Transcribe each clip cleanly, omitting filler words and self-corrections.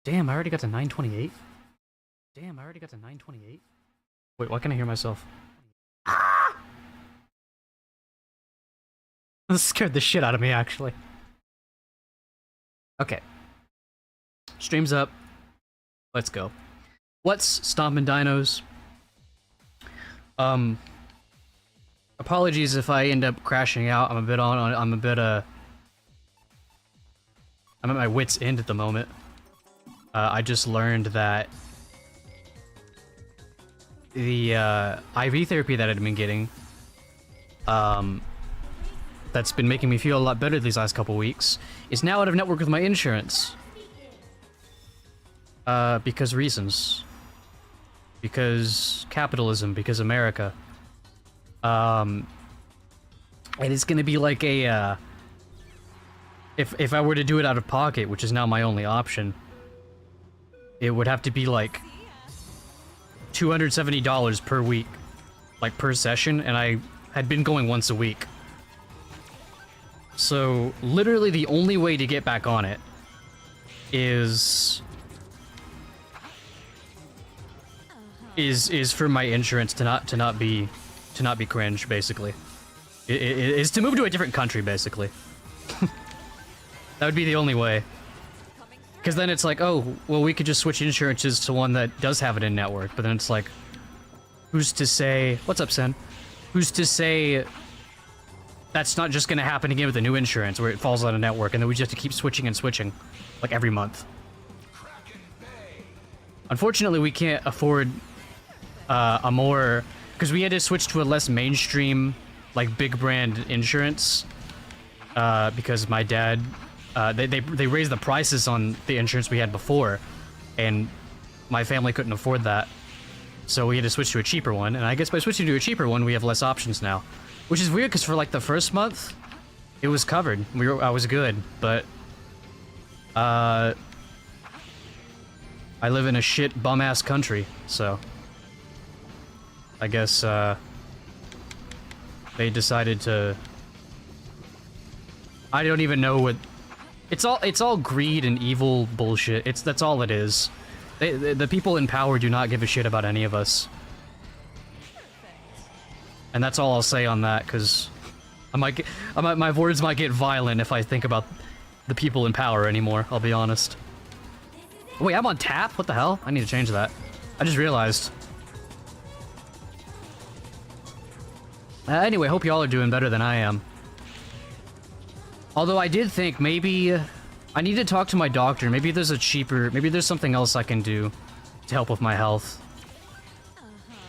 Damn, I already got to 928. Damn, I already got to 928. Wait, why can't I hear myself? Ah! This scared the shit out of me, actually. Okay. Stream's up. Let's go. What's stomping dinos? Apologies if I end up crashing out. I'm at my wit's end at the moment. I just learned that the IV therapy that I'd been getting, that's been making me feel a lot better these last couple weeks, is now out of network with my insurance. Because reasons. Because capitalism, because America. And it's gonna be like a, if I were to do it out of pocket, which is now my only option, it would have to be like $270 per week, like per session, and I had been going once a week. So literally the only way to get back on it is for my insurance to not be cringe, basically. It is to move to a different country, basically. That would be the only way. Because then it's like, oh, well, we could just switch insurances to one that does have it in network. But then it's like, who's to say... What's up, Sen? Who's to say that's not just going to happen again with the new insurance, where it falls out of network, and then we just have to keep switching and switching, like, every month. Unfortunately, we can't afford a more... Because we had to switch to a less mainstream, like, big brand insurance. Because my dad... They raised the prices on the insurance we had before, and my family couldn't afford that. So we had to switch to a cheaper one, and I guess by switching to a cheaper one, we have less options now. Which is weird, because for, like, the first month, it was covered. I was good, but... I live in a shit bum-ass country, so... I guess, they decided to... I don't even know what... It's all greed and evil bullshit. That's all it is. The people in power do not give a shit about any of us. And that's all I'll say on that, because my words might get violent if I think about the people in power anymore, I'll be honest. Wait, I'm on tap? What the hell? I need to change that. I just realized. Anyway, hope y'all are doing better than I am. Although I did think maybe I need to talk to my doctor. Maybe there's there's something else I can do to help with my health.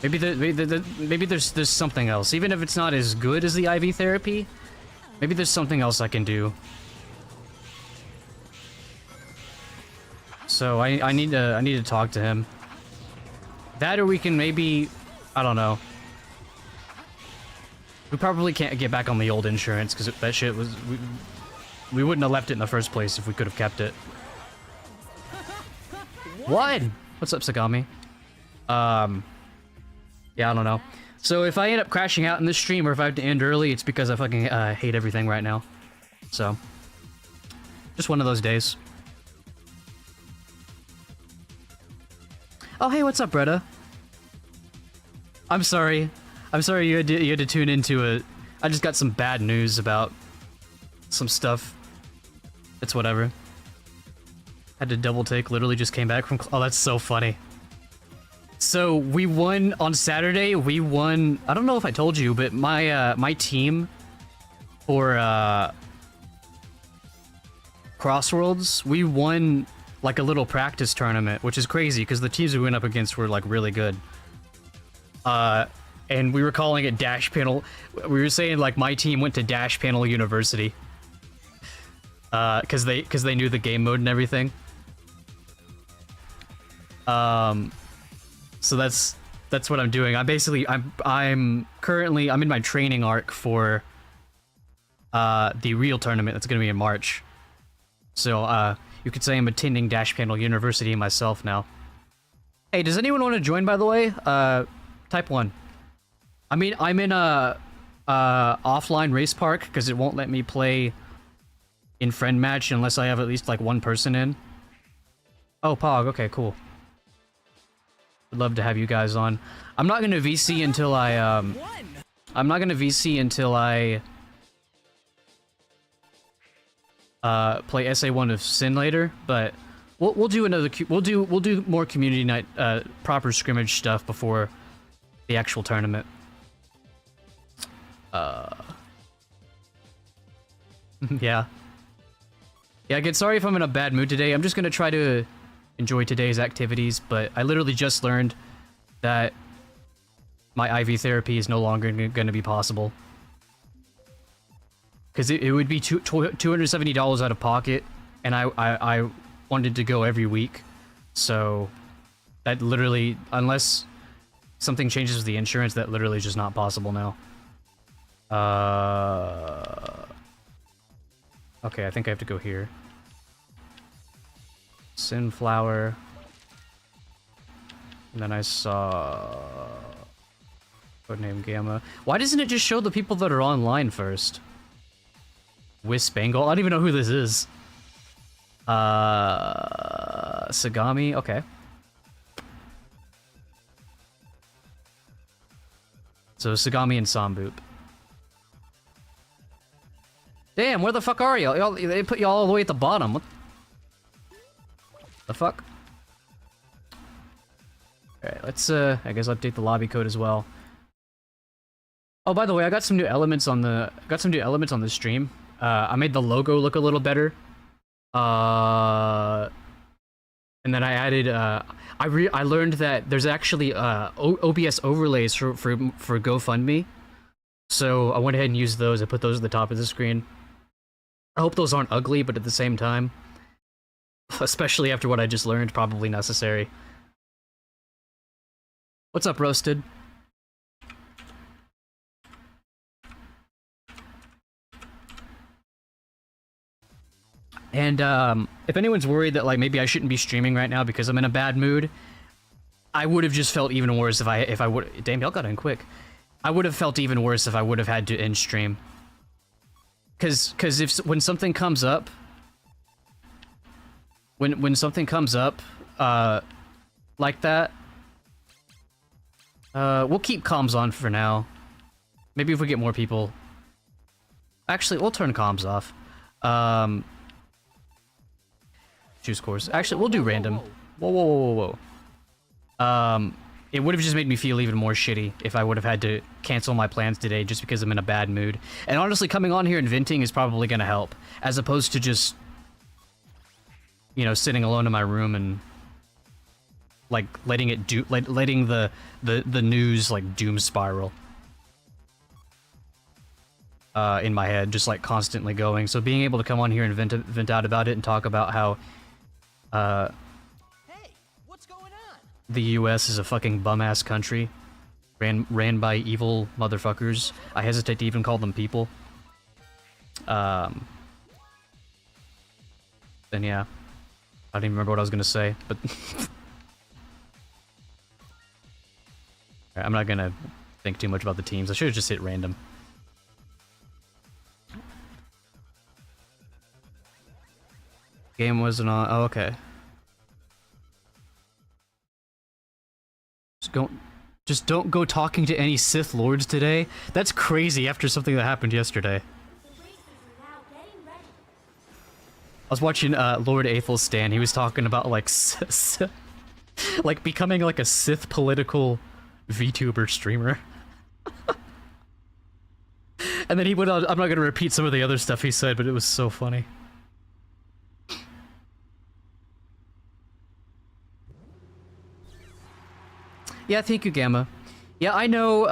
Maybe there's something else. Even if it's not as good as the IV therapy, maybe there's something else I can do. So I need to talk to him. That, or we can maybe, I don't know. We probably can't get back on the old insurance, because that shit was... We wouldn't have left it in the first place if we could have kept it. What? What's up, Sagami? Yeah, I don't know. So if I end up crashing out in this stream, or if I have to end early, it's because I fucking hate everything right now. So, just one of those days. Oh, hey, what's up, Bretta? I'm sorry. I'm sorry you had to tune into it. I just got some bad news about some stuff. It's whatever. Had to double take, literally just came back from... Oh, that's so funny. So, we won on Saturday, we won... I don't know if I told you, but my team for Crossworlds, we won like a little practice tournament, which is crazy, because the teams we went up against were like really good. And we were calling it Dash Panel. We were saying, like, my team went to Dash Panel University. Because they knew the game mode and everything. So that's what I'm doing. I'm currently in my training arc for the real tournament that's gonna be in March. So you could say I'm attending Dash Panel University myself now. Hey, does anyone want to join, by the way? Type 1. I mean, I'm in a offline race park because it won't let me play in friend match unless I have at least like one person in. Oh, Pog. Okay, cool. Would love to have you guys on. I'm not gonna VC until I I'm not gonna VC until I play SA1 of Sin later, but we'll do another we'll do more community night proper scrimmage stuff before the actual tournament. Yeah. Yeah, again, sorry if I'm in a bad mood today. I'm just gonna try to enjoy today's activities, but I literally just learned that my IV therapy is no longer gonna be possible. Because it would be $270 out of pocket, and I wanted to go every week. So, that literally, unless something changes with the insurance, that literally is just not possible now. Okay, I think I have to go here. Sunflower. And then I saw... Codename Gamma. Why doesn't it just show the people that are online first? Wispangle? I don't even know who this is. Sagami? Okay. So, Sagami and Samboop. Damn, where the fuck are y'all? They put y'all all the way at the bottom. What the fuck? Alright, let's, I guess update the lobby code as well. Oh, by the way, I got some new elements on the, stream. I made the logo look a little better. And then I added, I learned that there's actually, OBS overlays for GoFundMe. So I went ahead and used those. I put those at the top of the screen. I hope those aren't ugly, but at the same time, especially after what I just learned, probably necessary. What's up, Roasted? And, if anyone's worried that, like, maybe I shouldn't be streaming right now because I'm in a bad mood, I would have just felt even worse if I would- damn, y'all got in quick. I would have felt even worse if I would have had to end stream. Cause when something comes up, when something comes up, like that, we'll keep comms on for now. Maybe if we get more people. Actually, we'll turn comms off. Choose course. Actually, we'll do random. Whoa. It would have just made me feel even more shitty if I would have had to cancel my plans today just because I'm in a bad mood. And honestly, coming on here and venting is probably gonna help, as opposed to just, you know, sitting alone in my room and like letting it letting the news like doom spiral in my head, just like constantly going. So being able to come on here and vent out about it and talk about how the US is a fucking bum-ass country, ran by evil motherfuckers. I hesitate to even call them people. Then yeah. I don't even remember what I was gonna say, but... I'm not gonna think too much about the teams. I should've just hit random. Game wasn't on... oh, okay. Just don't go talking to any Sith Lords today. That's crazy after something that happened yesterday. I was watching Lord Aethelstan. He was talking about like like becoming like a Sith political VTuber streamer. And then he went on, I'm not gonna repeat some of the other stuff he said, but it was so funny. Yeah, thank you, Gamma. Yeah, I know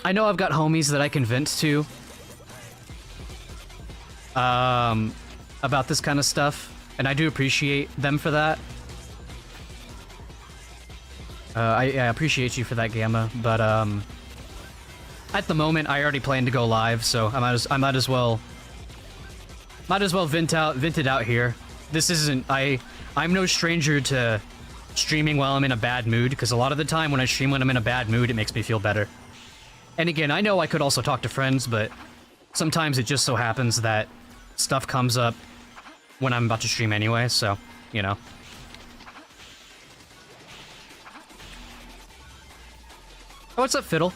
I've got homies that I can vent to about this kind of stuff, and I do appreciate them for that. I appreciate you for that, Gamma, but at the moment I already plan to go live, so I might as well vent it out here. This isn't I'm no stranger to streaming while I'm in a bad mood, because a lot of the time when I stream when I'm in a bad mood, it makes me feel better. And again, I know I could also talk to friends, but sometimes it just so happens that stuff comes up when I'm about to stream anyway, so, you know. Oh, what's up, Fiddle?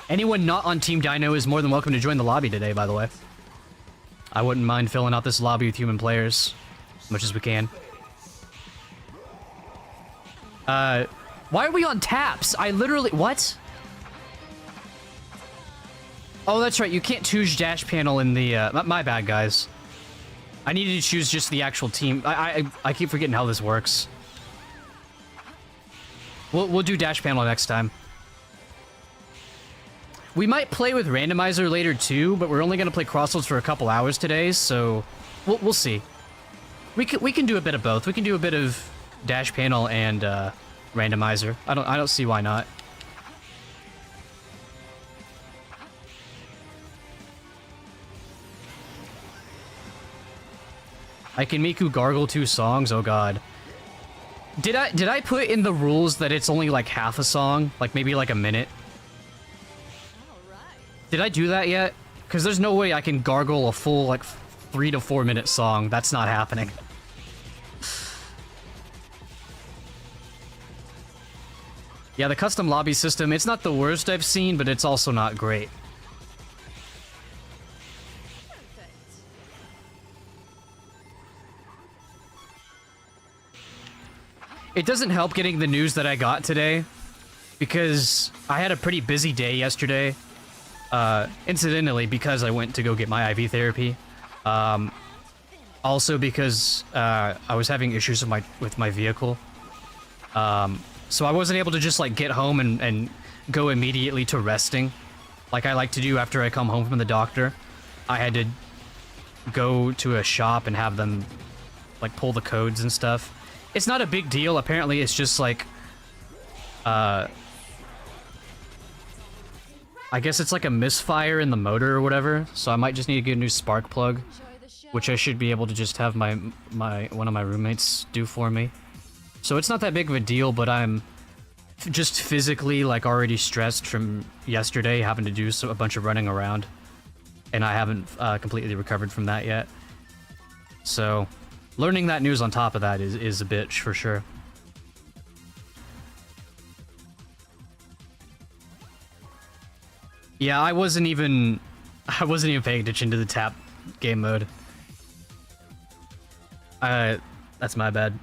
Anyone not on Team Dino is more than welcome to join the lobby today, by the way. I wouldn't mind filling out this lobby with human players as much as we can. Why are we on taps? I literally... What? Oh, that's right. You can't choose dash panel in the... my bad, guys. I needed to choose just the actual team. I keep forgetting how this works. We'll do dash panel next time. We might play with randomizer later too, but we're only gonna play Crossroads for a couple hours today, so we'll see. We can do a bit of both. We can do a bit of dash panel and randomizer. I don't see why not. I can make you gargle 2 songs. Oh god. Did I put in the rules that it's only like half a song, like maybe like a minute? Did I do that yet? Because there's no way I can gargle a full, like, 3 to 4 minute song. That's not happening. Yeah, the custom lobby system, it's not the worst I've seen, but it's also not great. It doesn't help getting the news that I got today, because I had a pretty busy day yesterday. Incidentally, because I went to go get my IV therapy. Also because I was having issues with my vehicle. So I wasn't able to just like get home and go immediately to resting, like I like to do after I come home from the doctor. I had to go to a shop and have them like pull the codes and stuff. It's not a big deal. Apparently, it's just like I guess it's like a misfire in the motor or whatever, so I might just need to get a new spark plug, which I should be able to just have one of my roommates do for me. So it's not that big of a deal, but I'm just physically like already stressed from yesterday having to do a bunch of running around, and I haven't completely recovered from that yet. So learning that news on top of that is a bitch for sure. Yeah, I wasn't even paying attention to the tap game mode. That's my bad.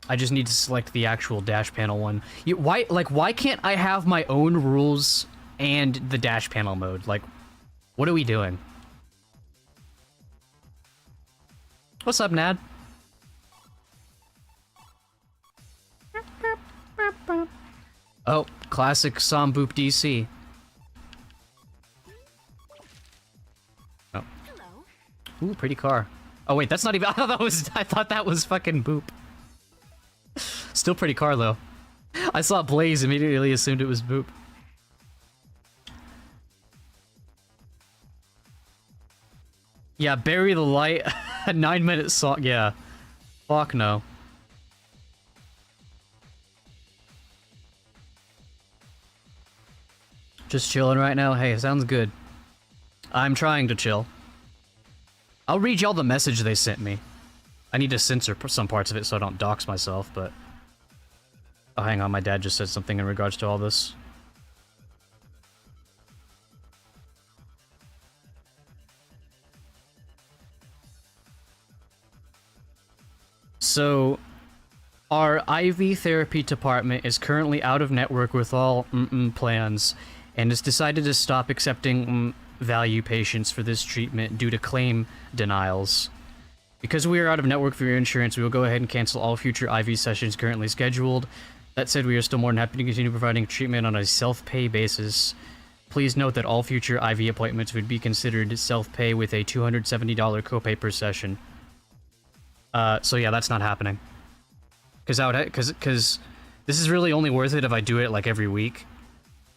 I just need to select the actual dash panel one. Why can't I have my own rules and the dash panel mode? Like, what are we doing? What's up, Nad? Oh, classic Som Boop DC. Ooh, pretty car. Oh wait, that's not even. I thought that was fucking Boop. Still pretty car though. I saw Blaze, immediately assumed it was Boop. Yeah, Bury the Light. A 9-minute song. Yeah. Fuck no. Just chilling right now. Hey, sounds good. I'm trying to chill. I'll read y'all the message they sent me. I need to censor some parts of it so I don't dox myself, but... Oh, hang on, my dad just said something in regards to all this. So, our IV therapy department is currently out of network with all plans, and has decided to stop accepting value patients for this treatment due to claim denials. Because we are out of network for your insurance, we will go ahead and cancel all future IV sessions currently scheduled. That said, we are still more than happy to continue providing treatment on a self-pay basis. Please note that all future IV appointments would be considered self-pay with a $270 copay per session. So yeah, that's not happening. Because this is really only worth it if I do it like every week.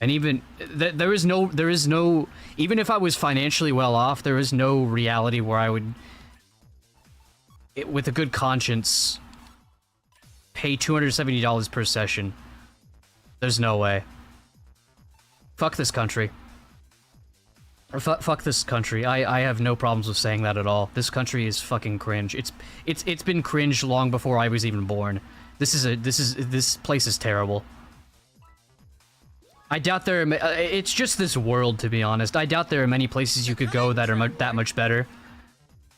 And even there is no even if I was financially well off, there is no reality where I would with a good conscience pay $270 per session. There's no way. Fuck this country. Fuck this country. I have no problems with saying that at all. This country is fucking cringe. It's been cringe long before I was even born. This place is terrible. I doubt there are, it's just this world, to be honest. I doubt there are many places you could go that are that much better.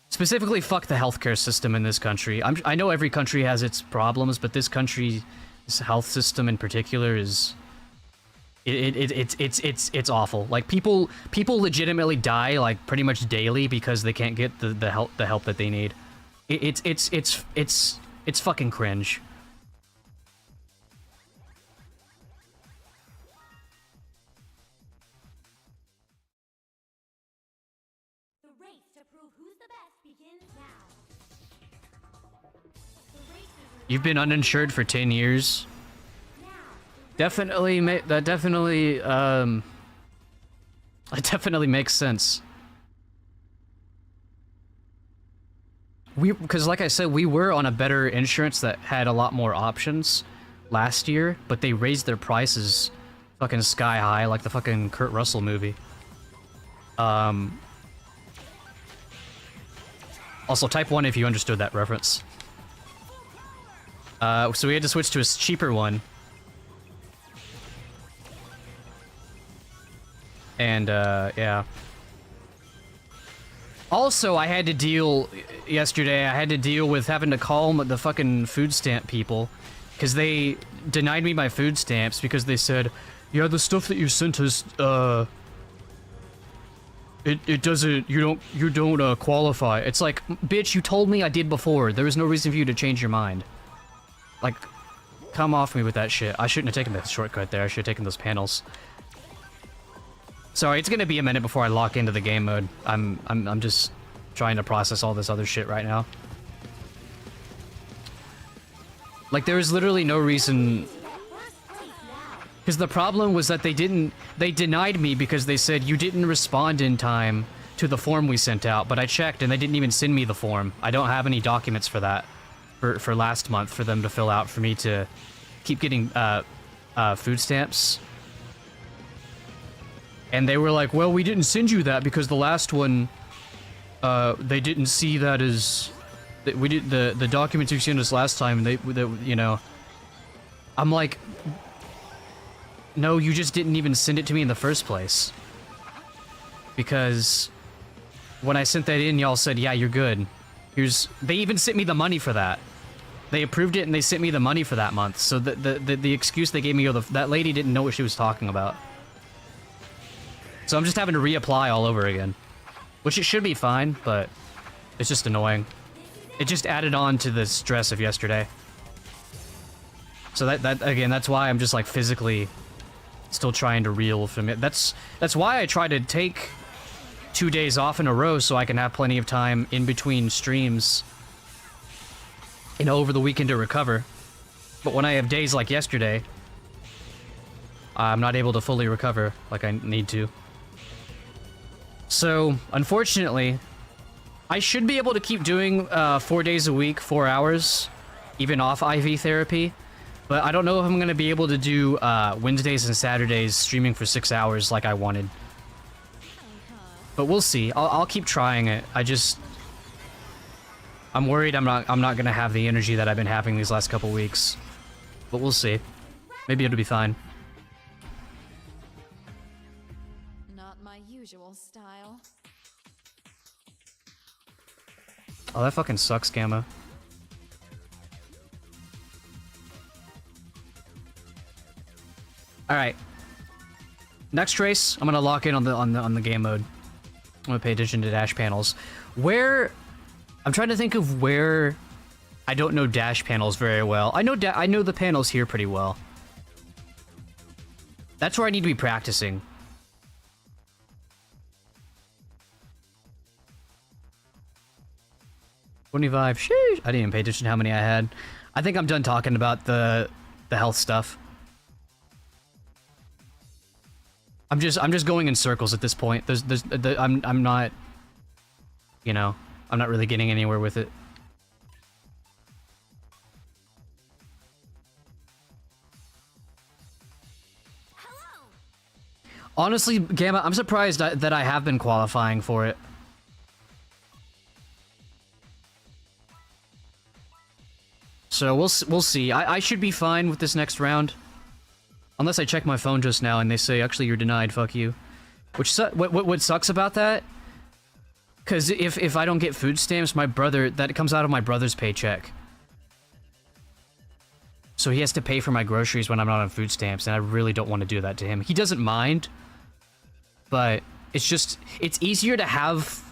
Specifically, fuck the healthcare system in this country. I know every country has its problems, but this country's health system in particular is... It's awful. Like, people legitimately die, like, pretty much daily because they can't get the help that they need. It's fucking cringe. You've been uninsured for 10 years. Definitely, that definitely makes sense. Because like I said, we were on a better insurance that had a lot more options last year, but they raised their prices fucking sky high, like the fucking Kurt Russell movie. Also, type 1 if you understood that reference. So we had to switch to a cheaper one. And, yeah. Also, I had to deal, yesterday, I had to deal with having to call the fucking food stamp people. Because they denied me my food stamps because they said, yeah, the stuff that you sent us, it doesn't, you don't qualify. It's like, bitch, you told me I did before. There was no reason for you to change your mind. Like, come off me with that shit. I shouldn't have taken the shortcut there. I should have taken those panels. Sorry, it's gonna be a minute before I lock into the game mode. I'm just trying to process all this other shit right now. Like, there was literally no reason... Because the problem was that they denied me because they said you didn't respond in time to the form we sent out, but I checked and they didn't even send me the form. I don't have any documents for that, for last month, for them to fill out for me to keep getting, food stamps. And they were like, well, we didn't send you that because the last one, they didn't see that as... We did the documents you sent us last time, they, you know... I'm like... No, you just didn't even send it to me in the first place. Because... when I sent that in, y'all said, yeah, you're good. Here's... They even sent me the money for that. They approved it and they sent me the money for that month. So the excuse they gave me, that lady didn't know what she was talking about. So I'm just having to reapply all over again. Which it should be fine, but it's just annoying. It just added on to the stress of yesterday. So that again, that's why I'm just like physically still trying to reel from it. That's why I try to take 2 days off in a row so I can have plenty of time in between streams, you know, over the weekend to recover. But when I have days like yesterday, I'm not able to fully recover like I need to. So, unfortunately, I should be able to keep doing 4 days a week, 4 hours, even off IV therapy. But I don't know if I'm going to be able to do Wednesdays and Saturdays streaming for 6 hours like I wanted. But we'll see. I'll keep trying it. I'm worried I'm not going to have the energy that I've been having these last couple weeks. But we'll see. Maybe it'll be fine. Style. Oh, that fucking sucks, Gamma. Alright. Next race, I'm gonna lock in on the game mode. I'm gonna pay attention to dash panels. Where... I'm trying to think of where... I don't know dash panels very well. I know the panels here pretty well. That's where I need to be practicing. 25, sheesh. I didn't even pay attention to how many I had. I think I'm done talking about the health stuff. I'm just going in circles at this point. I'm not, you know, I'm not really getting anywhere with it. Honestly, Gamma, I'm surprised that I have been qualifying for it. So we'll see. I should be fine with this next round. Unless I check my phone just now and they say, actually, you're denied, fuck you. Which, what sucks about that? Because if I don't get food stamps, my brother, that comes out of my brother's paycheck. So he has to pay for my groceries when I'm not on food stamps, and I really don't want to do that to him. He doesn't mind, but it's easier to have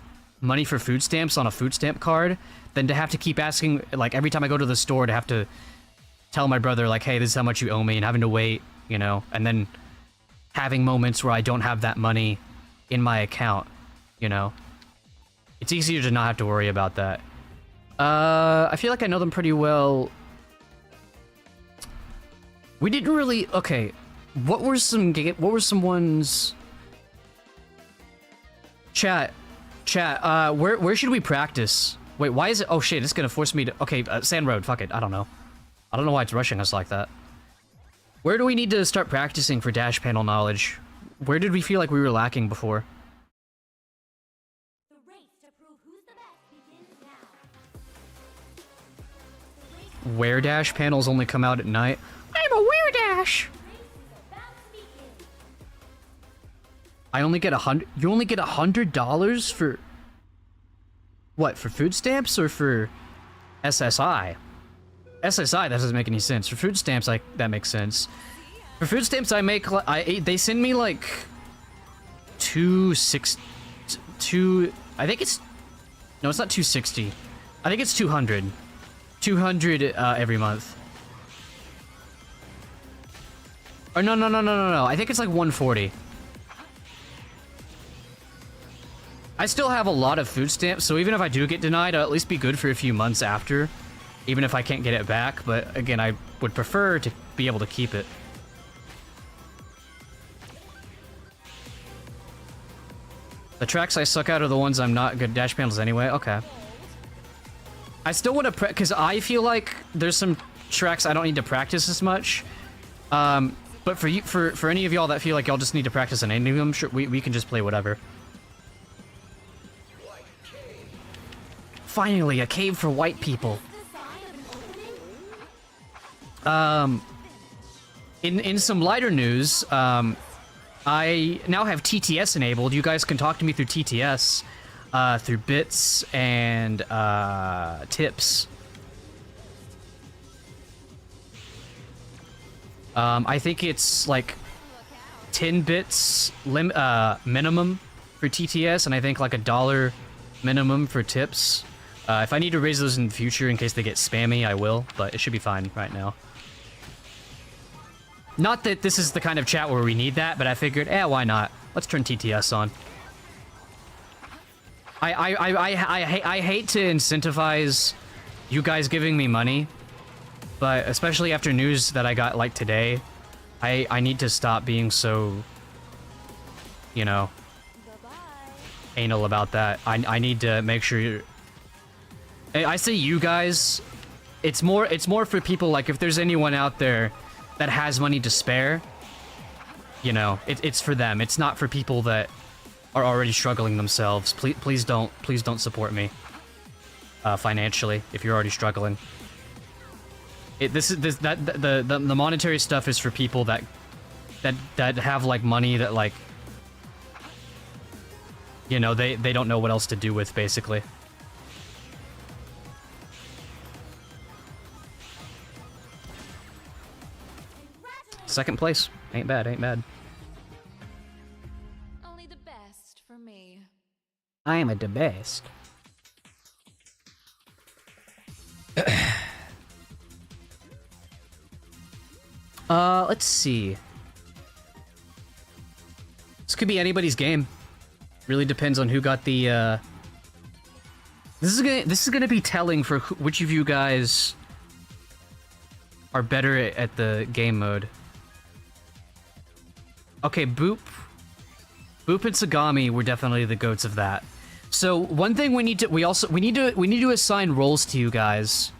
money for food stamps on a food stamp card than to have to keep asking, like, every time I go to the store to have to tell my brother, like, hey, this is how much you owe me, and having to wait, you know, and then having moments where I don't have that money in my account, you know. It's easier to not have to worry about that. I feel like I know them pretty well. We didn't really... Okay, what were some ones... Chat, where should we practice? Wait, why is it... Oh shit, it's gonna force me to... Okay, Sand Road, fuck it, I don't know. I don't know why it's rushing us like that. Where do we need to start practicing for dash panel knowledge? Where did we feel like we were lacking before? The race to prove who's the best begins now. Where dash panels only come out at night? I'm a where dash! I only get you only get $100 for... What, for food stamps or for SSI? SSI, that doesn't make any sense. For food stamps, that makes sense. For food stamps, I make, they send me like I think it's, no, it's not 260. I think it's 200. 200 every month. Or no. I think it's like 140. I still have a lot of food stamps, so even if I do get denied, I'll at least be good for a few months after. Even if I can't get it back, but again, I would prefer to be able to keep it. The tracks I suck at are the ones I'm not good dash panels anyway. Okay. I still want to because I feel like there's some tracks I don't need to practice as much. But for you, for any of y'all that feel like y'all just need to practice on any of them, sure, we can just play whatever. Finally, a cave for white people. In some lighter news, I now have TTS enabled. You guys can talk to me through TTS, through bits and tips. I think it's like 10 bits minimum for TTS, and I think like $1 minimum for tips. If I need to raise those in the future in case they get spammy, I will, but it should be fine right now. Not that this is the kind of chat where we need that, but I figured, why not? Let's turn TTS on. I hate to incentivize you guys giving me money, but especially after news that I got like today, I need to stop being so, you know, anal about that. I need to make sure I say you guys, it's more for people like if there's anyone out there that has money to spare, you know, it's for them. It's not for people that are already struggling themselves. Please don't support me financially if you're already struggling. The monetary stuff is for people that have like money that like, you know, they don't know what else to do with basically. Second place. Ain't bad, ain't bad. Only the best for me. I am the best. Let's see. This could be anybody's game. Really depends on who got the, This is gonna be telling for which of you guys are better at the game mode. Okay, Boop and Sagami were definitely the goats of that. So one thing we need to assign roles to you guys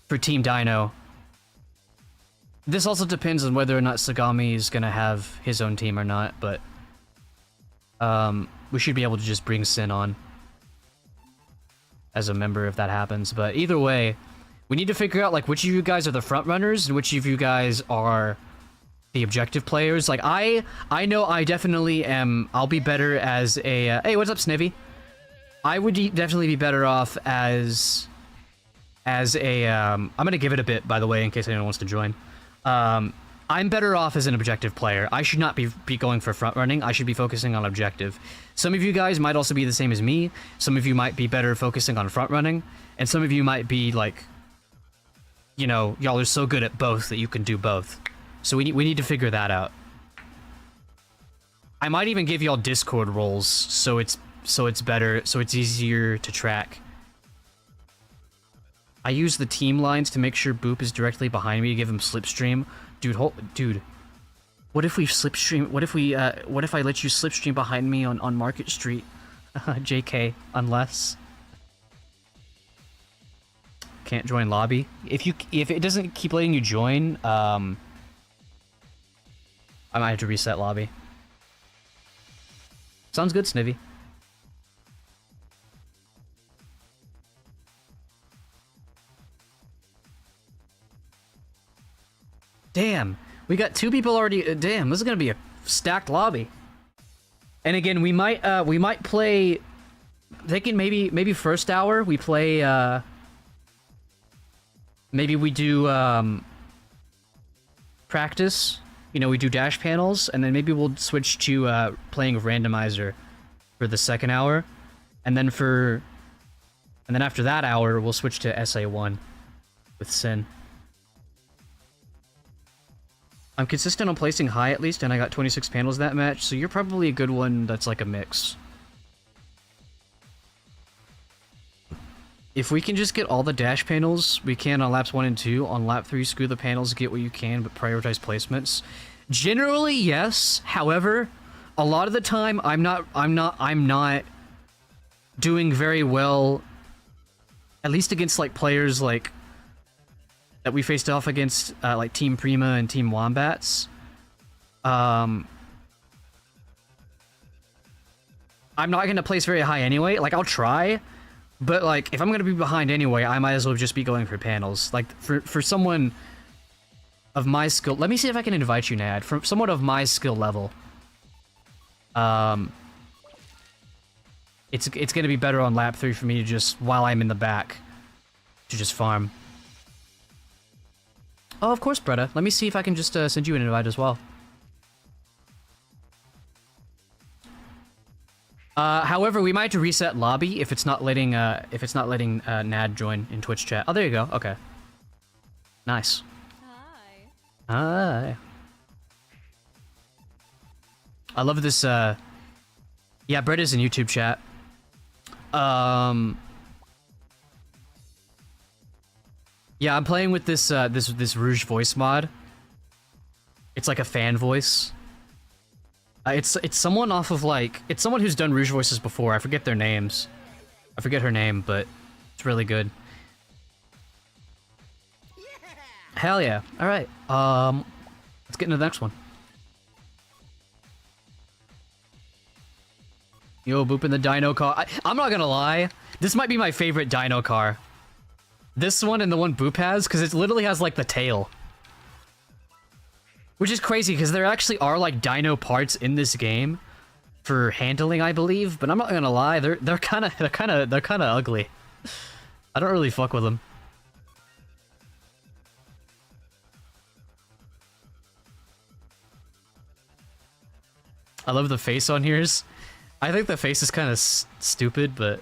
for Team DINO. This also depends on whether or not Sagami is gonna have his own team or not, but we should be able to just bring Sin on as a member if that happens. But either way, we need to figure out like which of you guys are the front runners and which of you guys are the objective players. Like I know I definitely am. I'll be better as a. Hey, what's up, Snivy? I would definitely be better off as a. I'm gonna give it a bit, by the way, in case anyone wants to join. I'm better off as an objective player. I should not be going for front running. I should be focusing on objective. Some of you guys might also be the same as me. Some of you might be better focusing on front running, and some of you might be like, you know, y'all are so good at both that you can do both. So we need to figure that out. I might even give y'all Discord roles so it's better, so it's easier to track. I use the team lines to make sure Boop is directly behind me to give him slipstream. Dude, what if we slipstream? What if I let you slipstream behind me on Market Street? JK, unless can't join lobby. If it doesn't keep letting you join, I might have to reset lobby. Sounds good, Snivy. Damn, we got 2 people already. Damn, this is gonna be a stacked lobby. And again, we might play. Thinking maybe first hour we play. Maybe we do practice. You know, we do dash panels, and then maybe we'll switch to playing randomizer for the second hour, and then after that hour we'll switch to SA1 with Sin. I'm consistent on placing high at least, and I got 26 panels that match, so you're probably a good one that's like a mix. If we can just get all the dash panels we can on laps 1 and 2, on lap 3 screw the panels, get what you can, but prioritize placements. Generally, yes. However, a lot of the time I'm not doing very well, at least against like players like that we faced off against, like Team Prima and Team Wombats. I'm not gonna place very high anyway. Like, I'll try, but like, if I'm gonna be behind anyway, I might as well just be going for panels. Like, for someone of my skill, let me see if I can invite you, Nad. For someone of my skill level, it's gonna be better on lap 3 for me to just, while I'm in the back, to just farm. Oh, of course, Bretta. Let me see if I can just send you an invite as well. However, we might have to reset lobby if it's not letting Nad join in Twitch chat. Oh, there you go. Okay. Nice. Hi. Hi. I love this. Yeah, Bretta's in YouTube chat. Yeah, I'm playing with this this Rouge voice mod. It's like a fan voice. It's someone off of like, it's someone who's done Rouge voices before. I forget their names. I forget her name, but it's really good. Hell yeah. All right. Let's get into the next one. Yo, Boop in the DINO car. I'm not gonna lie. This might be my favorite DINO car. This one and the one Boop has, because it literally has, like, the tail. Which is crazy, because there actually are, like, DINO parts in this game for handling, I believe. But I'm not gonna lie, they're kind of ugly. I don't really fuck with them. I love the face on here's. I think the face is kind of stupid, but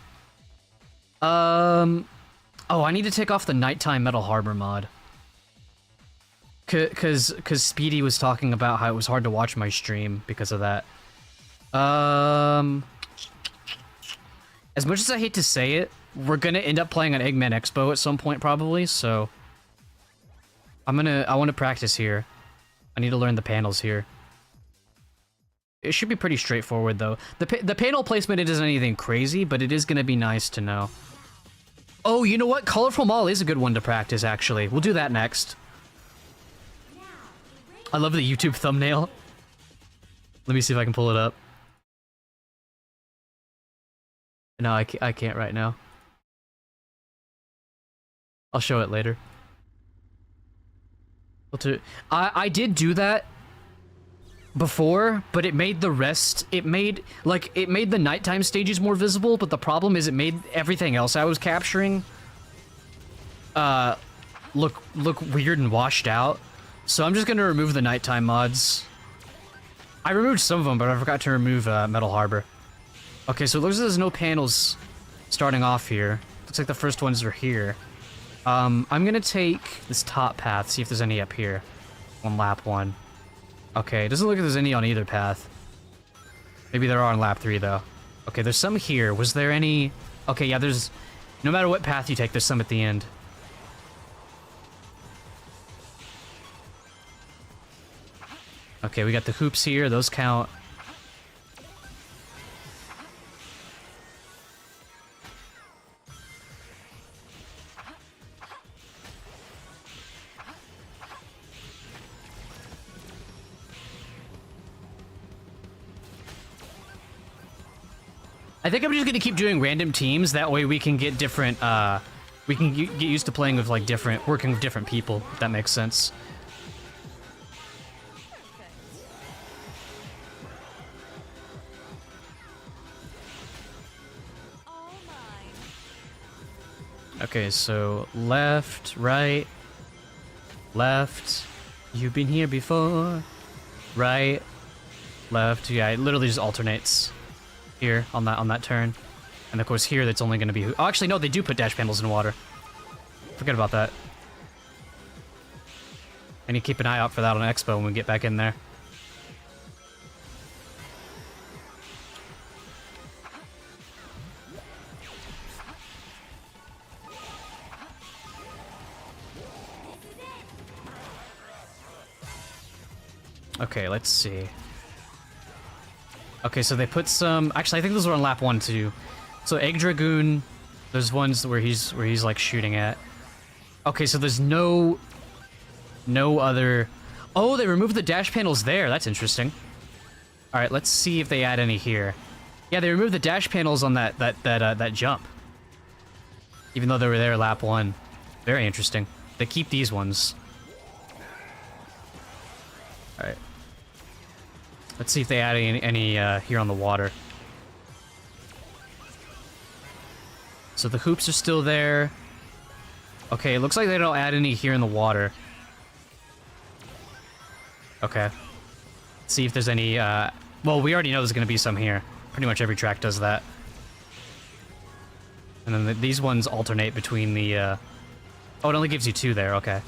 oh, I need to take off the nighttime Metal Harbor mod. Cause Speedy was talking about how it was hard to watch my stream because of that. As much as I hate to say it, we're gonna end up playing on Eggman Expo at some point probably, so I want to practice here. I need to learn the panels here. It should be pretty straightforward though. The panel placement, it isn't anything crazy, but it is gonna be nice to know. Oh, you know what? Colorful Mall is a good one to practice, actually. We'll do that next. I love the YouTube thumbnail. Let me see if I can pull it up. No, I can't right now. I'll show it later. I did do that before, but it made the rest, it made the nighttime stages more visible, but the problem is it made everything else I was capturing look weird and washed out. So I'm just gonna remove the nighttime mods. I removed some of them, but I forgot to remove Metal Harbor. Okay, so it looks like there's no panels starting off here. Looks like the first ones are here. I'm gonna take this top path, see if there's any up here on lap 1. Okay, it doesn't look like there's any on either path. Maybe there are on lap 3, though. Okay, there's some here. Was there any... Okay, yeah, there's... No matter what path you take, there's some at the end. Okay, we got the hoops here. Those count. I think I'm just gonna keep doing random teams. That way we can get different, we can get used to playing with, like, working with different people, if that makes sense. All mine. Okay, so left, right, left. You've been here before. Right, left. Yeah, it literally just alternates. Here on that turn, and of course here that's only going to be. Oh, actually no, they do put dash panels in water. Forget about that. I need to keep an eye out for that on Expo when we get back in there. Okay, let's see. Okay, so they put some... Actually, I think those were on lap 1 too. So Egg Dragoon, there's ones where he's like shooting at. Okay, so there's no other... Oh, they removed the dash panels there. That's interesting. All right, let's see if they add any here. Yeah, they removed the dash panels on that jump. Even though they were there lap 1. Very interesting. They keep these ones. All right. Let's see if they add any here on the water. So the hoops are still there. Okay, it looks like they don't add any here in the water. Okay. Let's see if there's any, well, we already know there's gonna be some here. Pretty much every track does that. And then these ones alternate between the, Oh, it only gives you 2 there, okay.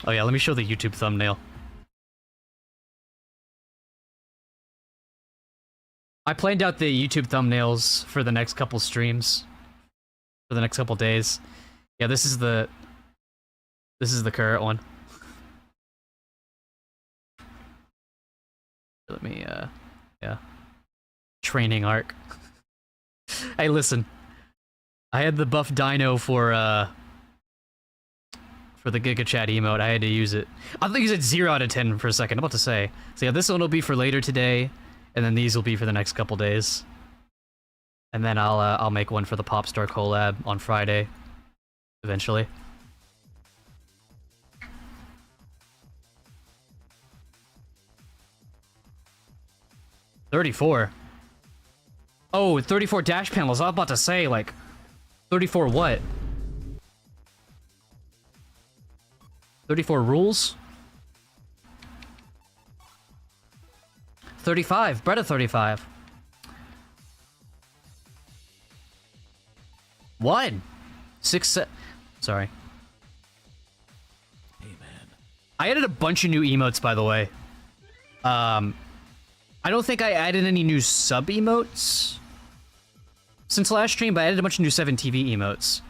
Oh yeah, let me show the YouTube thumbnail. I planned out the YouTube thumbnails for the next couple streams. For the next couple days. Yeah, this is the current one. Let me, yeah. Training arc. Hey, listen. I had the buff DINO for the Giga Chat emote. I had to use it. I think you said 0 out of 10 for a second. I'm about to say. So yeah, this one will be for later today. And then these will be for the next couple days. And then I'll make one for the Popstar collab on Friday. Eventually. $34. Oh, 34 dash panels. I was about to say, like, 34 what? 34 rules? 35. Bread of 35. 1. 6, sorry. Hey, man. I added a bunch of new emotes, by the way. I don't think I added any new sub-emotes since last stream, but I added a bunch of new 7TV emotes.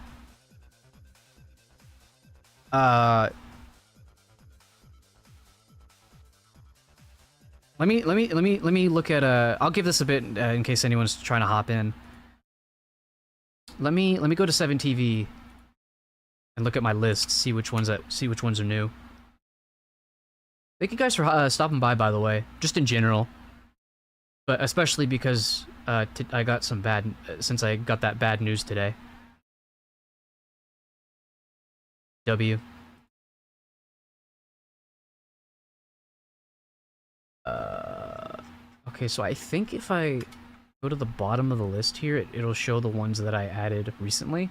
Let me look at I'll give this a bit in case anyone's trying to hop in. Let me go to 7TV and look at my list, see which ones are new. Thank you guys for stopping by the way. Just in general. But especially because I got some bad... since I got that bad news today. W. Okay, so I think if I go to the bottom of the list here, it'll show the ones that I added recently.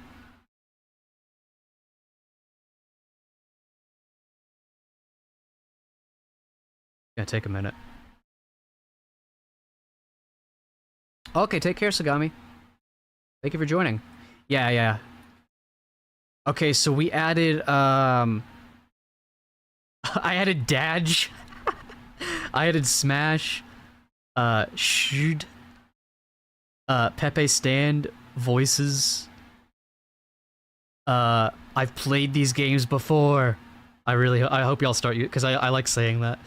Gonna take a minute. Okay, take care, Sagami. Thank you for joining. Yeah. Okay, so we added, I added Daj. I added Smash. Shoot. Pepe Stand. Voices. I've played these games before. I hope y'all start, because I like saying that.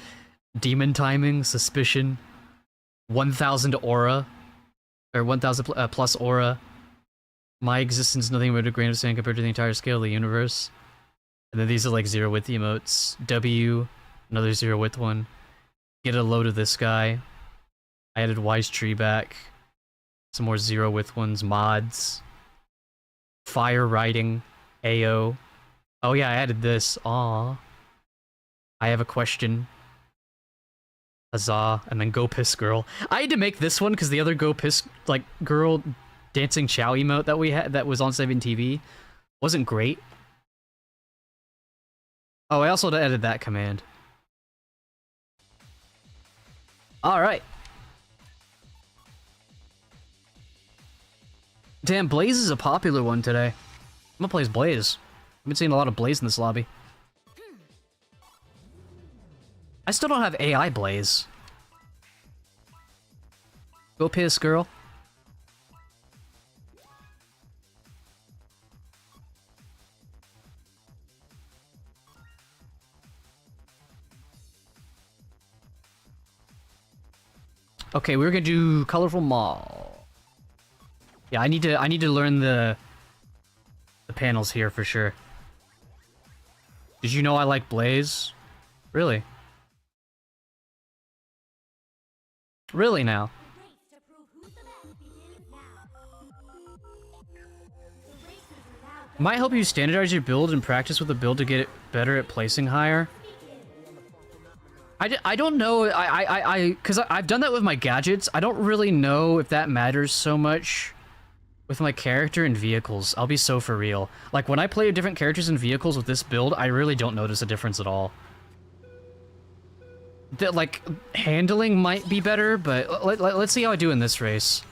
Demon Timing, Suspicion. 1000 Aura. Or 1000 plus Aura. My existence is nothing but a grain of sand compared to the entire scale of the universe. And then these are like zero width emotes. W, another zero width one. Get a load of this guy. I added Wise Tree back. Some more zero width ones. Mods. Fire Riding. AO. Oh yeah, I added this. Aww. I have a question. Huzzah. And then Go Piss Girl. I had to make this one because the other Go Piss like girl dancing chow emote that we had that was on 7TV wasn't great. Oh, I also added that command. Alright. Damn, Blaze is a popular one today. I'm gonna play as Blaze. I've been seeing a lot of Blaze in this lobby. I still don't have AI Blaze. Go Piss Girl. Okay, we're gonna do Colorful Mall. Yeah, I need to learn the panels here for sure. Did you know I like Blaze? Really? Really now? Might help you standardize your build and practice with a build to get it better at placing higher. I don't know, because I've done that with my gadgets. I don't really know if that matters so much with my character and vehicles. I'll be so for real. Like, when I play different characters and vehicles with this build, I really don't notice a difference at all. Like, handling might be better, but let's see how I do in this race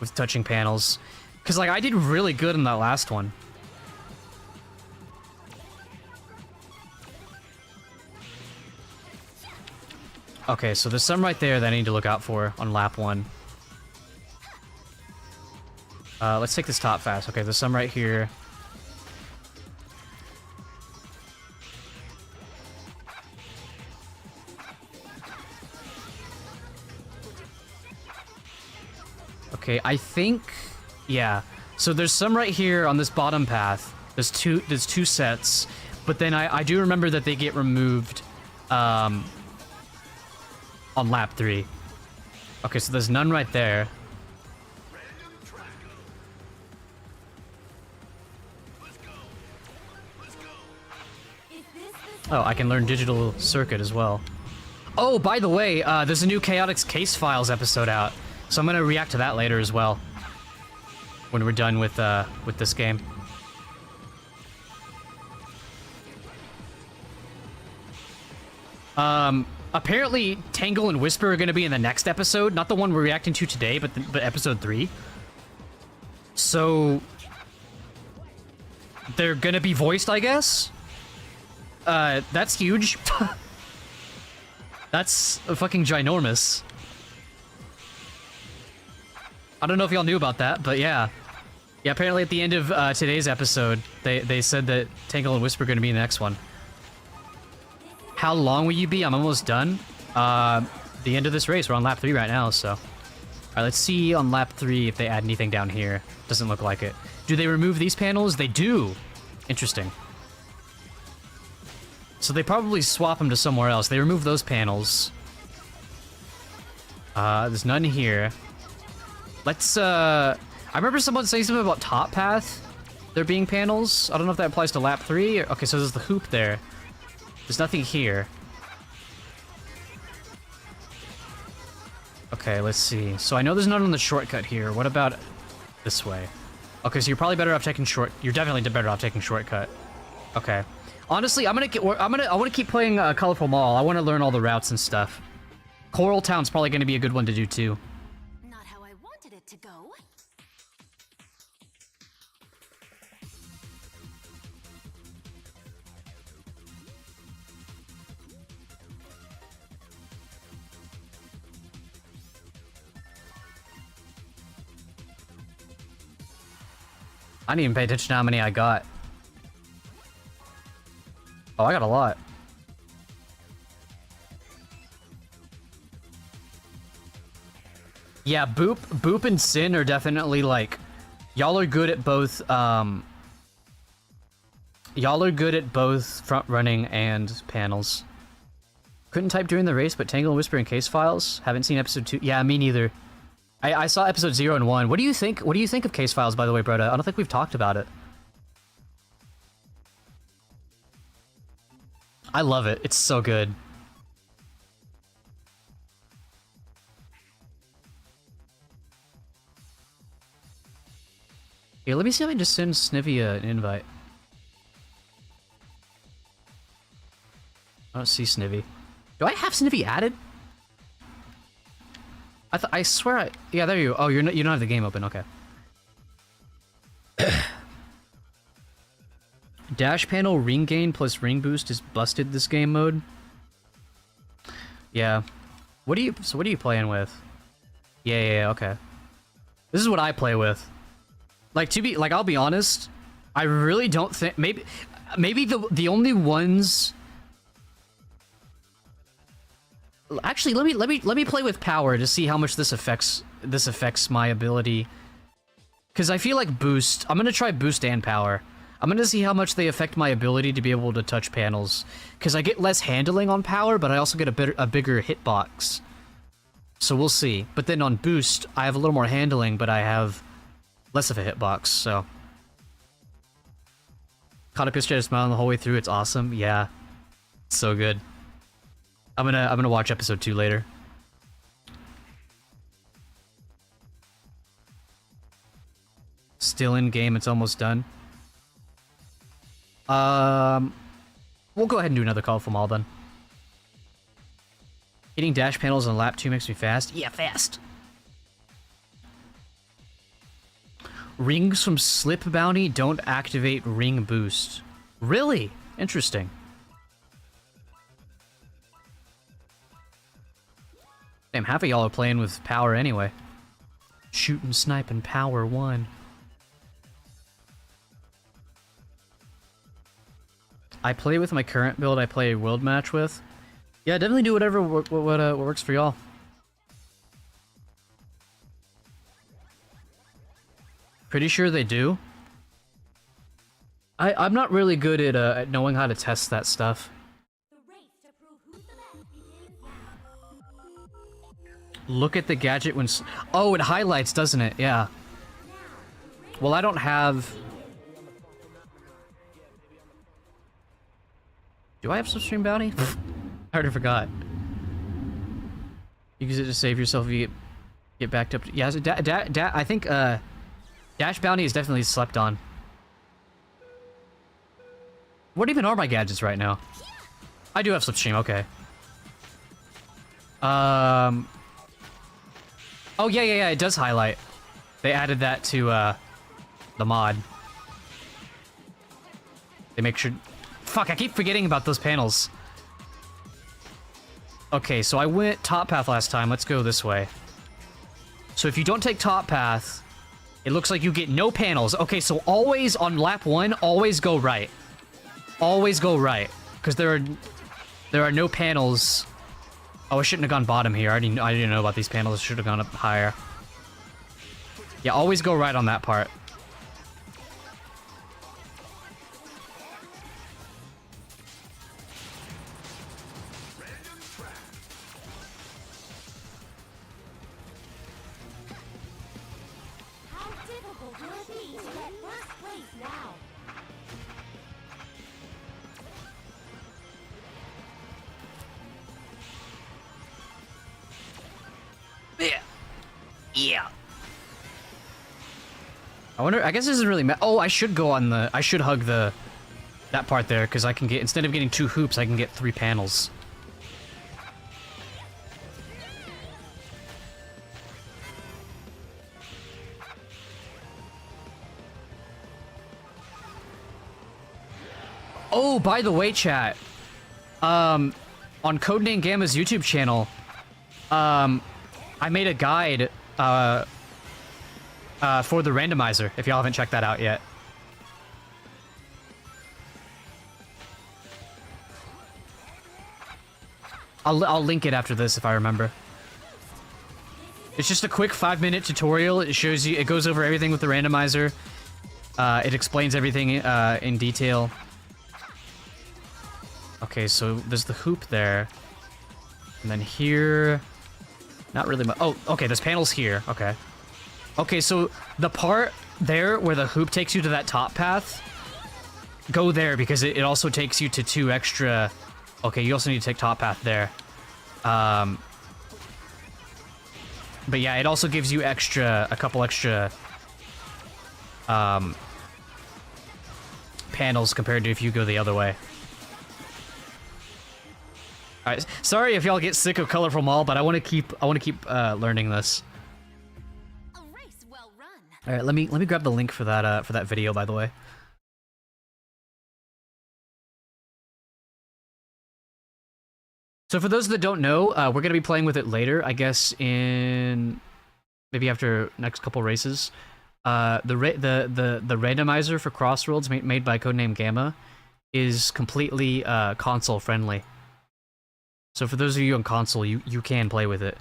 with touching panels. Because, like, I did really good in that last one. Okay, so there's some right there that I need to look out for on lap 1. Let's take this top fast. Okay, there's some right here. Okay, I think... yeah. So there's some right here on this bottom path. There's two sets. But then I do remember that they get removed, on lap 3. Okay, so there's none right there. Oh, I can learn Digital Circuit as well. Oh, by the way, there's a new Chaotix Case Files episode out, so I'm gonna react to that later as well. When we're done with this game. Apparently, Tangle and Whisper are gonna be in the next episode, not the one we're reacting to today, but episode 3. So they're gonna be voiced, I guess. That's huge. That's fucking ginormous. I don't know if y'all knew about that, but yeah. Yeah, apparently at the end of today's episode, they said that Tangle and Whisper are gonna be in the next one. How long will you be? I'm almost done. The end of this race. We're on lap 3 right now, so. Alright, let's see on lap 3 if they add anything down here. Doesn't look like it. Do they remove these panels? They do! Interesting. So they probably swap them to somewhere else. They remove those panels. There's none here. Let's, I remember someone saying something about top path. There being panels. I don't know if that applies to lap 3. Or, okay, so there's the hoop there. There's nothing here. Okay, let's see. So I know there's none on the shortcut here. What about this way? Okay, so you're probably better off taking You're definitely better off taking shortcut. Okay. Honestly, I want to keep playing Colorful Mall. I want to learn all the routes and stuff. Coral Town's probably going to be a good one to do too. Not how I wanted it to go. I didn't even pay attention to how many I got. Oh, I got a lot. Yeah, Boop and Sin are definitely like, y'all are good at both, y'all are good at both front running and panels. Couldn't type during the race, but Tangle and Whisper in case files. Haven't seen episode 2. Yeah, me neither. I saw episode 0 and 1. What do you think? What do you think of case files, by the way, Broda? I don't think we've talked about it. I love it. It's so good. Here, let me see if I can just send Snivy an invite. I don't see Snivy. Do I have Snivy added? I swear yeah, there you go. Oh, you don't have the game open. Okay. Dash panel ring gain plus ring boost is busted this game mode. Yeah. What are you playing with? Yeah, okay. This is what I play with. Like I'll be honest, I really don't think maybe the only ones. Actually, let me play with power to see how much this affects my ability. Cuz I feel like boost. I'm going to try boost and power. I'm going to see how much they affect my ability to be able to touch panels, cuz I get less handling on power, but I also get a bigger hitbox. So we'll see. But then on boost, I have a little more handling, but I have less of a hitbox, so. Caught up yesterday, smiling the whole way through. It's awesome. Yeah. So good. I'm gonna watch episode 2 later. Still in game, it's almost done. We'll go ahead and do another Colorful Mall then. Hitting dash panels on lap 2 makes me fast. Yeah, fast. Rings from Slip Bounty don't activate ring boost. Really? Interesting. Damn, half of y'all are playing with power anyway. Shooting, sniping, power 1. I play with my current build I play a world match with. Yeah, definitely do whatever what works for y'all. Pretty sure they do. I'm not really good at knowing how to test that stuff. Look at the gadget when... Oh, it highlights, doesn't it? Yeah. Well, I don't have... Do I have Slipstream Bounty? I already forgot. You use it to save yourself if you get backed up. Yeah, so I think Dash Bounty is definitely slept on. What even are my gadgets right now? I do have Slipstream, okay. Oh, yeah, it does highlight. They added that to, the mod. They make sure... Fuck, I keep forgetting about those panels. Okay, so I went top path last time. Let's go this way. So if you don't take top path, it looks like you get no panels. Okay, so always on lap 1, always go right. Always go right. Because there are no panels... Oh, I shouldn't have gone bottom here. I didn't know about these panels. I should have gone up higher. Yeah, always go right on that part. Yeah. I wonder, I guess this doesn't really matter. Oh, I should go on the, I should hug the, that part there, because I can get, instead of getting 2 hoops, I can get 3 panels. Oh, by the way, chat, on Codename Gamma's YouTube channel, I made a guide, for the randomizer, if y'all haven't checked that out yet. I'll link it after this if I remember. It's just a quick 5-minute tutorial. It shows you, it goes over everything with the randomizer. It explains everything in detail. Okay, so there's the hoop there. And then here... Not really much. Oh, okay, there's panels here. Okay. Okay, so the part there where the hoop takes you to that top path, go there because it also takes you to 2 extra... Okay, you also need to take top path there. But yeah, it also gives you a couple extra panels compared to if you go the other way. Alright, sorry if y'all get sick of Colorful Mall, but I want to keep learning this. A race well run. All right, let me grab the link for that video, by the way. So for those that don't know, we're gonna be playing with it later, I guess in maybe after next couple races. The randomizer for Crossroads made by Codename Gamma is completely console friendly. So for those of you on console, you can play with it.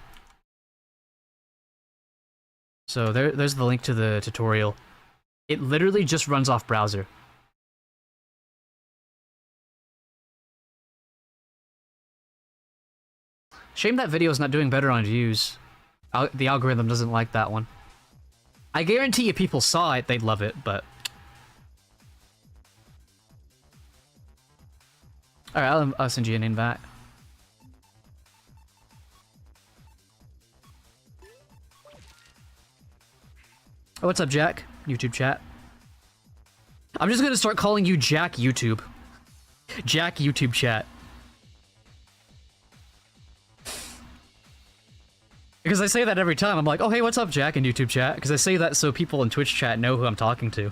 So there's the link to the tutorial. It literally just runs off browser. Shame that video is not doing better on views. The algorithm doesn't like that one. I guarantee you people saw it, they'd love it, but... Alright, I'll send you an invite. Oh, what's up, Jack? YouTube chat. I'm just gonna start calling you Jack YouTube. Jack YouTube chat. Because I say that every time. I'm like, oh, hey, what's up, Jack, in YouTube chat? Because I say that so people in Twitch chat know who I'm talking to.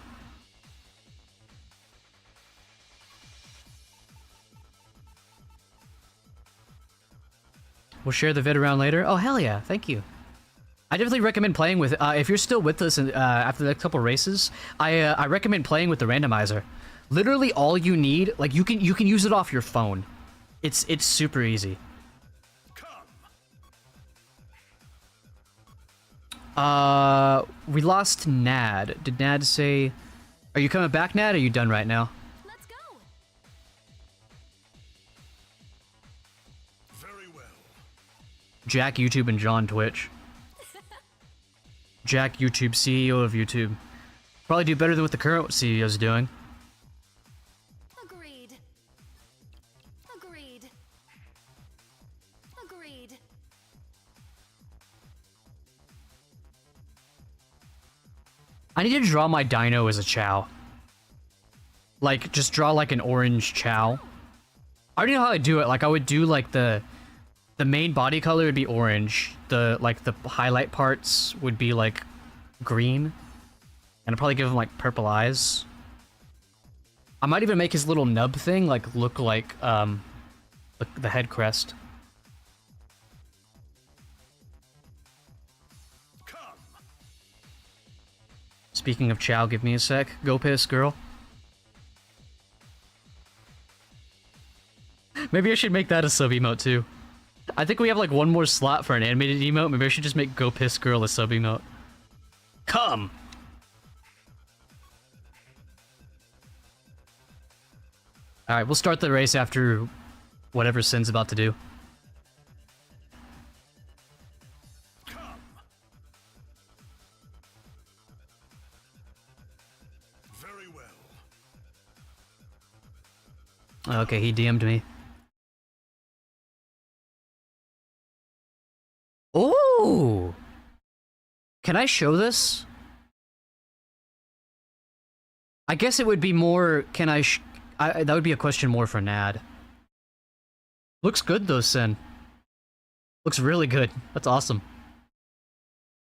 We'll share the vid around later. Oh, hell yeah. Thank you. I definitely recommend playing with it. If you're still with us after the next couple races, I recommend playing with the randomizer. Literally all you need, like, you can use it off your phone. It's super easy. We lost Nad. Did Nad say... Are you coming back, Nad, or are you done right now? Let's go. Very well. Jack YouTube and John Twitch. Jack YouTube, CEO of YouTube. Probably do better than what the current CEO is doing. Agreed. Agreed. Agreed. I need to draw my dino as a Chow. Like, just draw like an orange Chow. I already know how to do it. Like, I would do like the main body color would be orange. The highlight parts would be like green. And I'd probably give him like purple eyes. I might even make his little nub thing like look like the head crest. Speaking of Chow, give me a sec. Go piss, girl. Maybe I should make that a sub emote too. I think we have like one more slot for an animated emote. Maybe I should just make Go Piss Girl a sub emote. Come! Alright, we'll start the race after whatever Sin's about to do. Very well. Okay, he DM'd me. Ooh! Can I show this? I guess it would be more, can I that would be a question more for Nad. Looks good though, Sin. Looks really good. That's awesome.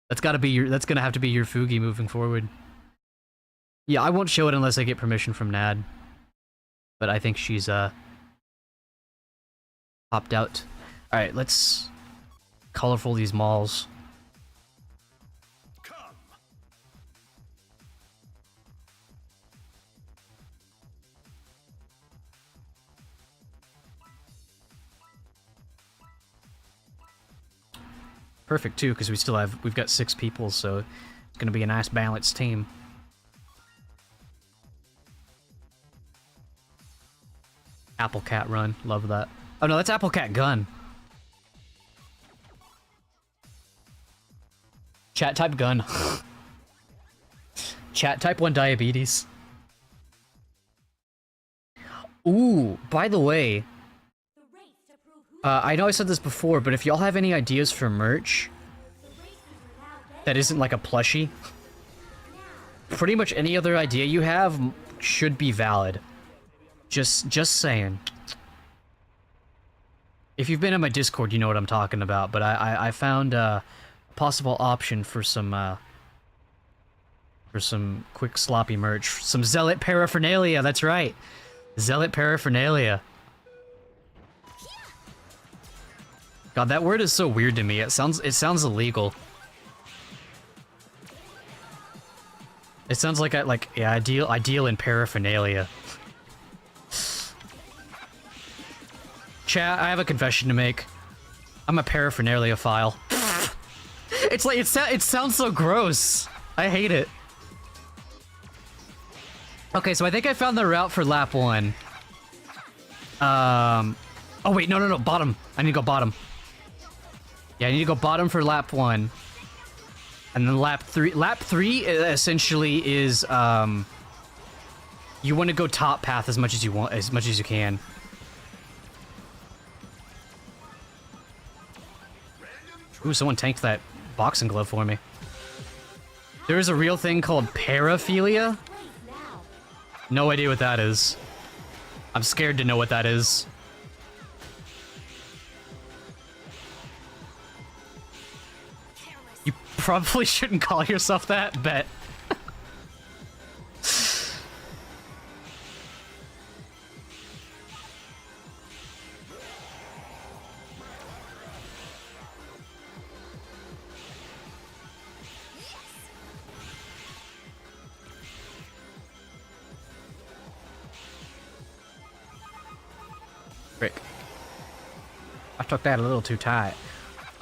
That's gotta be your, that's gonna have to be your Fugi moving forward. Yeah, I won't show it unless I get permission from Nad. But I think she's, popped out. Alright, let's colorful these malls. Perfect too, because we've got 6 people, so it's gonna be a nice balanced team. Apple Cat run, love that. Oh no, that's Apple Cat gun. Chat type gun. Chat type 1 diabetes. Ooh, by the way, I know I said this before, but if y'all have any ideas for merch that isn't like a plushie, pretty much any other idea you have should be valid. Just saying. If you've been in my Discord, you know what I'm talking about, but I found a possible option for some quick sloppy merch. Some Zealot paraphernalia, that's right. Zealot paraphernalia. God, that word is so weird to me. It sounds illegal. It sounds like yeah, ideal in paraphernalia. Chat, I have a confession to make. I'm a paraphernalia file. It's like it sounds so gross. I hate it. Okay, so I think I found the route for lap 1. Oh wait, no, bottom. I need to go bottom. Yeah, I need to go bottom for lap 1. And then lap 3. Lap 3 essentially is you want to go top path as much as you want, as much as you can. Ooh, someone tanked that boxing glove for me. There is a real thing called paraphilia. No idea what that is. I'm scared to know what that is. You probably shouldn't call yourself that, bet. Frick. I took that a little too tight.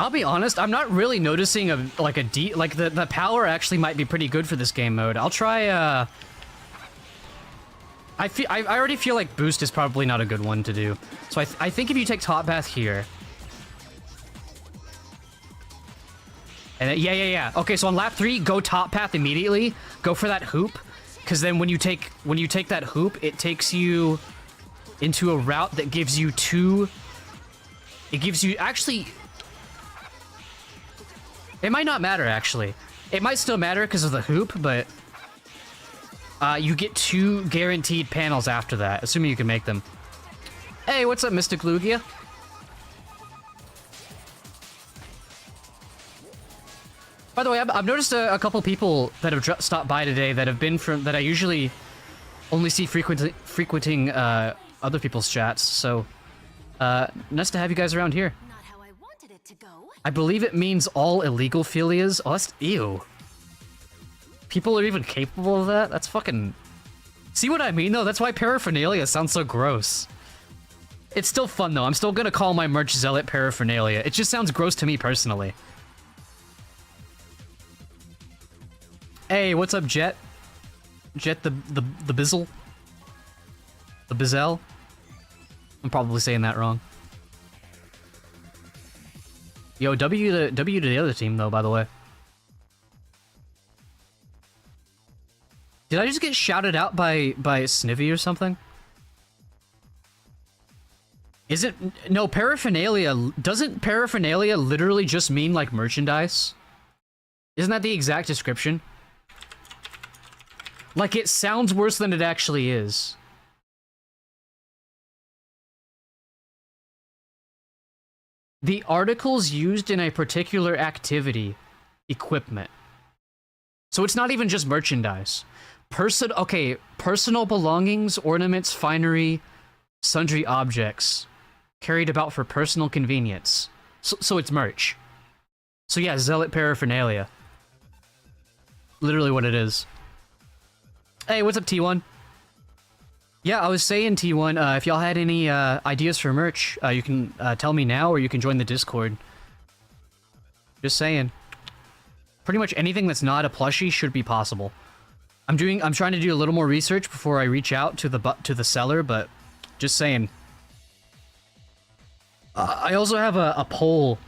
I'll be honest, I'm not really noticing the power actually might be pretty good for this game mode. I'll try I already feel like boost is probably not a good one to do. So I think if you take top path here. And then, yeah. Okay, so on lap 3, go top path immediately. Go for that hoop, cuz then when you take that hoop, it takes you into a route that gives you actually, it might not matter actually. It might still matter because of the hoop, but you get 2 guaranteed panels after that, assuming you can make them. Hey, what's up, Mystic Lugia? By the way, I've noticed a couple people that have stopped by today that have been from, that I usually only see frequenting other people's chats, so nice to have you guys around here. Not how I wanted it to go. I believe it means all illegal philias. Oh, that's ew. People are even capable of that? That's fucking... See what I mean, though? That's why paraphernalia sounds so gross. It's still fun, though. I'm still gonna call my merch Zealot paraphernalia. It just sounds gross to me personally. Hey, what's up, Jet? Jet the Bizzle? The Bizzell? I'm probably saying that wrong. Yo, W to the other team, though, by the way. Did I just get shouted out by Snivy or something? Is it... No, paraphernalia... Doesn't paraphernalia literally just mean, like, merchandise? Isn't that the exact description? Like, it sounds worse than it actually is. The articles used in a particular activity. Equipment. So it's not even just merchandise. Personal belongings, ornaments, finery, sundry objects. Carried about for personal convenience. So it's merch. So yeah, zealot paraphernalia. Literally what it is. Hey, what's up, T1? Yeah, I was saying, T1, if y'all had any ideas for merch, you can tell me now, or you can join the Discord. Just saying. Pretty much anything that's not a plushie should be possible. I'm trying to do a little more research before I reach out to the seller, but just saying. I also have a poll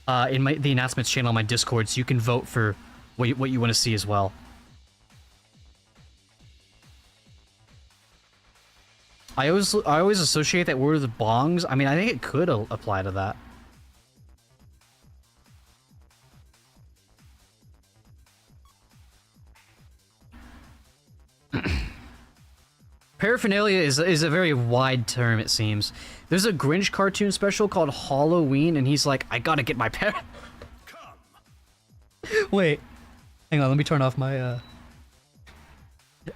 in the announcements channel on my Discord, so you can vote for what you want to see as well. I always associate that word with bongs. I mean, I think it could apply to that. Paraphernalia is a very wide term, it seems. There's a Grinch cartoon special called Halloween, and he's like, I gotta get my Wait. Hang on, let me turn off my,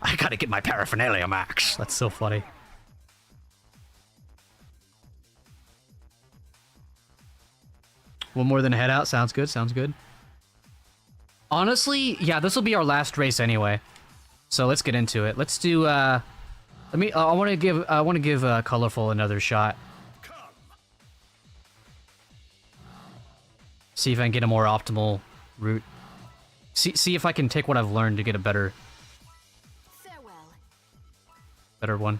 I gotta get my paraphernalia, Max. That's so funny. One more than a head out. Sounds good, sounds good. Honestly, yeah, this will be our last race anyway. So let's get into it. Let's do, I want to give Colorful another shot. See if I can get a more optimal route. See if I can take what I've learned to get a better one.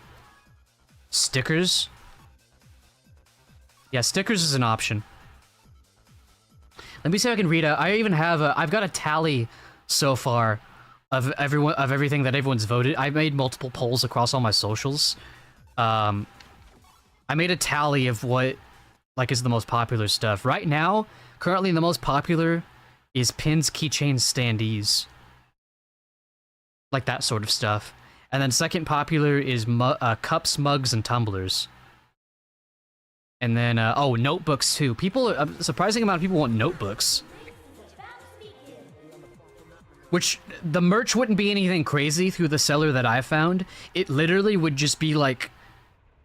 Stickers? Yeah, stickers is an option. Let me see if I can read out. I even have I've got a tally so far of everything that everyone's voted. I made multiple polls across all my socials. I made a tally of what is the most popular stuff. Right now, currently the most popular is pins, keychains, standees. Like that sort of stuff. And then second popular is cups, mugs, and tumblers. And then, oh, notebooks too. A surprising amount of people want notebooks. Which, the merch wouldn't be anything crazy through the seller that I found. It literally would just be like,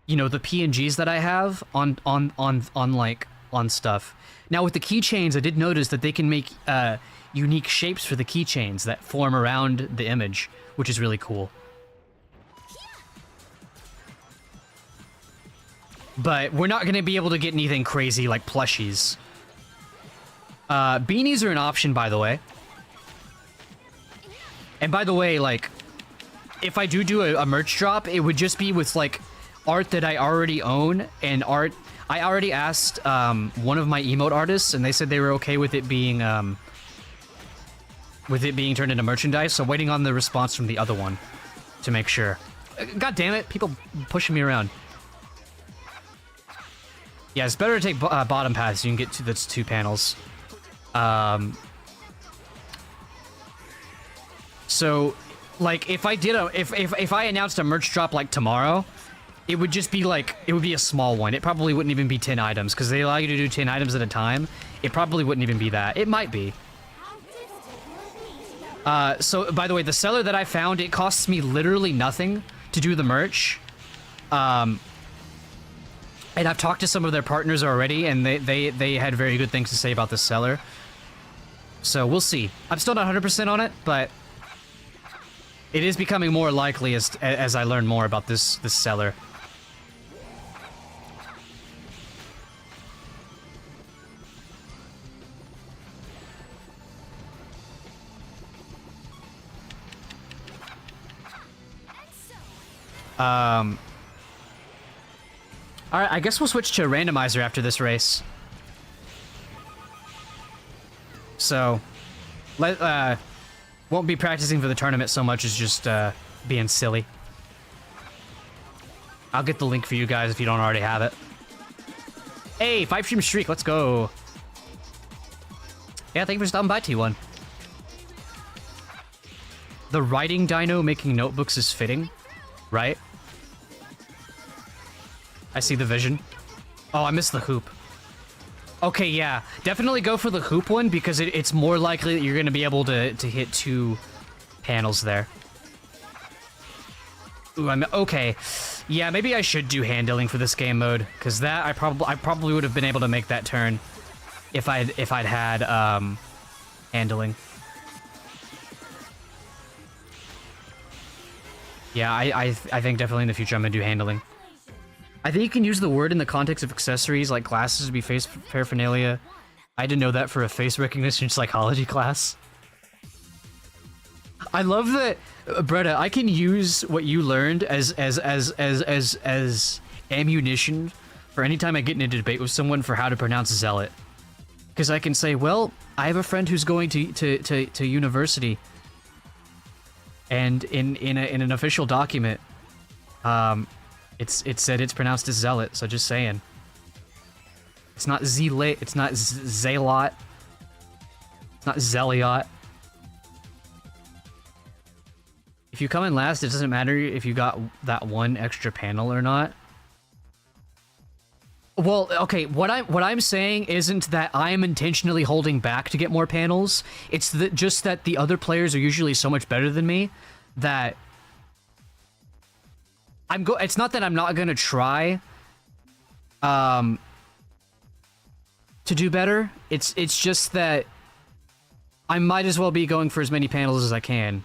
you know, the PNGs that I have on stuff. Now with the keychains, I did notice that they can make unique shapes for the keychains that form around the image, which is really cool. But we're not going to be able to get anything crazy like plushies. Beanies are an option, by the way. And by the way, like, if I do a merch drop, it would just be with, like, art that I already own, and art... I already asked one of my emote artists, and they said they were okay with it being turned into merchandise, so waiting on the response from the other one to make sure. God damn it, people pushing me around. Yeah, it's better to take bottom paths so you can get to the two panels. So, like, if I did if I announced a merch drop like tomorrow, it would just be like, it would be a small one. It probably wouldn't even be 10 items, because they allow you to do 10 items at a time. It probably wouldn't even be that. It might be. So, by the way, the seller that I found, it costs me literally nothing to do the merch. And I've talked to some of their partners already, and they had very good things to say about this seller. So we'll see. I'm still not 100% on it, but it is becoming more likely as I learn more about this seller. Alright, I guess we'll switch to a randomizer after this race. So, won't be practicing for the tournament so much as just being silly. I'll get the link for you guys if you don't already have it. Hey, 5-stream streak, let's go. Yeah, thank you for stopping by, T1. the writing DINO making notebooks is fitting, right? I see the vision. Oh, I missed the hoop. Okay, yeah. Definitely go for the hoop one because it's more likely that you're going to be able to hit 2 panels there. Ooh, okay. Yeah, maybe I should do handling for this game mode because that I probably would have been able to make that turn if I'd had handling. Yeah, I think definitely in the future I'm gonna do handling. I think you can use the word in the context of accessories like glasses to be face paraphernalia. I didn't know that for a face recognition psychology class. I love that, Bretta. I can use what you learned as ammunition for any time I get in a debate with someone for how to pronounce zealot. Because I can say, well, I have a friend who's going to university, and in an official document, it said it's pronounced as zealot. So just saying, it's not zealot, it's not zealot, it's not zeliot. If you come in last, it doesn't matter if you got that 1 extra panel or not. Well, okay, what I'm saying isn't that I'm intentionally holding back to get more panels. It's just that the other players are usually so much better than me that it's not that I'm not gonna try to do better. It's just that I might as well be going for as many panels as I can.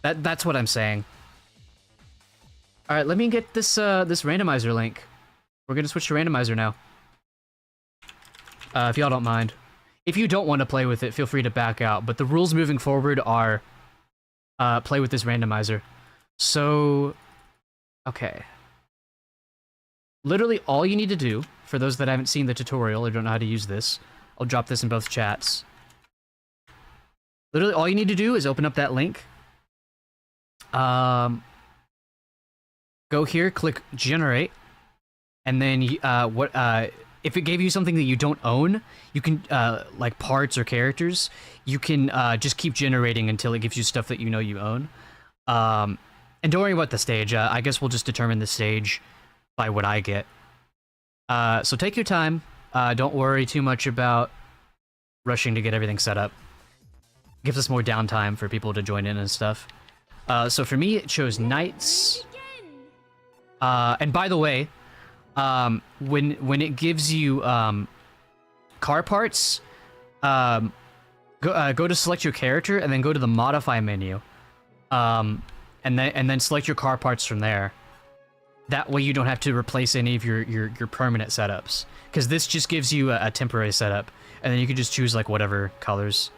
That's what I'm saying. All right, let me get this this randomizer link. We're gonna switch to randomizer now. If y'all don't mind. If you don't want to play with it, feel free to back out. But the rules moving forward are play with this randomizer. So, okay. Literally all you need to do, for those that haven't seen the tutorial or don't know how to use this, I'll drop this in both chats. Literally all you need to do is open up that link. Go here, click generate, and then if it gave you something that you don't own, you can like parts or characters, you can just keep generating until it gives you stuff that you know you own. And don't worry about the stage. I guess we'll just determine the stage by what I get. So take your time. Don't worry too much about rushing to get everything set up. Gives us more downtime for people to join in and stuff. So for me, it chose knights. And by the way, when it gives you car parts, go to select your character and then go to the modify menu, and then select your car parts from there. That way you don't have to replace any of your permanent setups, because this just gives you a temporary setup, and then you can just choose like whatever colors.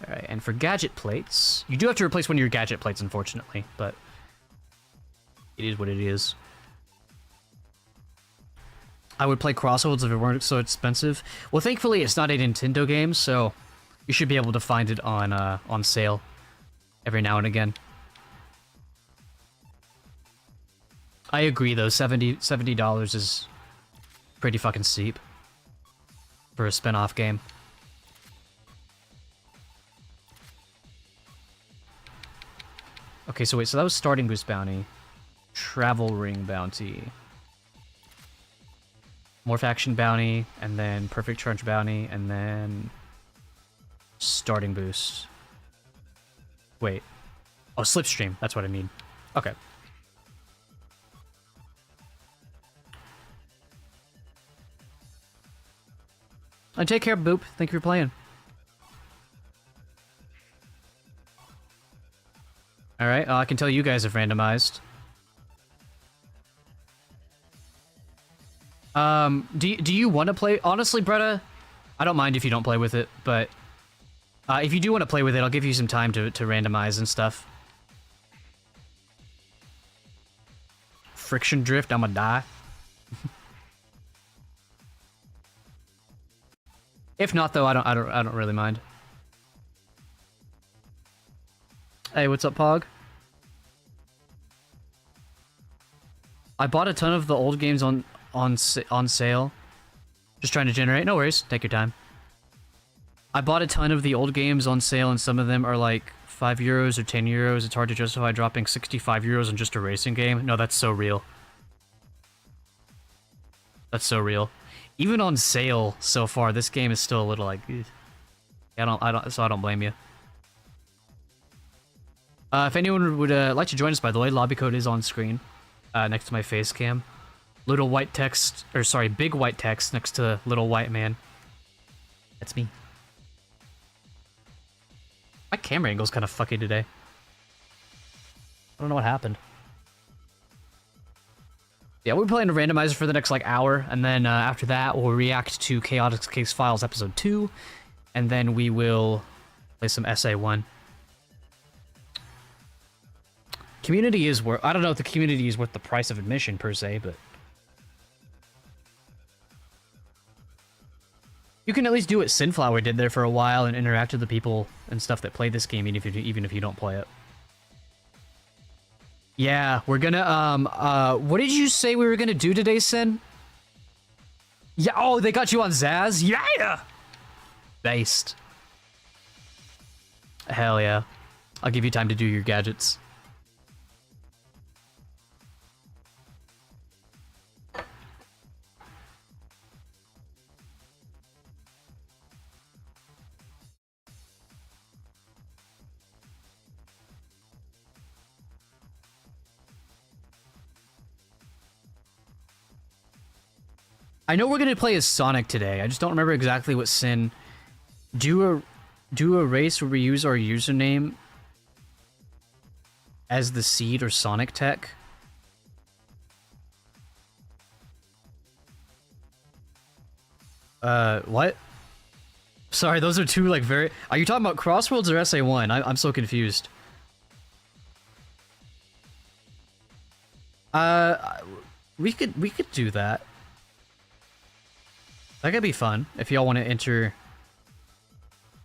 Alright, and for gadget plates, you do have to replace one of your gadget plates, unfortunately, but it is what it is. I would play Crossroads if it weren't so expensive. Well, thankfully, it's not a Nintendo game, so you should be able to find it on sale every now and again. I agree, though. $70 is pretty fucking steep for a spin-off game. Okay, so wait, so that was Starting Boost Bounty. Travel Ring Bounty. Morph Action Bounty, and then Perfect Charge Bounty, and then Starting Boost. Wait. Oh, Slipstream, that's what I mean. Okay. And take care, Boop. Thank you for playing. Alright, I can tell you guys have randomized. Do you want to play? Honestly, Bretta, I don't mind if you don't play with it, but if you do want to play with it, I'll give you some time to randomize and stuff. Friction drift, I'ma die. If not, though, I don't really mind. Hey, what's up, Pog? I bought a ton of the old games on sale. Just trying to generate. No worries. Take your time. I bought a ton of the old games on sale, and some of them are like €5 or €10. It's hard to justify dropping €65 on just a racing game. No, that's so real. That's so real. Even on sale so far, this game is still a little like, ugh. So I don't blame you. If anyone would like to join us, by the way, lobby code is on screen, next to my face cam. Little white text, or sorry, big white text next to little white man. That's me. My camera angle's kind of fucky today. I don't know what happened. Yeah, we're playing a randomizer for the next, like, hour, and then after that, we'll react to Chaotic Case Files Episode 2, and then we will play some SA1. Community is worth... I don't know if the community is worth the price of admission, per se, but... You can at least do what Sinflower did there for a while and interact with the people and stuff that play this game, even if you don't play it. Yeah, we're gonna, what did you say we were gonna do today, Sin? Yeah, oh, they got you on Zaz? Yeah! Based. Hell yeah. I'll give you time to do your gadgets. I know we're gonna play as Sonic today. I just don't remember exactly what Sin. Do a race where we use our username as the seed or Sonic Tech. What? Sorry, those are two like very. Are you talking about Crossworlds or SA1? I'm so confused. We could do that. That could be fun, if y'all want to enter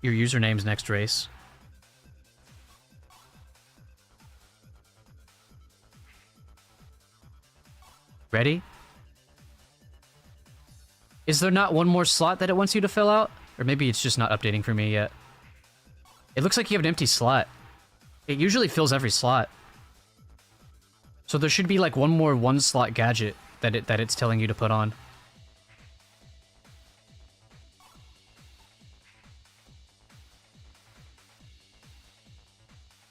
your usernames next race. Ready? Is there not one more slot that it wants you to fill out? Or maybe it's just not updating for me yet. It looks like you have an empty slot. It usually fills every slot. So there should be like one more one-slot gadget that it's telling you to put on.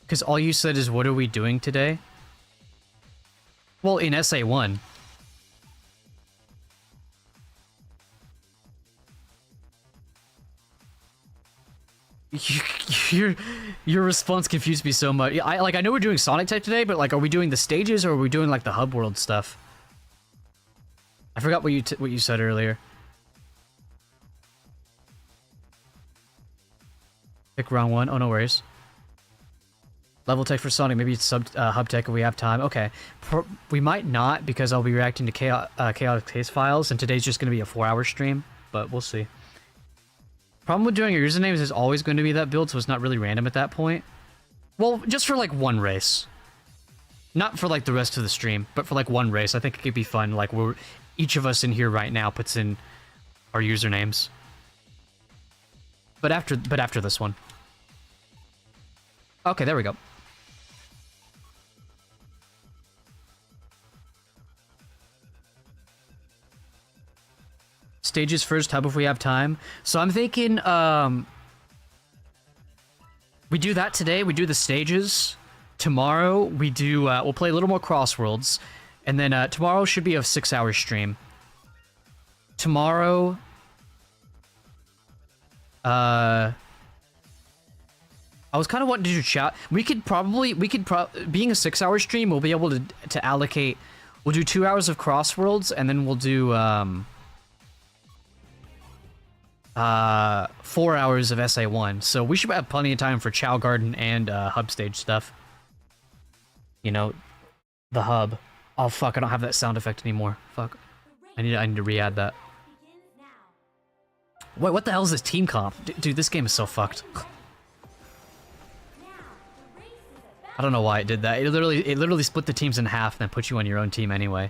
Because all you said is, what are we doing today? Well, in SA1. Your response confused me so much. I know we're doing Sonic Type today, but like, are we doing the stages or are we doing like the hub world stuff? I forgot what you said earlier. Pick round one. Oh, no worries. Level tech for Sonic, maybe it's hub tech if we have time. Okay. We might not, because I'll be reacting to Chaotic Case Files, and today's just going to be a 4-hour stream, but we'll see. Problem with doing your usernames is always going to be that build, so it's not really random at that point. Well, just for like one race. Not for like the rest of the stream, but for like one race. I think it could be fun, like each of us in here right now puts in our usernames. But after this one. Okay, there we go. Stages first, hub if we have time. So I'm thinking, we do that today. We do the stages. Tomorrow we do. We'll play a little more Crossworlds, and then tomorrow should be a 6-hour stream. Tomorrow, I was kind of wanting to do chat. We could probably, being a 6-hour stream, we'll be able to allocate. We'll do 2 hours of Crossworlds, and then we'll do 4 hours of SA1. So we should have plenty of time for Chow Garden and hub stage stuff. You know, the hub. Oh fuck! I don't have that sound effect anymore. Fuck. I need to re-add that. Wait, what the hell is this team comp? Dude, this game is so fucked. I don't know why it did that. It literally split the teams in half and then put you on your own team anyway.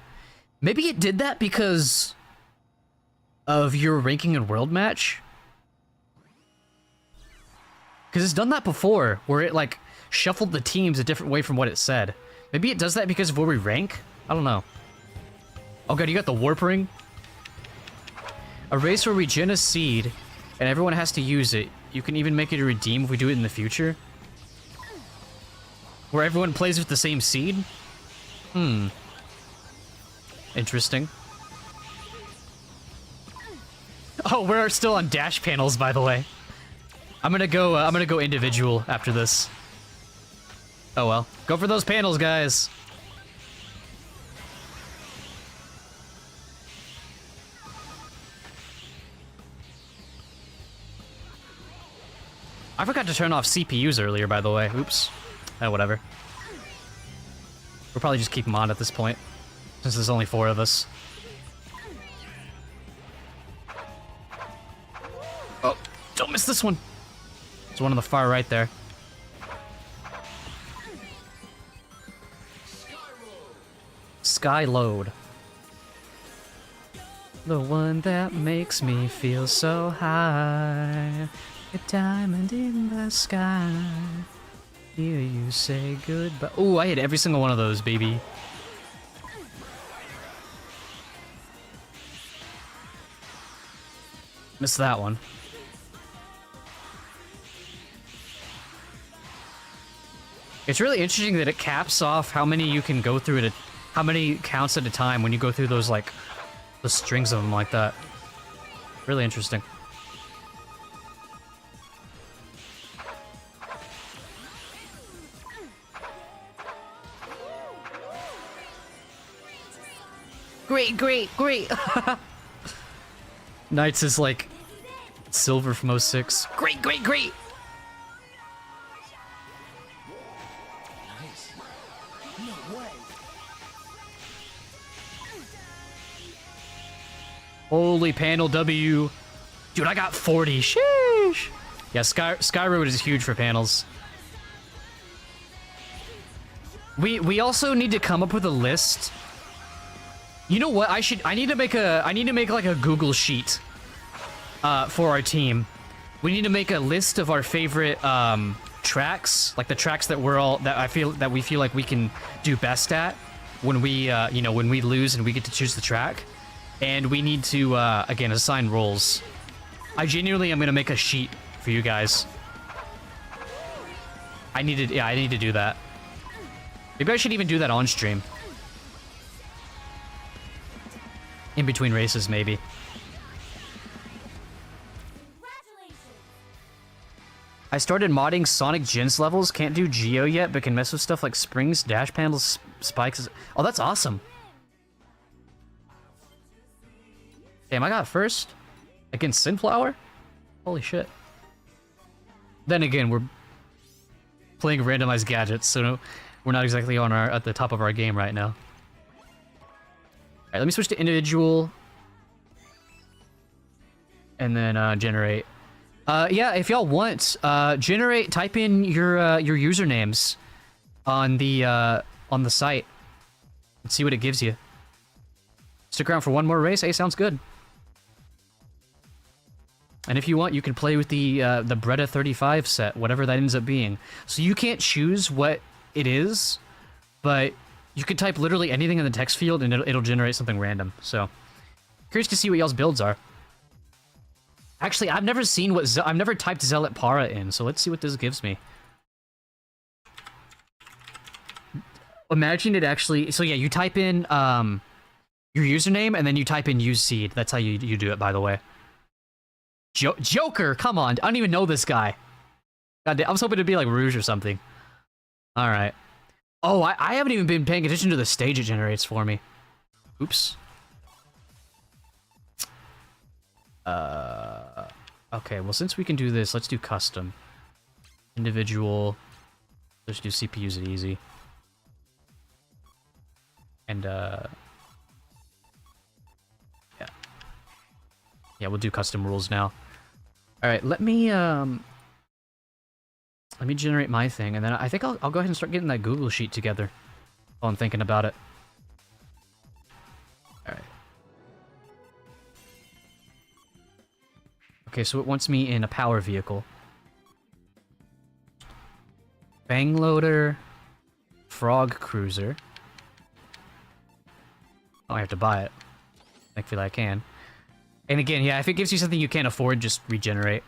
Maybe it did that because of your ranking and world match? Because it's done that before, where it, like, shuffled the teams a different way from what it said. Maybe it does that because of where we rank? I don't know. Oh god, you got the warp ring? A race where we gen a seed, and everyone has to use it. You can even make it a redeem if we do it in the future. Where everyone plays with the same seed? Interesting. Oh, we're still on dash panels, by the way. I'm gonna go individual after this. Oh well. Go for those panels, guys. I forgot to turn off CPUs earlier, by the way. Oops. Oh, whatever. We'll probably just keep them on at this point, since there's only 4 of us. Oh, don't miss this one. There's one on the far right there. Skyload. The one that makes me feel so high. A diamond in the sky. Hear you say goodbye. Oh, I hit every single one of those, baby. Missed that one. It's really interesting that it caps off how many you can go through how many counts at a time when you go through those, like, the strings of them like that. Really interesting. Great. Knights is like silver from 06. Great. Nice. No way. Holy panel W. Dude, I got 40. Sheesh. Yeah, Sky Road is huge for panels. We also need to come up with a list. You know what? I need to make like a Google sheet for our team. We need to make a list of our favorite tracks, like the tracks that we feel like we can do best at when we you know, when we lose and we get to choose the track. And we need to again assign roles. I genuinely am gonna make a sheet for you guys. I need to do that. Maybe I should even do that on stream. In between races, maybe. I started modding Sonic Gens levels. Can't do Geo yet, but can mess with stuff like springs, dash panels, spikes. Oh, that's awesome. Damn, I got first against Sunflower? Holy shit. Then again, we're playing randomized gadgets, so we're not exactly on at the top of our game right now. Alright, let me switch to individual. And then generate. Yeah, if y'all want, type in your usernames on the site and see what it gives you. Stick around for one more race. Hey, sounds good. And if you want, you can play with the Bretta 35 set, whatever that ends up being. So you can't choose what it is, but you could type literally anything in the text field and it'll generate something random. So, curious to see what y'all's builds are. Actually, I've never typed ZealotPara in, so let's see what this gives me. Imagine it actually. So yeah, you type in your username and then you type in use seed. That's how you do it, by the way. Joker, come on! I don't even know this guy. God, I was hoping it'd be like Rouge or something. All right. Oh, I haven't even been paying attention to the stage it generates for me. Oops. Okay, well, since we can do this, let's do custom. Individual. Let's do CPUs at easy. And, yeah. Yeah, we'll do custom rules now. Alright, let me generate my thing, and then I think I'll go ahead and start getting that Google Sheet together while I'm thinking about it. Alright. Okay, so it wants me in a power vehicle. Fang loader, frog cruiser. Oh, I have to buy it. Thankfully I can. And again, yeah, if it gives you something you can't afford, just regenerate.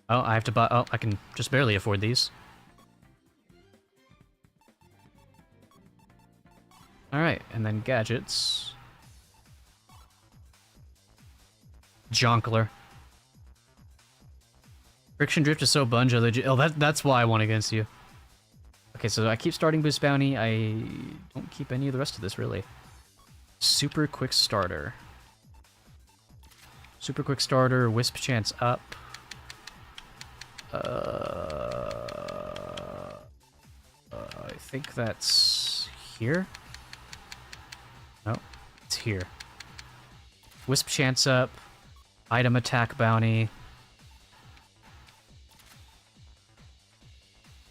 Oh, I have to buy... Oh, I can just barely afford these. Alright, and then gadgets. Jonkler. Friction drift is so bunja legit. Oh, that's why I won against you. Okay, so I keep starting boost bounty. I don't keep any of the rest of this, really. Super quick starter. Super quick starter, wisp chance up. I think that's here. No, it's here. Wisp chance up. Item attack bounty.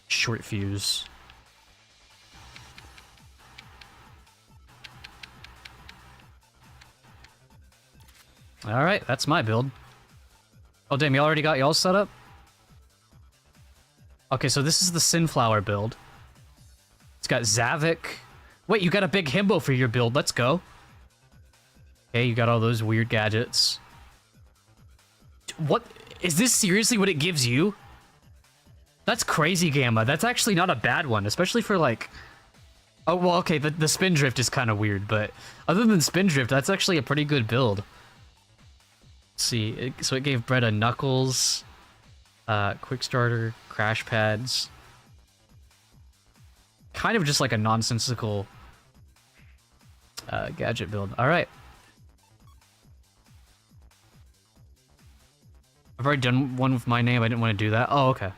Short fuse. Alright, that's my build. Oh damn, you already got y'all set up? Okay, so this is the Sinflower build. It's got Zavik. Wait, you got a big himbo for your build. Let's go. Okay, you got all those weird gadgets. What? Is this seriously what it gives you? That's crazy, Gamma. That's actually not a bad one, especially for like... Oh, well, okay, the spin drift is kind of weird, but other than spin drift, that's actually a pretty good build. Let's see, so it gave Bretta Knuckles, quick starter, crash pads. Kind of just like a nonsensical gadget build. All right. I've already done one with my name. I didn't want to do that. Oh, okay.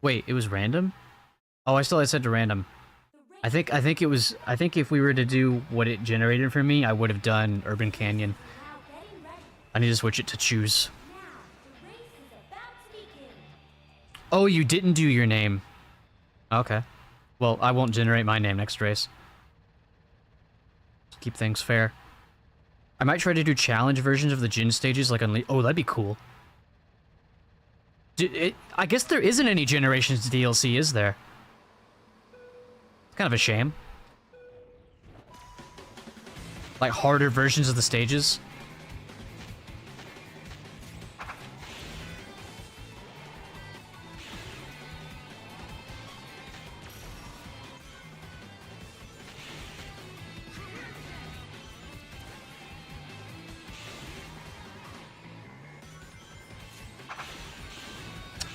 Wait, it was random? Oh, I still had set to random. I think if we were to do what it generated for me, I would have done Urban Canyon. I need to switch it to choose. Oh, you didn't do your name. Okay. Well, I won't generate my name next race. Keep things fair. I might try to do challenge versions of the Jin stages like on... Oh, that'd be cool. I guess there isn't any Generations DLC, is there? It's kind of a shame. Like harder versions of the stages.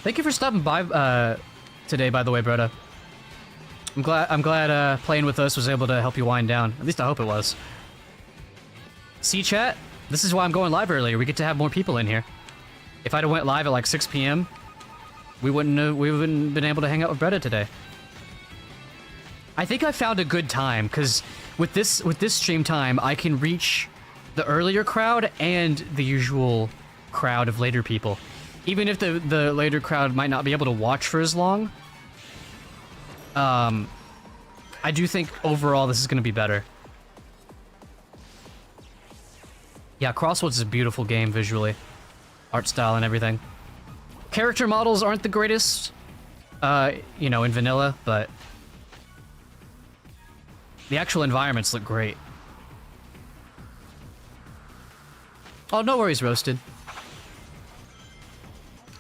Thank you for stopping by today, by the way, Bretta. I'm glad playing with us was able to help you wind down. At least I hope it was. See, chat? This is why I'm going live earlier. We get to have more people in here. If I'd have went live at like 6 p.m., we wouldn't been able to hang out with Bretta today. I think I found a good time because with this stream time, I can reach the earlier crowd and the usual crowd of later people. Even if the later crowd might not be able to watch for as long, I do think overall this is going to be better. Yeah, Crosswords is a beautiful game visually. Art style and everything. Character models aren't the greatest, you know, in vanilla, but the actual environments look great. Oh, no worries, Roasted.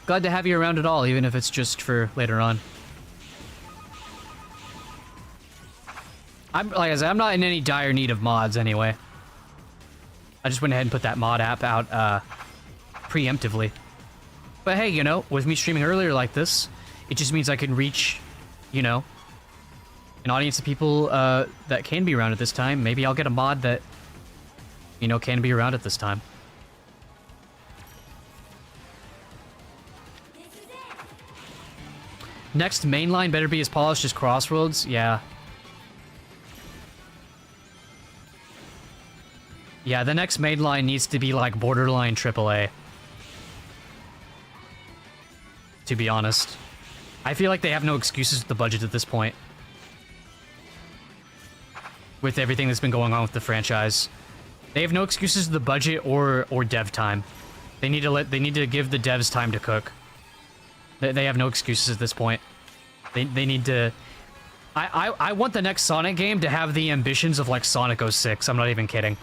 Glad to have you around at all, even if it's just for later on. Like I said, I'm not in any dire need of mods anyway. I just went ahead and put that mod app out preemptively. But hey, you know, with me streaming earlier like this, it just means I can reach, you know, an audience of people that can be around at this time. Maybe I'll get a mod that, you know, can be around at this time. Next mainline better be as polished as Crossroads. Yeah. Yeah, the next mainline needs to be like borderline AAA. to be honest. I feel like they have no excuses with the budget at this point. With everything that's been going on with the franchise. They have no excuses with the budget or dev time. They need to give the devs time to cook. They have no excuses at this point. They need to... I want the next Sonic game to have the ambitions of, like, Sonic 06. I'm not even kidding.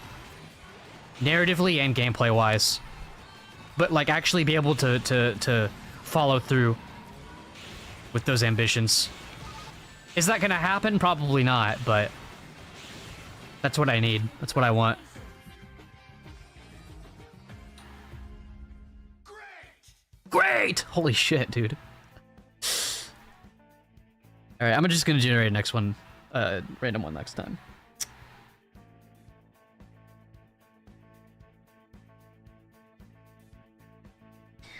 Narratively and gameplay-wise. But, like, actually be able to follow through with those ambitions. Is that gonna happen? Probably not, but... That's what I need. That's what I want. Great! Holy shit, dude. Alright, I'm just gonna generate next one, random one next time.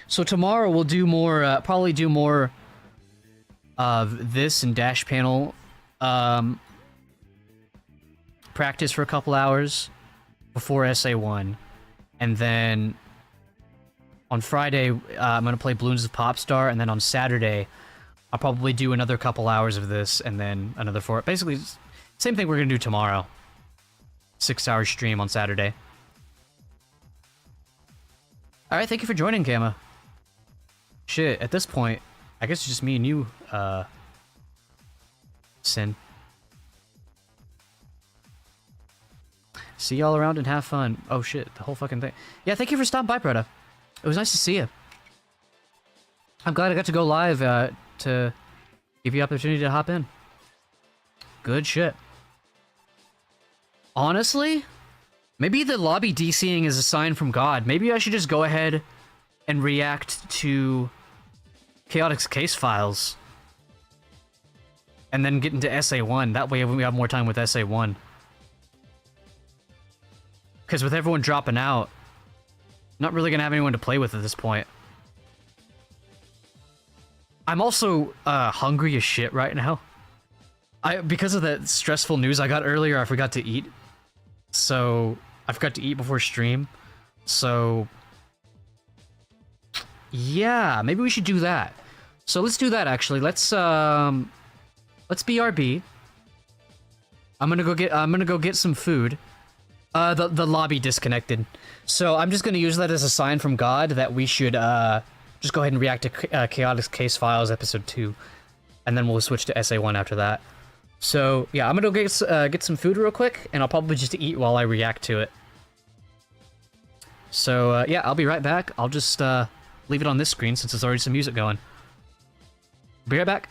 So tomorrow we'll do more, probably do more of this and dash panel, practice for a couple hours before SA1. And then on Friday, I'm gonna play Balloons of Popstar, and then on Saturday, I'll probably do another couple hours of this, and then another 4. Basically, same thing we're gonna do tomorrow. 6-hour stream on Saturday. Alright, thank you for joining, Gamma. Shit, at this point, I guess it's just me and you, Sin. See y'all around and have fun. Oh shit, the whole fucking thing. Yeah, thank you for stopping by, Proto. It was nice to see you. I'm glad I got to go live, to give you the opportunity to hop in. Good shit. Honestly, maybe the lobby DCing is a sign from God. Maybe I should just go ahead and react to Chaotic's case files. And then get into SA1. That way we have more time with SA1. Because with everyone dropping out, not really gonna have anyone to play with at this point. I'm also hungry as shit right now. Because of that stressful news I got earlier, I forgot to eat. So I forgot to eat before stream. So yeah, maybe we should do that. So let's do that actually. Let's BRB. I'm gonna go get some food. The lobby disconnected. So I'm just gonna use that as a sign from God that we should just go ahead and react to Chaotic Case Files episode 2, and then we'll switch to SA1 after that. So yeah, I'm gonna go get some food real quick, and I'll probably just eat while I react to it. So yeah, I'll be right back. I'll just leave it on this screen since there's already some music going. Be right back.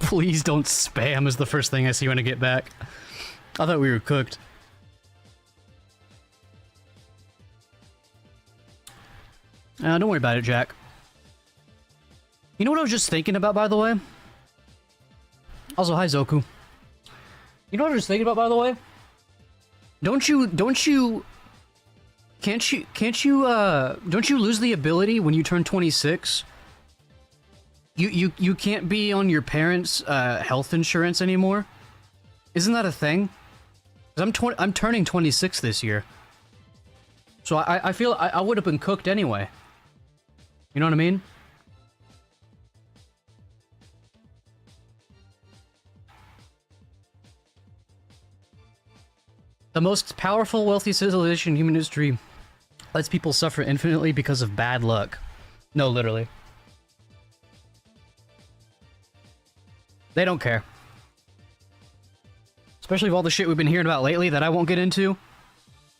Please don't spam is the first thing I see when I get back. I thought we were cooked. Don't worry about it, Jack. You know what I was just thinking about, by the way? Also, hi, Zoku. You know what I was thinking about, by the way? Don't you lose the ability when you turn 26? You can't be on your parents' health insurance anymore? Isn't that a thing? 'Cause I'm turning 26 this year. So I feel I would have been cooked anyway. You know what I mean? The most powerful, wealthy civilization in human history lets people suffer infinitely because of bad luck. No, literally. They don't care. Especially with all the shit we've been hearing about lately that I won't get into.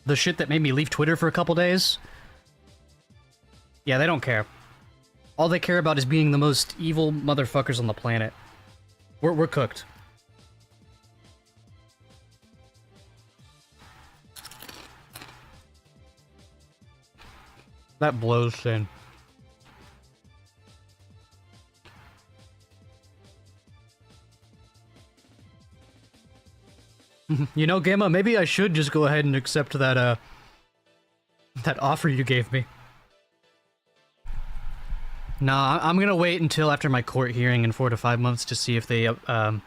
The shit that made me leave Twitter for a couple days. Yeah, they don't care. All they care about is being the most evil motherfuckers on the planet. We're cooked. That blows, Sin. You know, Gamma, maybe I should just go ahead and accept that, that offer you gave me. Nah, I'm gonna wait until after my court hearing in 4 to 5 months to see if they, if I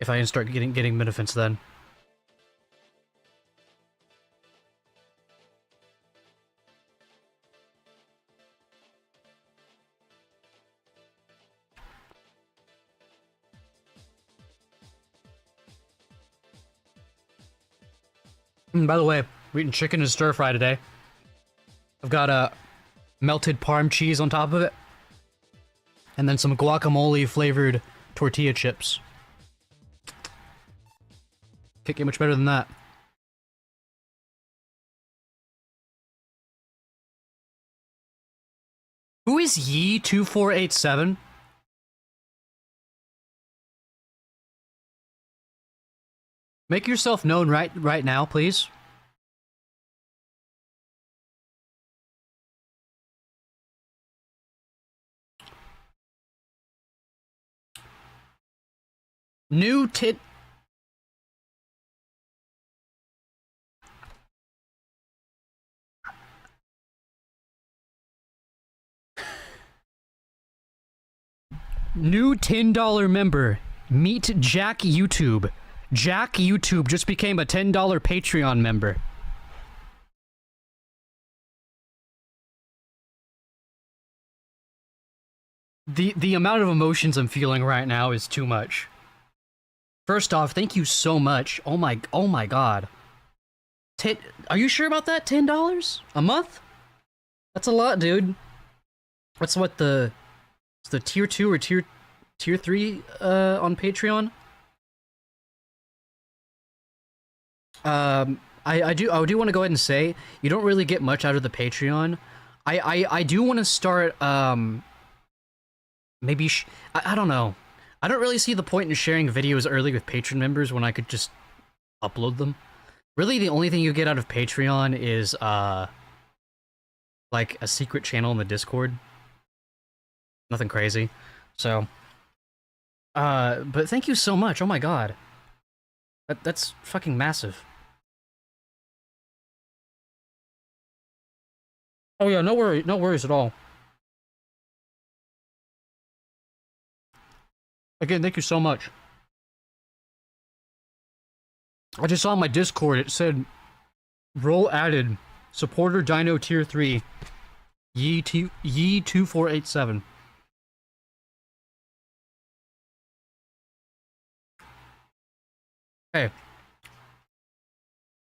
can start getting benefits then. By the way, we're eating chicken and stir fry today. I've got a melted parm cheese on top of it. And then some guacamole flavored tortilla chips. Can't get much better than that. Who is Yee2487? Make yourself known right now, please. New tit. New $10 member. Meet Jack YouTube. Jack YouTube just became a $10 Patreon member. The amount of emotions I'm feeling right now is too much. First off, thank you so much. Oh my god. Are you sure about that? $10 a month? That's a lot, dude. That's what the tier 2 or tier 3 on Patreon. I do want to go ahead and say you don't really get much out of the Patreon. I do want to start maybe I don't know. I don't really see the point in sharing videos early with Patreon members when I could just upload them. Really, the only thing you get out of Patreon is like a secret channel in the Discord. Nothing crazy. So but thank you so much. Oh my god. That's fucking massive. Oh yeah, no worries at all. Again, thank you so much. I just saw on my Discord, it said, role added, supporter DINO tier 3, Yee2487. Hey.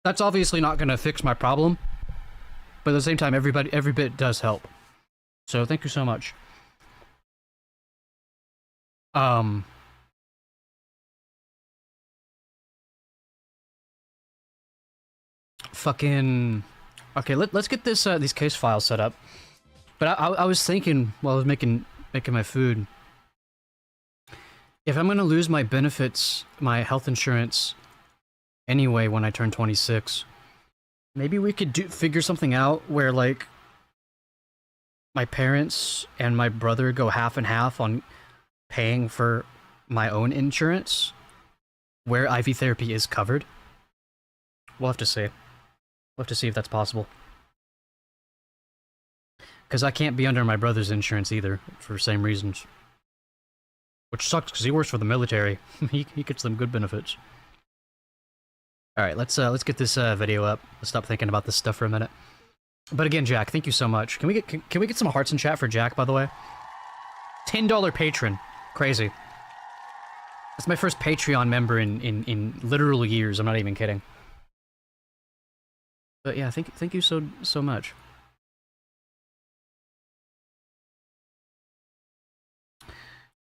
That's obviously not gonna fix my problem, but at the same time, every bit does help. So thank you so much. Fucking... Okay, let's get this these case files set up. But I was thinking while I was making my food. if I'm gonna lose my benefits, my health insurance, anyway when I turn 26, maybe we could figure something out where, like, my parents and my brother go half and half on paying for my own insurance, where IV therapy is covered. We'll have to see. We'll have to see if that's possible. Because I can't be under my brother's insurance either, for the same reasons. Which sucks, because he works for the military. he gets them good benefits. Alright, let's get this video up. Let's stop thinking about this stuff for a minute. But again, Jack, thank you so much. Can we get some hearts in chat for Jack, by the way? $10 patron. Crazy. That's my first Patreon member in literal years. I'm not even kidding. But yeah, thank you so much.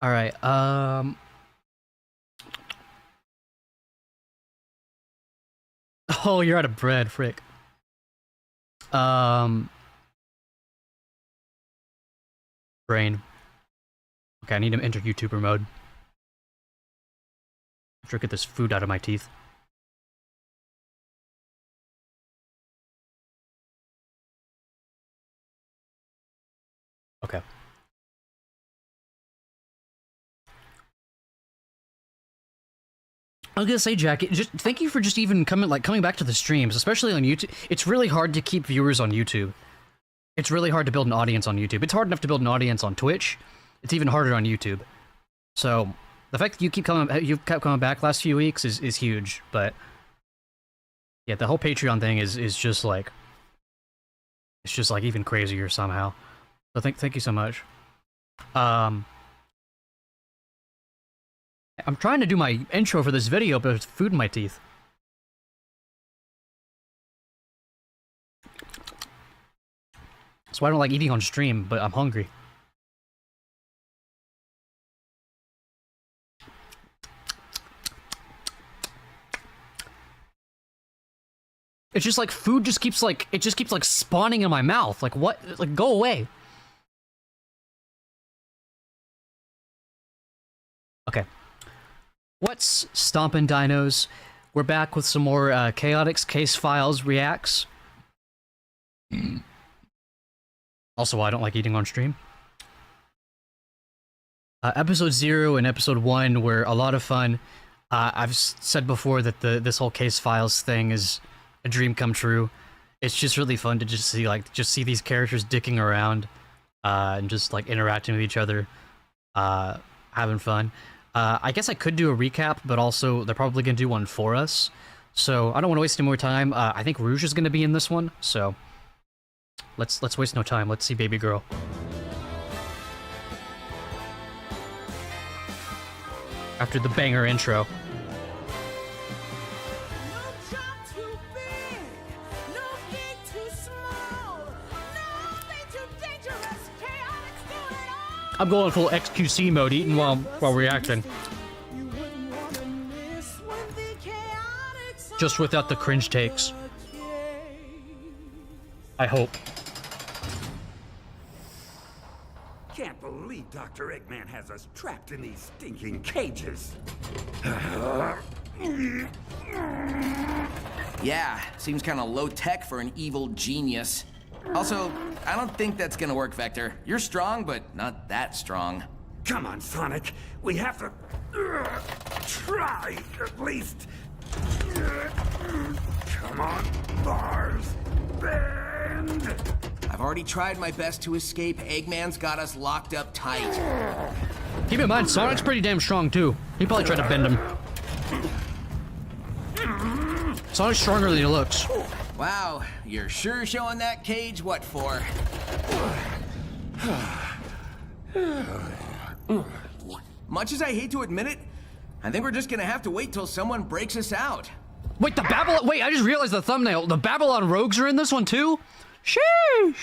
All right. Oh, you're out of bread, frick. Brain. Okay, I need to enter YouTuber mode. After I get this food out of my teeth. Okay. I was gonna say, Jack, just thank you for just even coming back to the streams, especially on YouTube. It's really hard to keep viewers on YouTube. It's really hard to build an audience on YouTube. It's hard enough to build an audience on Twitch. It's even harder on YouTube. So the fact that you've kept coming back last few weeks is huge. But yeah, the whole Patreon thing is just like, it's just like even crazier somehow. So thank you so much. I'm trying to do my intro for this video, but there's food in my teeth. So I don't like eating on stream, but I'm hungry. It's just like food just keeps like spawning in my mouth. Like what? Like go away. Okay. What's stompin' dinos? We're back with some more Chaotix Case Files reacts. Also, I don't like eating on stream. Episode 0 and episode 1 were a lot of fun. I've said before that this whole Case Files thing is a dream come true. It's just really fun to just see these characters dicking around and just like interacting with each other, having fun. I guess I could do a recap, but also they're probably gonna do one for us. So I don't want to waste any more time. I think Rouge is gonna be in this one, so let's waste no time. Let's see Baby Girl. After the banger intro. I'm going full XQC mode, eating while reacting. Just without the cringe takes. I hope. Can't believe Dr. Eggman has us trapped in these stinking cages. Yeah, seems kind of low-tech for an evil genius. Also, I don't think that's gonna work, Vector. You're strong, but not that strong. Come on, Sonic. We have to try, at least. Come on, bars. Bend. I've already tried my best to escape. Eggman's got us locked up tight. Keep in mind, Sonic's pretty damn strong too. He probably tried to bend him. Sonic's stronger than he looks. Wow, you're sure showing that cage what for? Much as I hate to admit it, I think we're just gonna have to wait till someone breaks us out. Wait, wait, I just realized the thumbnail. The Babylon Rogues are in this one too? Sheesh!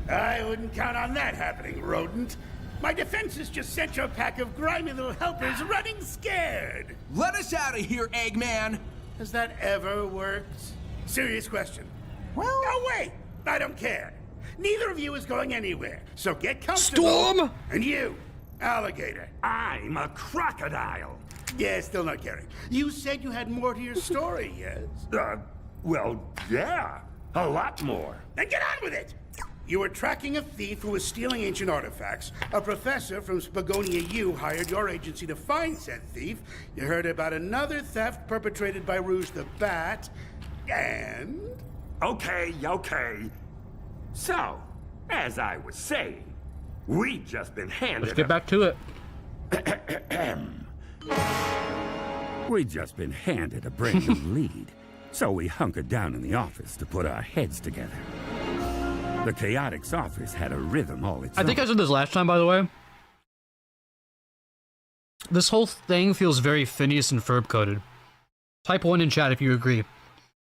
I wouldn't count on that happening, rodent. My defenses just sent your pack of grimy little helpers running scared. Let us out of here, Eggman! Has that ever worked? Serious question. Well, no, wait. I don't care. Neither of you is going anywhere, so get comfortable. Storm! And you, alligator. I'm a crocodile. Yeah, still not caring. You said you had more to your story, yes? Well, yeah. A lot more. Then get on with it! You were tracking a thief who was stealing ancient artifacts. A professor from Spagonia U hired your agency to find said thief. You heard about another theft perpetrated by Rouge the Bat. And... Okay. So, as I was saying, we've just been handed Let's get back to it. We've just been handed a brand new lead. So we hunkered down in the office to put our heads together. The Chaotix office had a rhythm all its own. I think I said this last time, by the way. This whole thing feels very Phineas and Ferb coded. Type 1 in chat if you agree.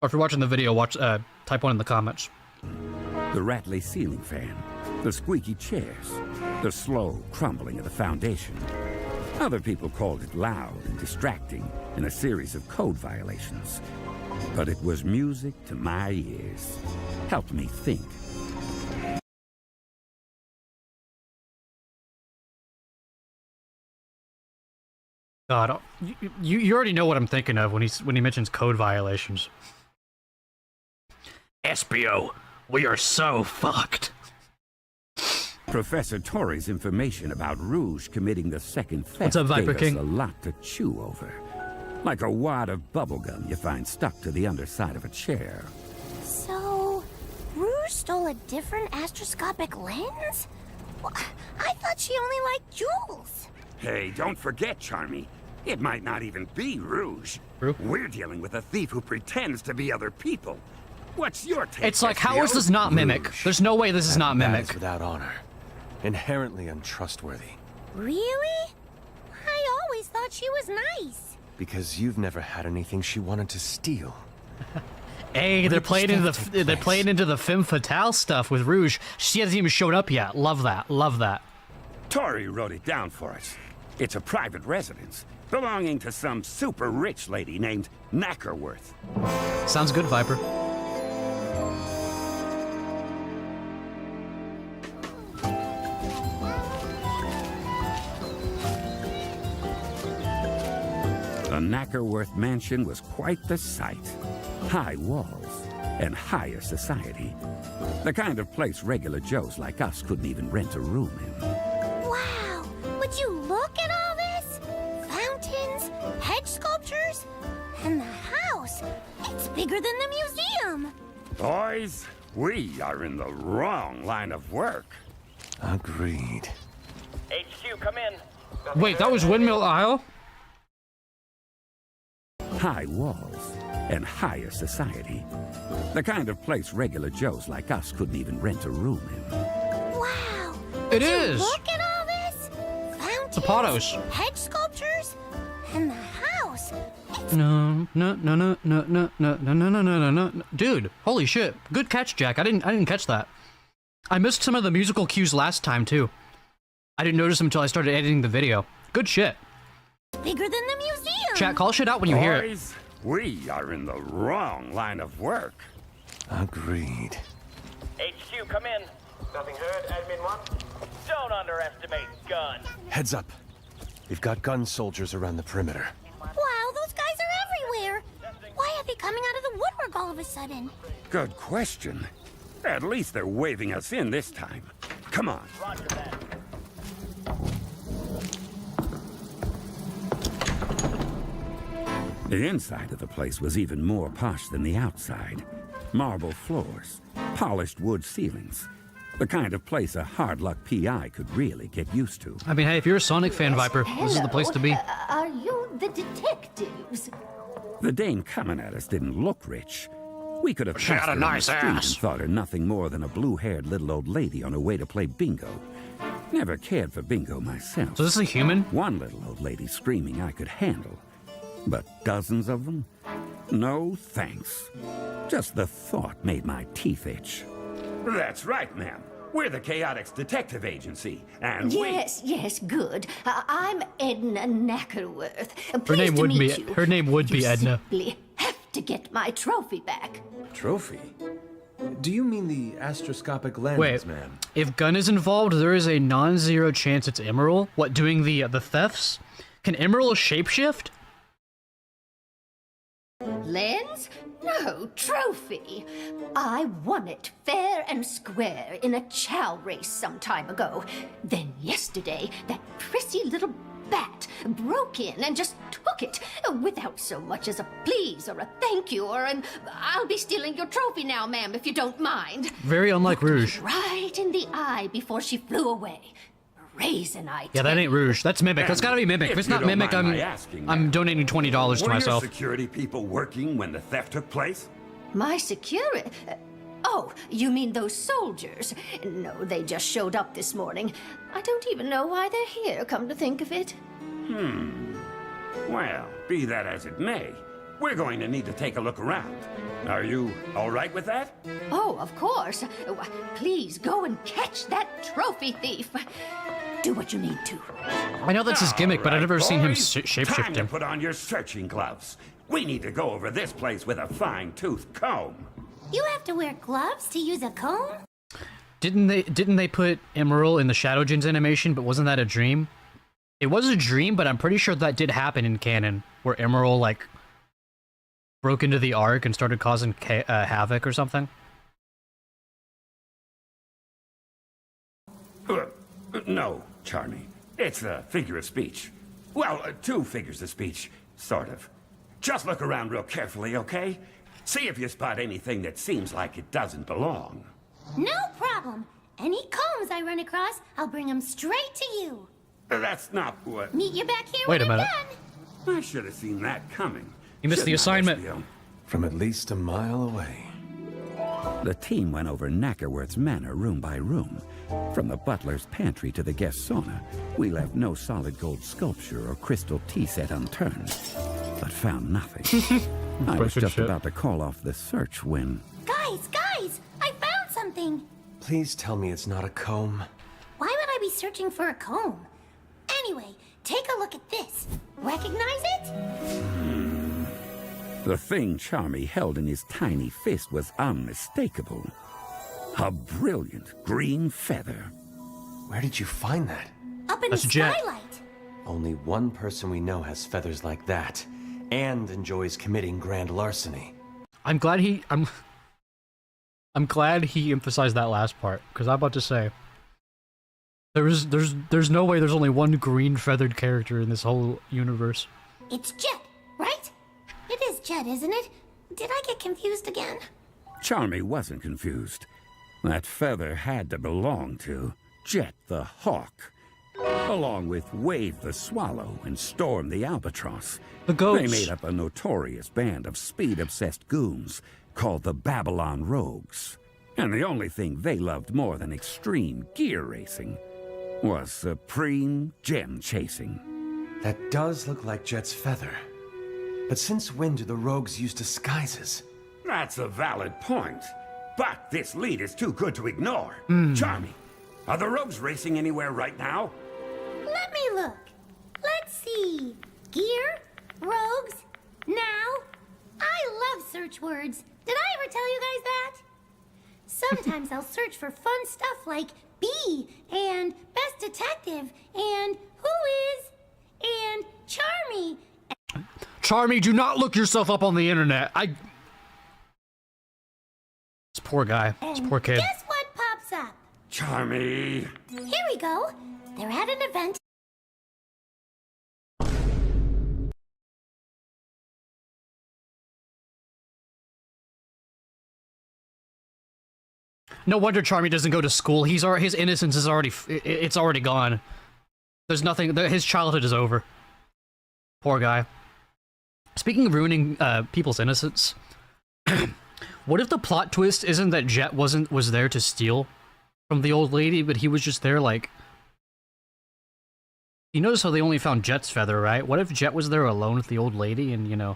Or if you're watching the video, type 1 in the comments. The rattly ceiling fan, the squeaky chairs, the slow crumbling of the foundation. Other people called it loud and distracting and a series of code violations. But it was music to my ears. Helped me think. God, you already know what I'm thinking of when he mentions code violations. SBO, we are so fucked. Professor Torrey's information about Rouge committing the second theft What's up, Viper gave King? us a lot to chew over. Like a wad of bubblegum you find stuck to the underside of a chair. So, Rouge stole a different astroscopic lens? Well, I thought she only liked jewels. Hey, don't forget, Charmy. It might not even be Rouge. True. We're dealing with a thief who pretends to be other people. What's your take? It's like, how is this not Mimic? There's no way this is not That Mimic. is without honor. Inherently untrustworthy. Really? I always thought she was nice. Because you've never had anything she wanted to steal. Hey, they're did playing this into stuff the take they're place? playing into the femme fatale stuff with Rouge. She hasn't even showed up yet. Love that. Love that. Torrey wrote it down for us. It's a private residence belonging to some super rich lady named Knackerworth. Sounds good, Viper. The Knackerworth mansion was quite the sight. High walls and higher society. The kind of place regular Joes like us couldn't even rent a room in. Wow, would you look at all this? Fountains, hedge sculptures, and the house. It's bigger than the museum. Boys, we are in the wrong line of work. Agreed. HQ, come in. Wait, that was Windmill Isle? High walls and higher society. The kind of place regular Joes like us couldn't even rent a room in. Wow. It would you is. Look at all this. Fountains, Zapatos. hedge sculptures, and the house. It's No. Dude, holy shit. Good catch, Jack. I didn't catch that. I missed some of the musical cues last time too. I didn't notice them until I started editing the video. Good shit. bigger than the museum. Chat, call shit out when you hear it. Boys, we are in the wrong line of work. Agreed. HQ, come in. Nothing heard, Admin 1? Don't underestimate Gun. Heads up. We've got gun soldiers around the perimeter. Wow, those guys are everywhere. Why are they coming out of the woodwork all of a sudden? Good question. At least they're waving us in this time. Come on. Roger that. The inside of the place was even more posh than the outside. Marble floors, polished wood ceilings. The kind of place a hard-luck PI could really get used to. I mean, hey, if you're a Sonic fan, Viper, this is the place to be. Are you the detectives? The dame coming at us didn't look rich. We could have She had passed a her on nice the street ass. and thought her nothing more than a blue-haired little old lady on her way to play bingo. Never cared for bingo myself. So this is a human? One little old lady screaming I could handle. But dozens of them? No thanks. Just the thought made my teeth itch. That's right, ma'am. We're the Chaotix Detective Agency, and Yes, good. I'm Edna Knackerworth. Her name would be Edna. Simply have to get my trophy back. Trophy? Do you mean the astroscopic lens, Wait, man? if Gun is involved, there is a non-zero chance it's Emerald. What, doing the thefts? Can Emerald shapeshift? Lens? No, trophy. I won it fair and square in a chow race some time ago. Then yesterday, that prissy little bat broke in and just took it without so much as a please or a thank you or an I'll be stealing your trophy now, ma'am, if you don't mind. Very unlike Rouge. Right in the eye before she flew away. Raisin, I Yeah, that ain't Rouge. That's Mimic. That's gotta be Mimic. If it's not Mimic, I'm donating $20 to Were myself. your security people working when the theft took place? My security? Oh, you mean those soldiers? No, they just showed up this morning. I don't even know why they're here, come to think of it. Well, be that as it may, we're going to need to take a look around. Are you all right with that? Oh, of course. Please go and catch that trophy thief. Do what you need to. I know that's his gimmick, but I've never seen him boys, Time shapeshift to him. put on your searching gloves. We need to go over this place with a fine-tooth comb. You have to wear gloves to use a comb? Didn't they put Emerald in the Shadow Gens animation, but wasn't that a dream? It was a dream, but I'm pretty sure that did happen in canon, where Emerald, like, broke into the Ark and started causing havoc or something. No, Charmy. It's a figure of speech. Well, two figures of speech, sort of. Just look around real carefully, okay? See if you spot anything that seems like it doesn't belong. No problem. Any combs I run across, I'll bring them straight to you. That's not what... Meet you back here Wait a when I'm minute. done. I should have seen that coming. You missed the Shouldn't I, assignment. Espio? From at least a mile away. The team went over Knackerworth's manor room by room. From the butler's pantry to the guest sauna, we left no solid gold sculpture or crystal tea set unturned, but found nothing. I was just about to call off the search when... Guys, I found something. Please tell me it's not a comb. Why would I be searching for a comb? Anyway, take a look at this. Recognize it? The thing Charmy held in his tiny fist was unmistakable. A brilliant green feather. Where did you find that? Up in That's the Jet. skylight. Only one person we know has feathers like that, and enjoys committing grand larceny. I'm glad he emphasized that last part, because I'm about to say there's no way there's only one green feathered character in this whole universe. It's Jet, right? It is Jet, isn't it? Did I get confused again? Charmy wasn't confused. That feather had to belong to Jet the Hawk, along with Wave the Swallow and Storm the Albatross. The goats. They made up a notorious band of speed-obsessed goons called the Babylon Rogues. And the only thing they loved more than extreme gear racing was supreme gem chasing. That does look like Jet's feather. But since when do the rogues use disguises? That's a valid point. But this lead is too good to ignore. Charmy, are the rogues racing anywhere right now? Let me look. Let's see. Gear, rogues, now. I love search words. Did I ever tell you guys that? Sometimes I'll search for fun stuff like B and Best Detective and Who Is and Charmy. Charmy, do not look yourself up on the internet. This poor guy. This And poor kid. guess what pops up? Charmy. Here we go. They're at an event. No wonder Charmy doesn't go to school. His innocence is it's already gone. There's nothing. His childhood is over. Poor guy. Speaking of ruining people's innocence, what if the plot twist isn't that Jet was there to steal from the old lady, but he was just there like... You notice how they only found Jet's feather, right? What if Jet was there alone with the old lady and, you know...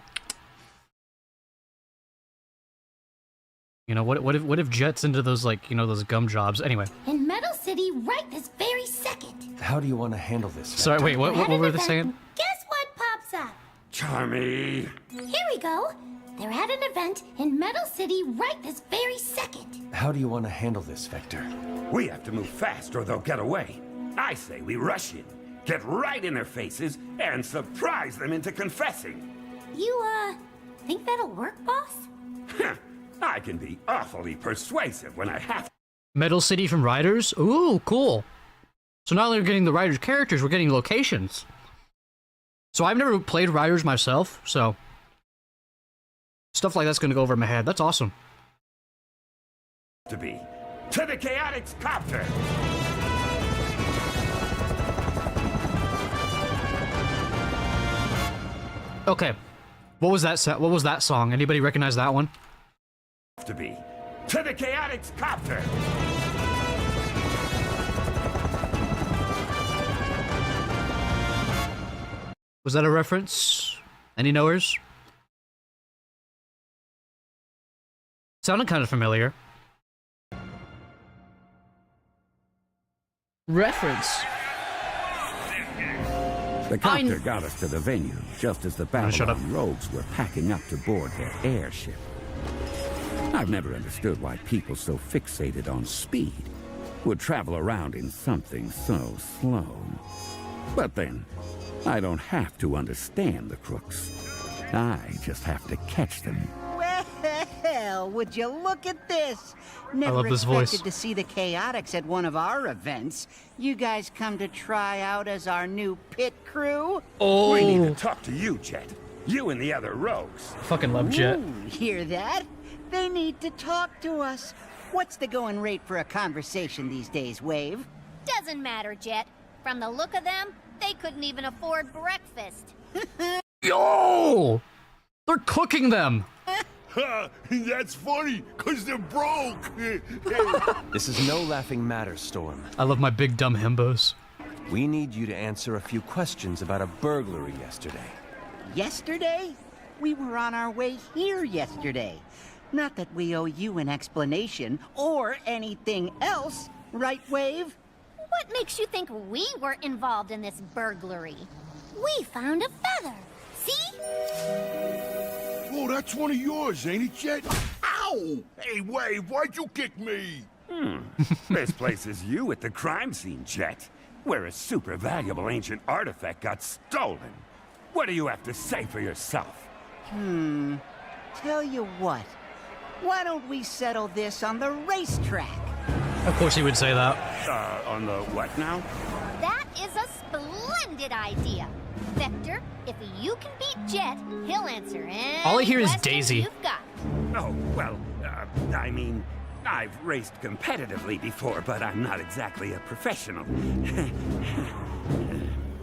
what if Jet's into those, like, those gum jobs? Anyway. In Metal City right this very second. How do you want to handle this? Sorry, wait, what At were an they event. saying? Guess what pops up? Charmy. Here we go. They're at an event in Metal City right this very second. How do you want to handle this, Vector? We have to move fast or they'll get away. I say we rush in, get right in their faces, and surprise them into confessing. You, think that'll work, boss? I can be awfully persuasive when I have to. Metal City from Riders? Ooh, cool. So not only are we getting the Riders characters, we're getting locations. So I've never played Riders myself, so stuff like that's gonna go over my head. That's awesome. To be. To the Chaotix Copter! Okay. What was that what was that song? Anybody recognize that one? To be. To the Chaotix Copter! Was that a reference? Any knowers? Sounded kind of familiar. Reference. The copter got us to the venue just as the shut up. Babylon rogues were packing up to board their airship. I've never understood why people so fixated on speed would travel around in something so slow. But then, I don't have to understand the crooks. I just have to catch them. Well, would you look at this? Never love this voice. expected to see the Chaotix at one of our events. You guys come to try out as our new pit crew? Oh, We need to talk to you, Jet. You and the other rogues. fucking love Jet. Ooh, hear that? They need to talk to us. What's the going rate for a conversation these days, Wave? Doesn't matter, Jet. From the look of them, they couldn't even afford breakfast. Yo! They're cooking them! That's funny, because they're broke. This is no laughing matter, Storm. I love my big dumb himbos. We need you to answer a few questions about a burglary yesterday. Yesterday? We were on our way here yesterday. Not that we owe you an explanation or anything else, right, Wave? What makes you think we were involved in this burglary? We found a feather. See? Oh, that's one of yours, ain't it, Jet? Ow! Hey, Wave, why'd you kick me? This places you at the crime scene, Jet, where a super valuable ancient artifact got stolen. What do you have to say for yourself? Tell you what. Why don't we settle this on the racetrack? Of course he would say that. On the what now? That is a splendid idea. Vector, if you can beat Jet, he'll answer any All I hear is questions Daisy. you've got. Oh, well, I mean, I've raced competitively before, but I'm not exactly a professional.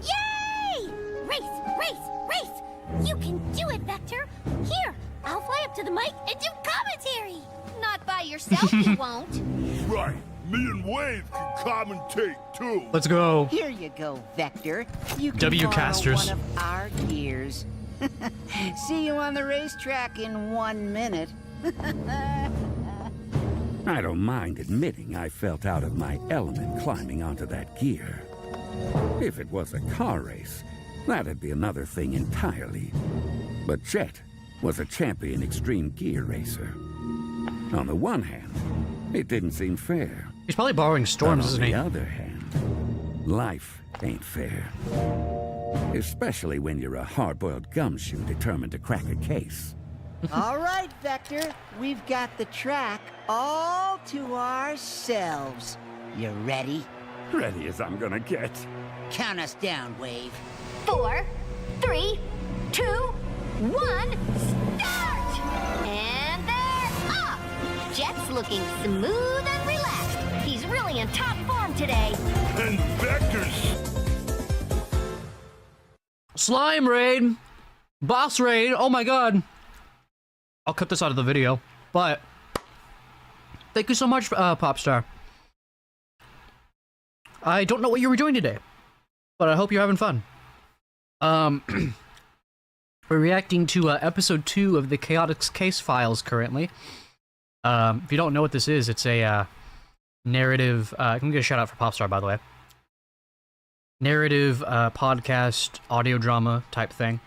Yay! Race, race, race! You can do it, Vector. Here, I'll fly up to the mic and do commentary. Not by yourself, you won't. Right, me and Wave can commentate, too. Let's go. Here you go, Vector. You can W borrow casters. one of our gears. See you on the racetrack in 1 minute. I don't mind admitting I felt out of my element climbing onto that gear. If it was a car race, that'd be another thing entirely. But Jet was a champion extreme gear racer. On the one hand, it didn't seem fair. He's probably borrowing Storms, But isn't on he? the other hand, life ain't fair. Especially when you're a hard-boiled gumshoe determined to crack a case. All right, Vector. We've got the track all to ourselves. You ready? Ready as I'm gonna get. Count us down, Wave. 4, 3, 2, 1, start! And they're off! Jet's looking smooth and relaxed. He's really in top form today. And Vector's... Slime raid! Boss raid! Oh my god! I'll cut this out of the video, but thank you so much, Popstar. I don't know what you were doing today, but I hope you're having fun. We're reacting to episode 2 of the Chaotix Case Files currently. If you don't know what this is, it's a narrative. I'm gonna get a shout out for Popstar, by the way. Narrative podcast audio drama type thing,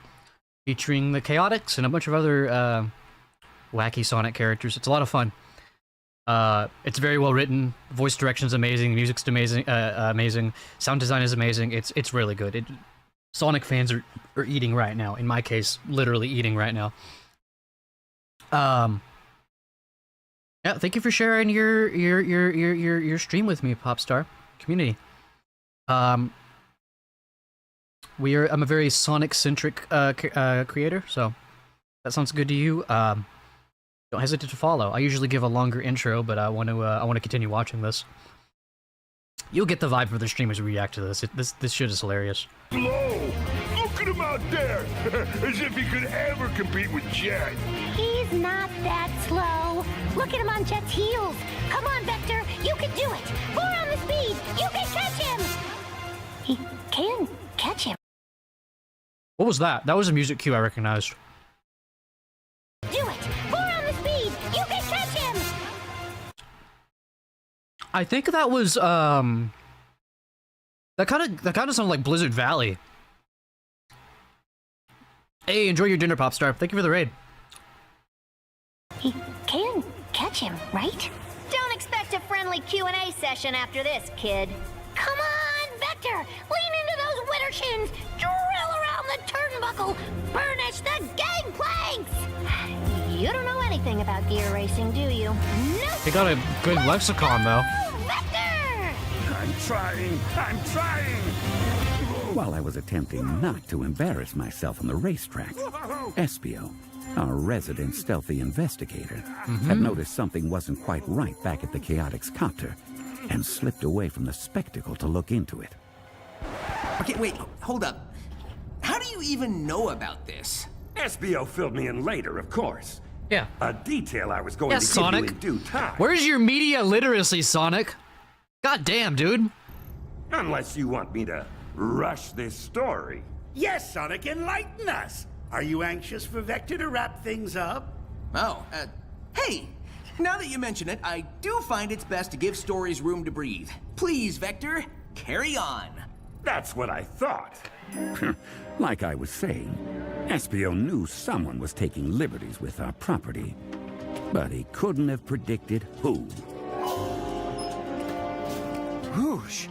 featuring the Chaotix and a bunch of other wacky Sonic characters. It's a lot of fun. It's very well written. Voice direction's amazing. Music's amazing. Amazing. Sound design is amazing. It's really good. Sonic fans are eating right now. In my case, literally eating right now. Yeah, thank you for sharing your stream with me, Popstar community. I'm a very Sonic-centric creator, so that sounds good to you. Don't hesitate to follow. I usually give a longer intro, but I want to continue watching this. You'll get the vibe for the streamers who react to this. This shit is hilarious. Slow! Look at him out there! As if he could ever compete with Jet. He's not that slow. Look at him on Jet's heels. Come on, Vector. You can do it. 4 on the speed. You can catch him. He can catch him. What was that? That was a music cue I recognized. Do it. 4 on the speed. You can catch him. I think that was that kind of sounded like Blizzard Valley. Hey, enjoy your dinner, Popstar. Thank you for the raid. He can catch him, right? Don't expect a friendly Q&A session after this, kid. Come on, Vector. Lean into those winter shins. Drill around the turnbuckle. Burnish the gangplanks. You don't know anything about gear racing, do you? Nope. They got a good lexicon, though. Vector! I'm trying! While I was attempting not to embarrass myself on the racetrack, Espio, our resident stealthy investigator, had noticed something wasn't quite right back at the Chaotix copter and slipped away from the spectacle to look into it. Okay, wait, hold up. How do you even know about this? Espio filled me in later, of course. Yeah. A detail I was going to Sonic. give you in due time. Where's your media literacy, Sonic? God damn, dude. Unless you want me to rush this story. Yes, Sonic, enlighten us. Are you anxious for Vector to wrap things up? Oh, hey! Now that you mention it, I do find it's best to give stories room to breathe. Please, Vector, carry on. That's what I thought. Like I was saying, Espio knew someone was taking liberties with our property, but he couldn't have predicted who. Rouge!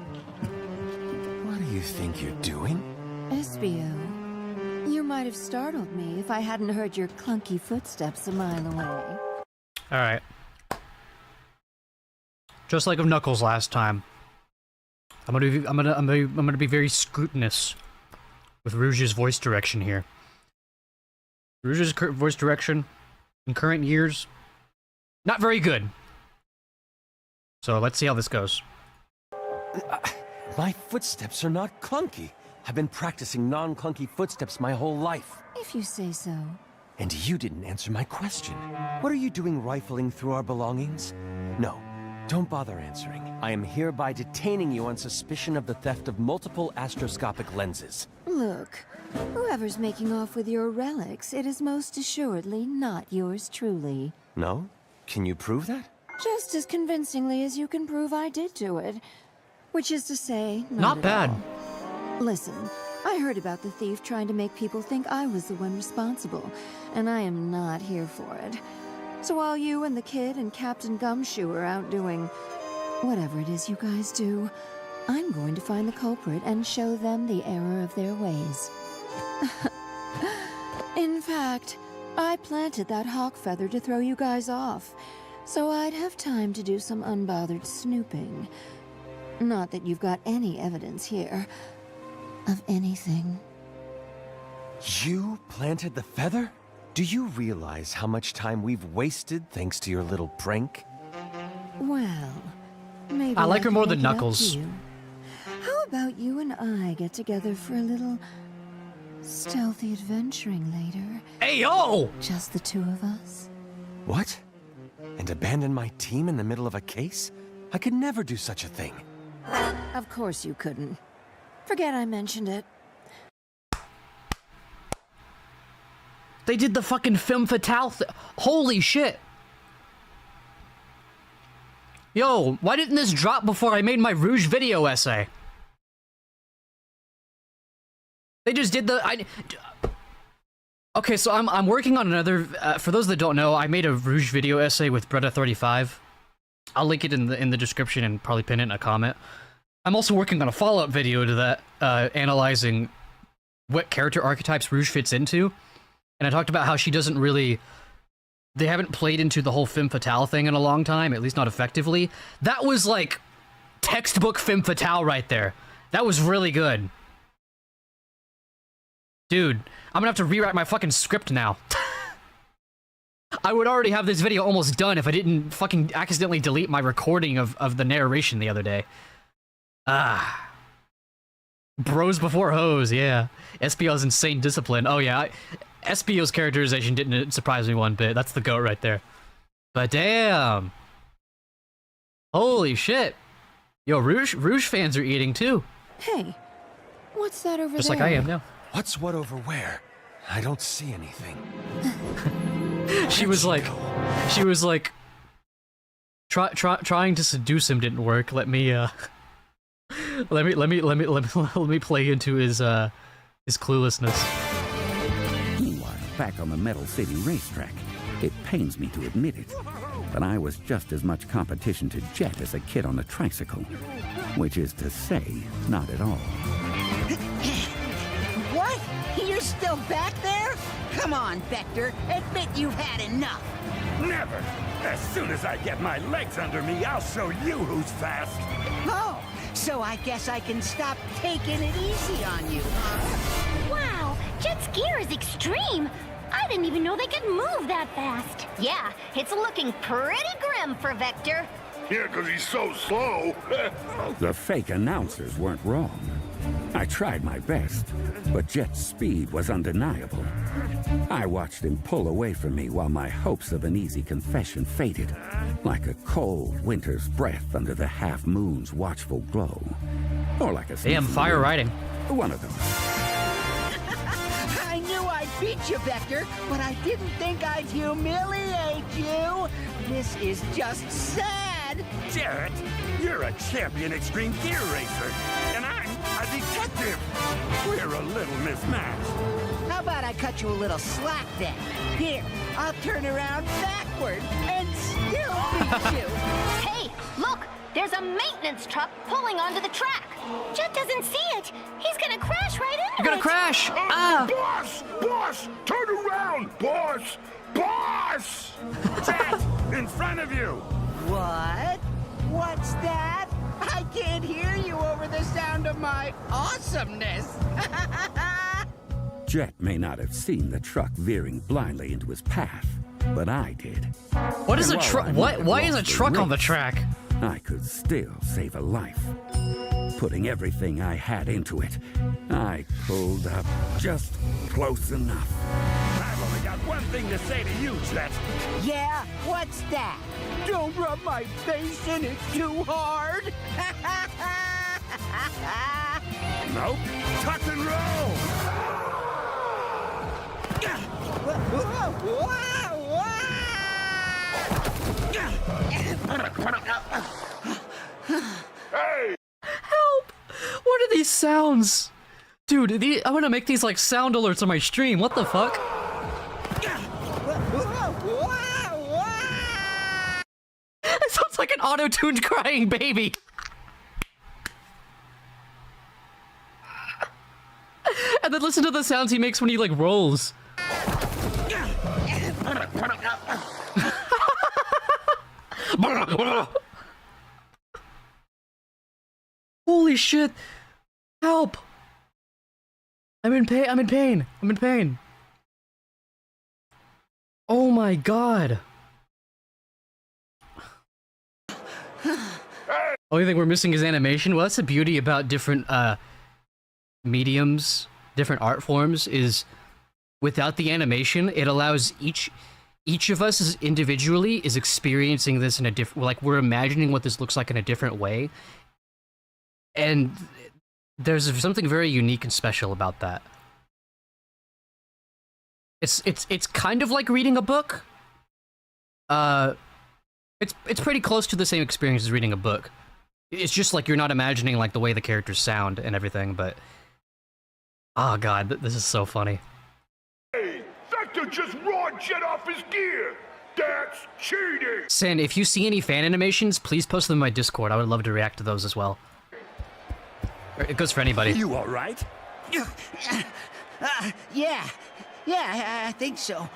What do you think you're doing? Espio, you might have startled me if I hadn't heard your clunky footsteps a mile away. Alright. Just like of Knuckles last time. I'm gonna be very scrutinous with Rouge's voice direction here. Rouge's voice direction in current years, not very good. So let's see how this goes. My footsteps are not clunky. I've been practicing non-clunky footsteps my whole life. If you say so. And you didn't answer my question. What are you doing rifling through our belongings? No, don't bother answering. I am hereby detaining you on suspicion of the theft of multiple astroscopic lenses. Look, whoever's making off with your relics, it is most assuredly not yours truly. No? Can you prove that? Just as convincingly as you can prove I did do it. Which is to say, not bad. Listen, I heard about the thief trying to make people think I was the one responsible, and I am not here for it. So while you and the kid and Captain Gumshoe are out doing whatever it is you guys do, I'm going to find the culprit and show them the error of their ways. In fact, I planted that hawk feather to throw you guys off, so I'd have time to do some unbothered snooping. Not that you've got any evidence here of anything. You planted the feather? Do you realize how much time we've wasted thanks to your little prank? Well, maybe I like her more can than make it up to Knuckles. you. How about you and I get together for a little stealthy adventuring later? Hey, yo! Just the two of us? What? And abandon my team in the middle of a case? I could never do such a thing. Of course you couldn't. Forget I mentioned it. They did the fucking femme fatale holy shit. Yo, why didn't this drop before I made my Rouge video essay? They just did the... Okay, so I'm working on another. For those that don't know, I made a Rouge video essay with Bretta35. I'll link it in the description and probably pin it in a comment. I'm also working on a follow-up video to that, analyzing what character archetypes Rouge fits into. And I talked about how she doesn't really... They haven't played into the whole femme fatale thing in a long time, at least not effectively. That was like textbook femme fatale right there. That was really good. Dude, I'm gonna have to rewrite my fucking script now. I would already have this video almost done if I didn't fucking accidentally delete my recording of the narration the other day. Ah. Bros before hoes, yeah. SBO's insane discipline. Oh yeah, SBO's characterization didn't surprise me one bit. That's the goat right there. But damn. Holy shit. Yo, Rouge fans are eating too. Hey, what's that over there? Just like I am now. What's what over where? I don't see anything. She was like, trying to seduce him didn't work. Let me play into his cluelessness. Meanwhile, back on the Metal City racetrack, it pains me to admit it, but I was just as much competition to Jet as a kid on a tricycle. Which is to say, not at all. What? You're still back there? Come on, Vector. Admit you've had enough. Never! As soon as I get my legs under me, I'll show you who's fast! Oh, so I guess I can stop taking it easy on you, huh? Wow, Jet's gear is extreme. I didn't even know they could move that fast. Yeah, it's looking pretty grim for Vector. Yeah, 'cause he's so slow. The fake announcers weren't wrong. I tried my best, but Jet's speed was undeniable. I watched him pull away from me while my hopes of an easy confession faded, like a cold winter's breath under the half-moon's watchful glow. Or like a damn fire riding. One of them. I knew I'd beat you, Vector, but I didn't think I'd humiliate you. This is just sad. Jet, you're a champion extreme gear racer, and I'm a detective. We're a little mismatched. How about I cut you a little slack then? Here, I'll turn around backward and still beat you. Hey, look! There's a maintenance truck pulling onto the track. Jet doesn't see it. He's gonna crash right into You're gonna crash! Ah! Boss! Boss! Turn around! Boss! Boss! Jet, in front of you! What? What's that? I can't hear you over the sound of my awesomeness. Jet may not have seen the truck veering blindly into his path, but I did. What is a truck? Why is a truck on the track? I could still save a life. Putting everything I had into it, I pulled up just close enough. I've only got one thing to say to you, Jet. Yeah? What's that? Don't rub my face in it too hard. Nope. Tuck and roll. Hey! Help! What are these sounds? Dude, I'm gonna make these like sound alerts on my stream. What the fuck? It sounds like an auto-tuned crying baby. And then listen to the sounds he makes when he like rolls. Holy shit! Help! I'm in pain. I'm in pain. I'm in pain. Oh my god. Only thing we're missing is animation. Well, that's the beauty about different mediums, different art forms, is without the animation, it allows each of us is individually is experiencing this in a different, like we're imagining what this looks like in a different way. And there's something very unique and special about that. It's kind of like reading a book. It's pretty close to the same experience as reading a book. It's just like you're not imagining like the way the characters sound and everything, but oh god, this is so funny. Hey, Vector just raw jet off his gear. That's cheating. Sin, if you see any fan animations, please post them in my Discord. I would love to react to those as well. It goes for anybody. You all right? Yeah, I think so.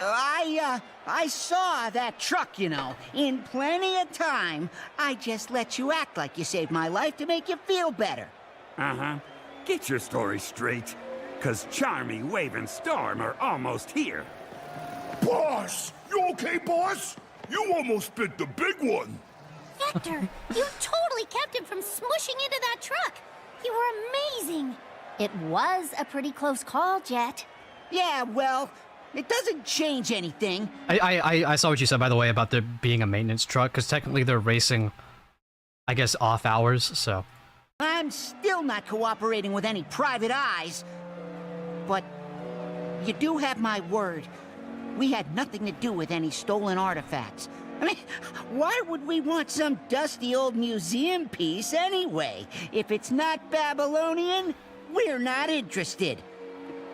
I saw that truck, you know, in plenty of time. I just let you act like you saved my life to make you feel better. Uh-huh. Get your story straight. 'Cause Charmy, Wave, and Storm are almost here. Boss! You okay, boss? You almost bit the big one. Vector, you totally kept him from smushing into that truck. You were amazing. It was a pretty close call, Jet. Yeah, well, it doesn't change anything. I saw what you said, by the way, about there being a maintenance truck, because technically they're racing, I guess, off hours, so. I'm still not cooperating with any private eyes. But you do have my word. We had nothing to do with any stolen artifacts. I mean, why would we want some dusty old museum piece anyway? If it's not Babylonian, we're not interested.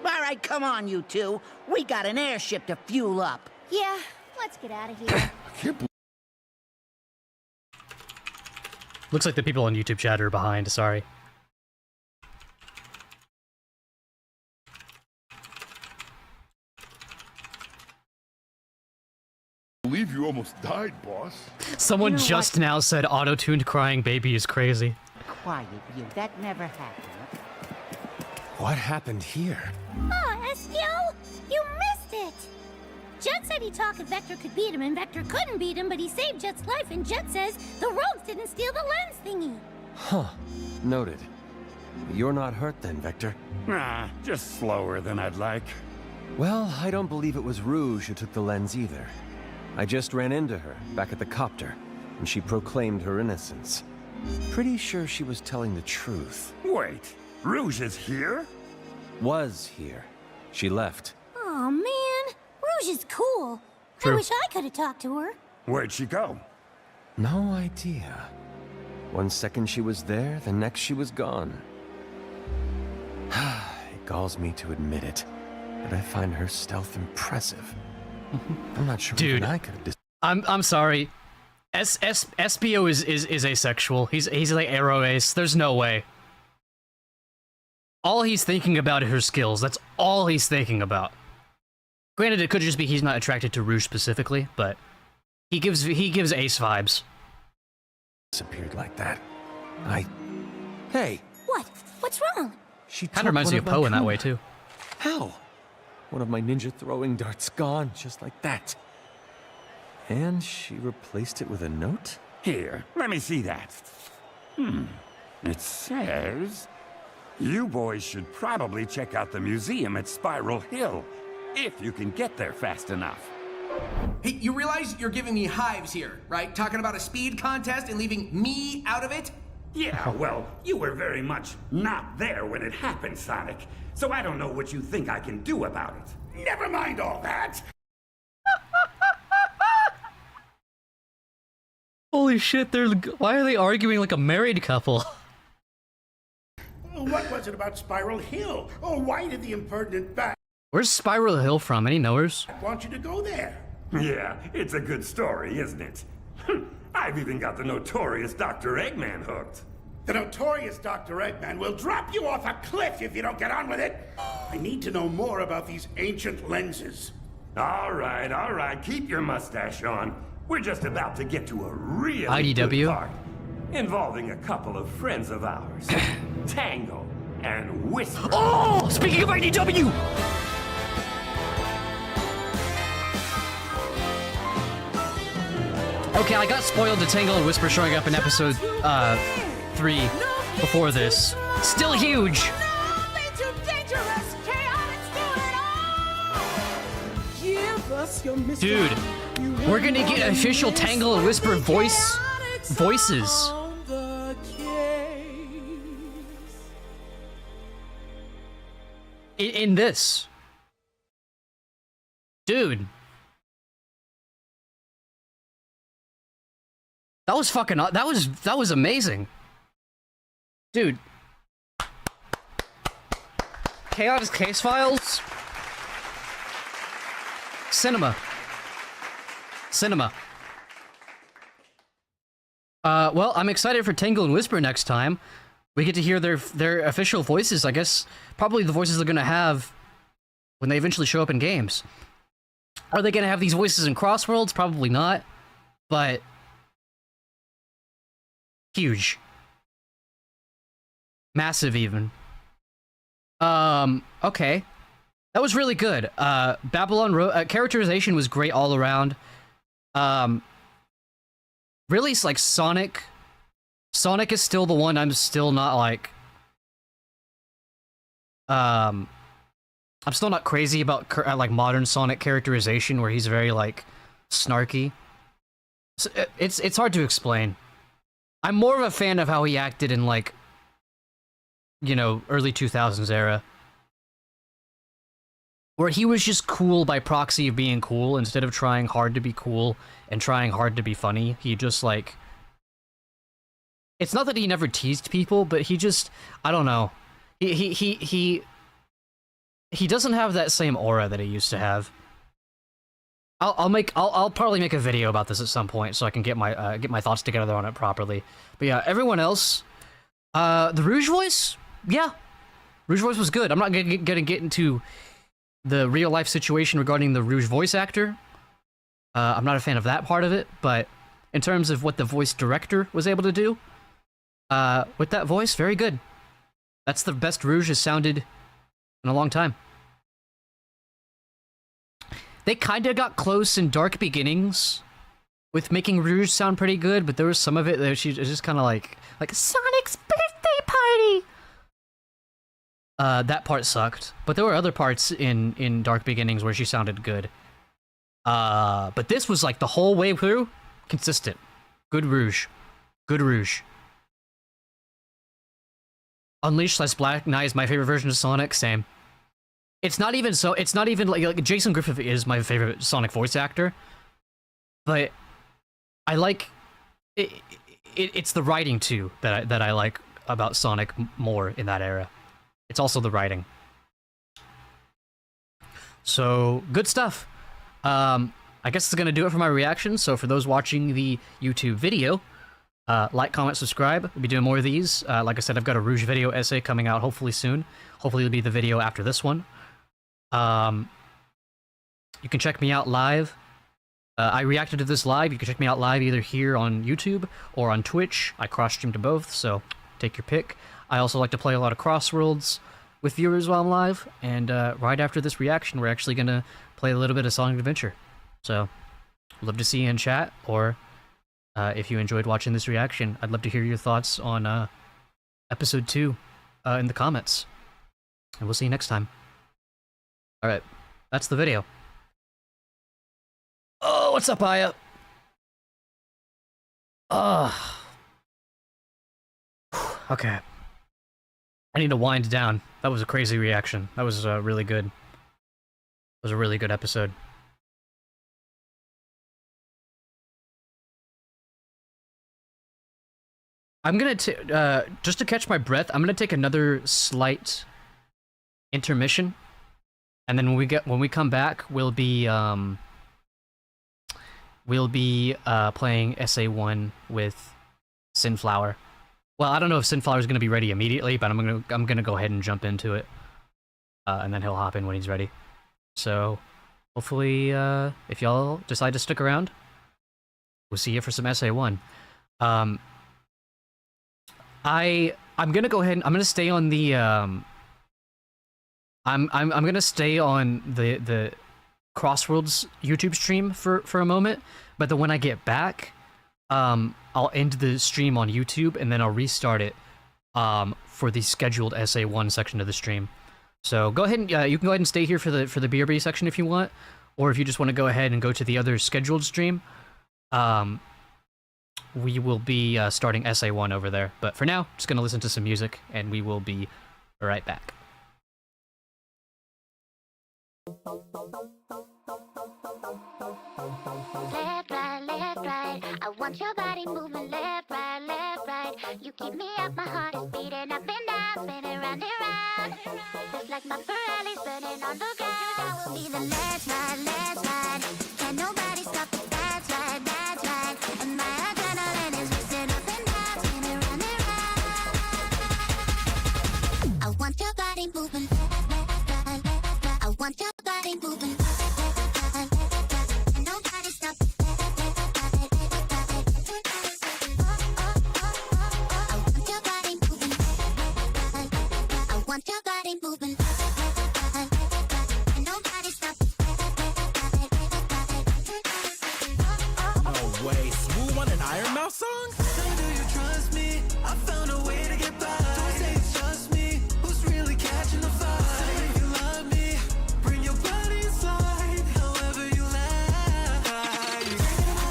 All right, come on, you two. We got an airship to fuel up. Yeah, let's get out of here. Looks like the people on YouTube chat are behind, sorry. I believe you almost died, boss. Someone You know just what? now said auto-tuned crying baby is crazy. Quiet, you. That never happened. What happened here? Oh, Eskio, you missed it. Jet said he talked if Vector could beat him, and Vector couldn't beat him, but he saved Jet's life, and Jet says the rogues didn't steal the lens thingy. Huh. Noted. You're not hurt then, Vector? Ah, just slower than I'd like. Well, I don't believe it was Rouge who took the lens either. I just ran into her, back at the copter, and she proclaimed her innocence. Pretty sure she was telling the truth. Wait, Rouge is here? Was here. She left. Oh man, Rouge is cool. True. I wish I could have talked to her. Where'd she go? No idea. One second she was there, the next she was gone. It galls me to admit it, but I find her stealth impressive. I'm not sure Dude, even I could have I'm sorry. SBO is asexual. He's like Arrow Ace. There's no way. All he's thinking about are her skills. That's all he's thinking about. Granted, it could just be he's not attracted to Rouge specifically, but he gives Ace vibes. disappeared like that. Hey! What? What's wrong? She Kind of reminds me of Poe in that way, too. How? One of my ninja throwing darts gone, just like that. And she replaced it with a note? Here, let me see that. It says... You boys should probably check out the museum at Spiral Hill, if you can get there fast enough. Hey, you realize you're giving me hives here, right? Talking about a speed contest and leaving me out of it? Yeah, well, you were very much not there when it happened, Sonic. So I don't know what you think I can do about it. Never mind all that. Holy shit, why are they arguing like a married couple? What was it about Spiral Hill? Oh, why did the impertinent bat Where's Spiral Hill from? Any knowers? want you to go there? Yeah, it's a good story, isn't it? I've even got the notorious Dr. Eggman hooked. The notorious Dr. Eggman will drop you off a cliff if you don't get on with it. I need to know more about these ancient lenses. All right, keep your mustache on. We're just about to get to a really IDW? good part, involving a couple of friends of ours, Tangle and Whisper. Oh! Speaking of IDW! Okay, I got spoiled to Tangle and Whisper showing up in episode 3 before this. Still huge! Dude, we're gonna get official Tangle and Whisper voices. In this. Dude. That was fucking, that was amazing. Dude. Chaos Case Files? Cinema. Well, I'm excited for Tangle and Whisper next time. We get to hear their official voices, I guess. Probably the voices they're gonna have when they eventually show up in games. Are they gonna have these voices in Crossworlds? Probably not. But huge. Massive, even. Okay. That was really good. Babylon characterization was great all around. Really, like, Sonic is still the one I'm still not, like... I'm still not crazy about, like, modern Sonic characterization, where he's very, like, snarky. So, it's hard to explain. I'm more of a fan of how he acted in, like, you know, early 2000s era. Where he was just cool by proxy of being cool, instead of trying hard to be cool and trying hard to be funny. He just, like... It's not that he never teased people, but he just... I don't know. He doesn't have that same aura that he used to have. I'll probably make a video about this at some point, so I can get my thoughts together on it properly. But yeah, everyone else... the Rouge voice? Yeah. Rouge voice was good. I'm not gonna get into the real-life situation regarding the Rouge voice actor. I'm not a fan of that part of it, but in terms of what the voice director was able to do, with that voice, very good. That's the best Rouge has sounded in a long time. They kinda got close in Dark Beginnings with making Rouge sound pretty good, but there was some of it that she was just kinda like Sonic's birthday party! That part sucked. But there were other parts in Dark Beginnings where she sounded good. But this was like the whole way through, consistent. Good Rouge. Good Rouge. Unleashed / Black Knight is my favorite version of Sonic, same. It's not even like Jason Griffith is my favorite Sonic voice actor. But I like it's the writing too that I like about Sonic more in that era. It's also the writing. So, good stuff. I guess it's gonna do it for my reaction. So for those watching the YouTube video, like, comment, subscribe. We'll be doing more of these. Like I said, I've got a Rouge video essay coming out hopefully soon. Hopefully it'll be the video after this one. You can check me out live. I reacted to this live. You can check me out live either here on YouTube or on Twitch. I cross-stream to both, so take your pick. I also like to play a lot of Crossworlds with viewers while I'm live, and right after this reaction, we're actually going to play a little bit of Sonic Adventure. So, love to see you in chat, or if you enjoyed watching this reaction, I'd love to hear your thoughts on Episode 2 in the comments. And we'll see you next time. Alright, that's the video. Oh, what's up, Aya? Okay. I need to wind down. That was a crazy reaction. That was really good. It was a really good episode. I'm gonna just to catch my breath, I'm gonna take another slight intermission, and then when we come back, we'll be playing SA1 with Sinflower. Well, I don't know if Sinflower is gonna be ready immediately, but I'm gonna go ahead and jump into it, and then he'll hop in when he's ready. So hopefully, if y'all decide to stick around, we'll see you for some SA1. I'm gonna go ahead and I'm gonna stay on the I'm gonna stay on the Crossworlds YouTube stream for a moment, but then when I get back, I'll end the stream on YouTube and then I'll restart it for the scheduled SA1 section of the stream. So go ahead and you can go ahead and stay here for the BRB section if you want, or if you just want to go ahead and go to the other scheduled stream, we will be starting SA1 over there. But for now, just gonna listen to some music and we will be right back. Left, right. I want your body moving left, right. You keep me up, my heart is beating up and down, spinning round and round. Just like my Ferrari's burning on the ground. You will be the last ride. body moving. Nobody stop. I want your body moving. I want your body moving. Nobody stop. No way. Smooth on an Iron Mouse song? So do you trust me? I found a way to get by. Don't say it's just me. Who's really catching the vibe? Say if you love me, bring your body inside. However you like. I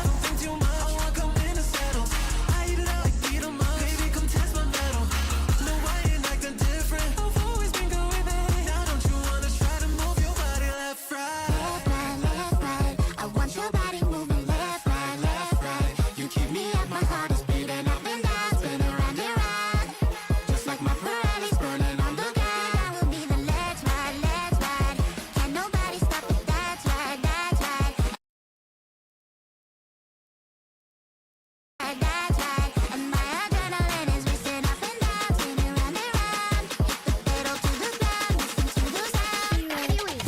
don't think too much. I want come in and settle. I eat it out like beat 'em up. Baby, come test my metal. No, I ain't acting different. I've always been going there. Now don't you wanna try to move your body left, right? Left, right, left, right. I want your body moving. Left, right, left, right. You keep me up, my heart is beating up and down, spinning round and round. Just like my Pirelli's burning on the ground. I will be the let's ride, let's ride. Can't nobody stop it, that's right, that's right. That's right. And my adrenaline is racing up and down, spinning round and round. Hit the pedal to the ground, listen to the sound.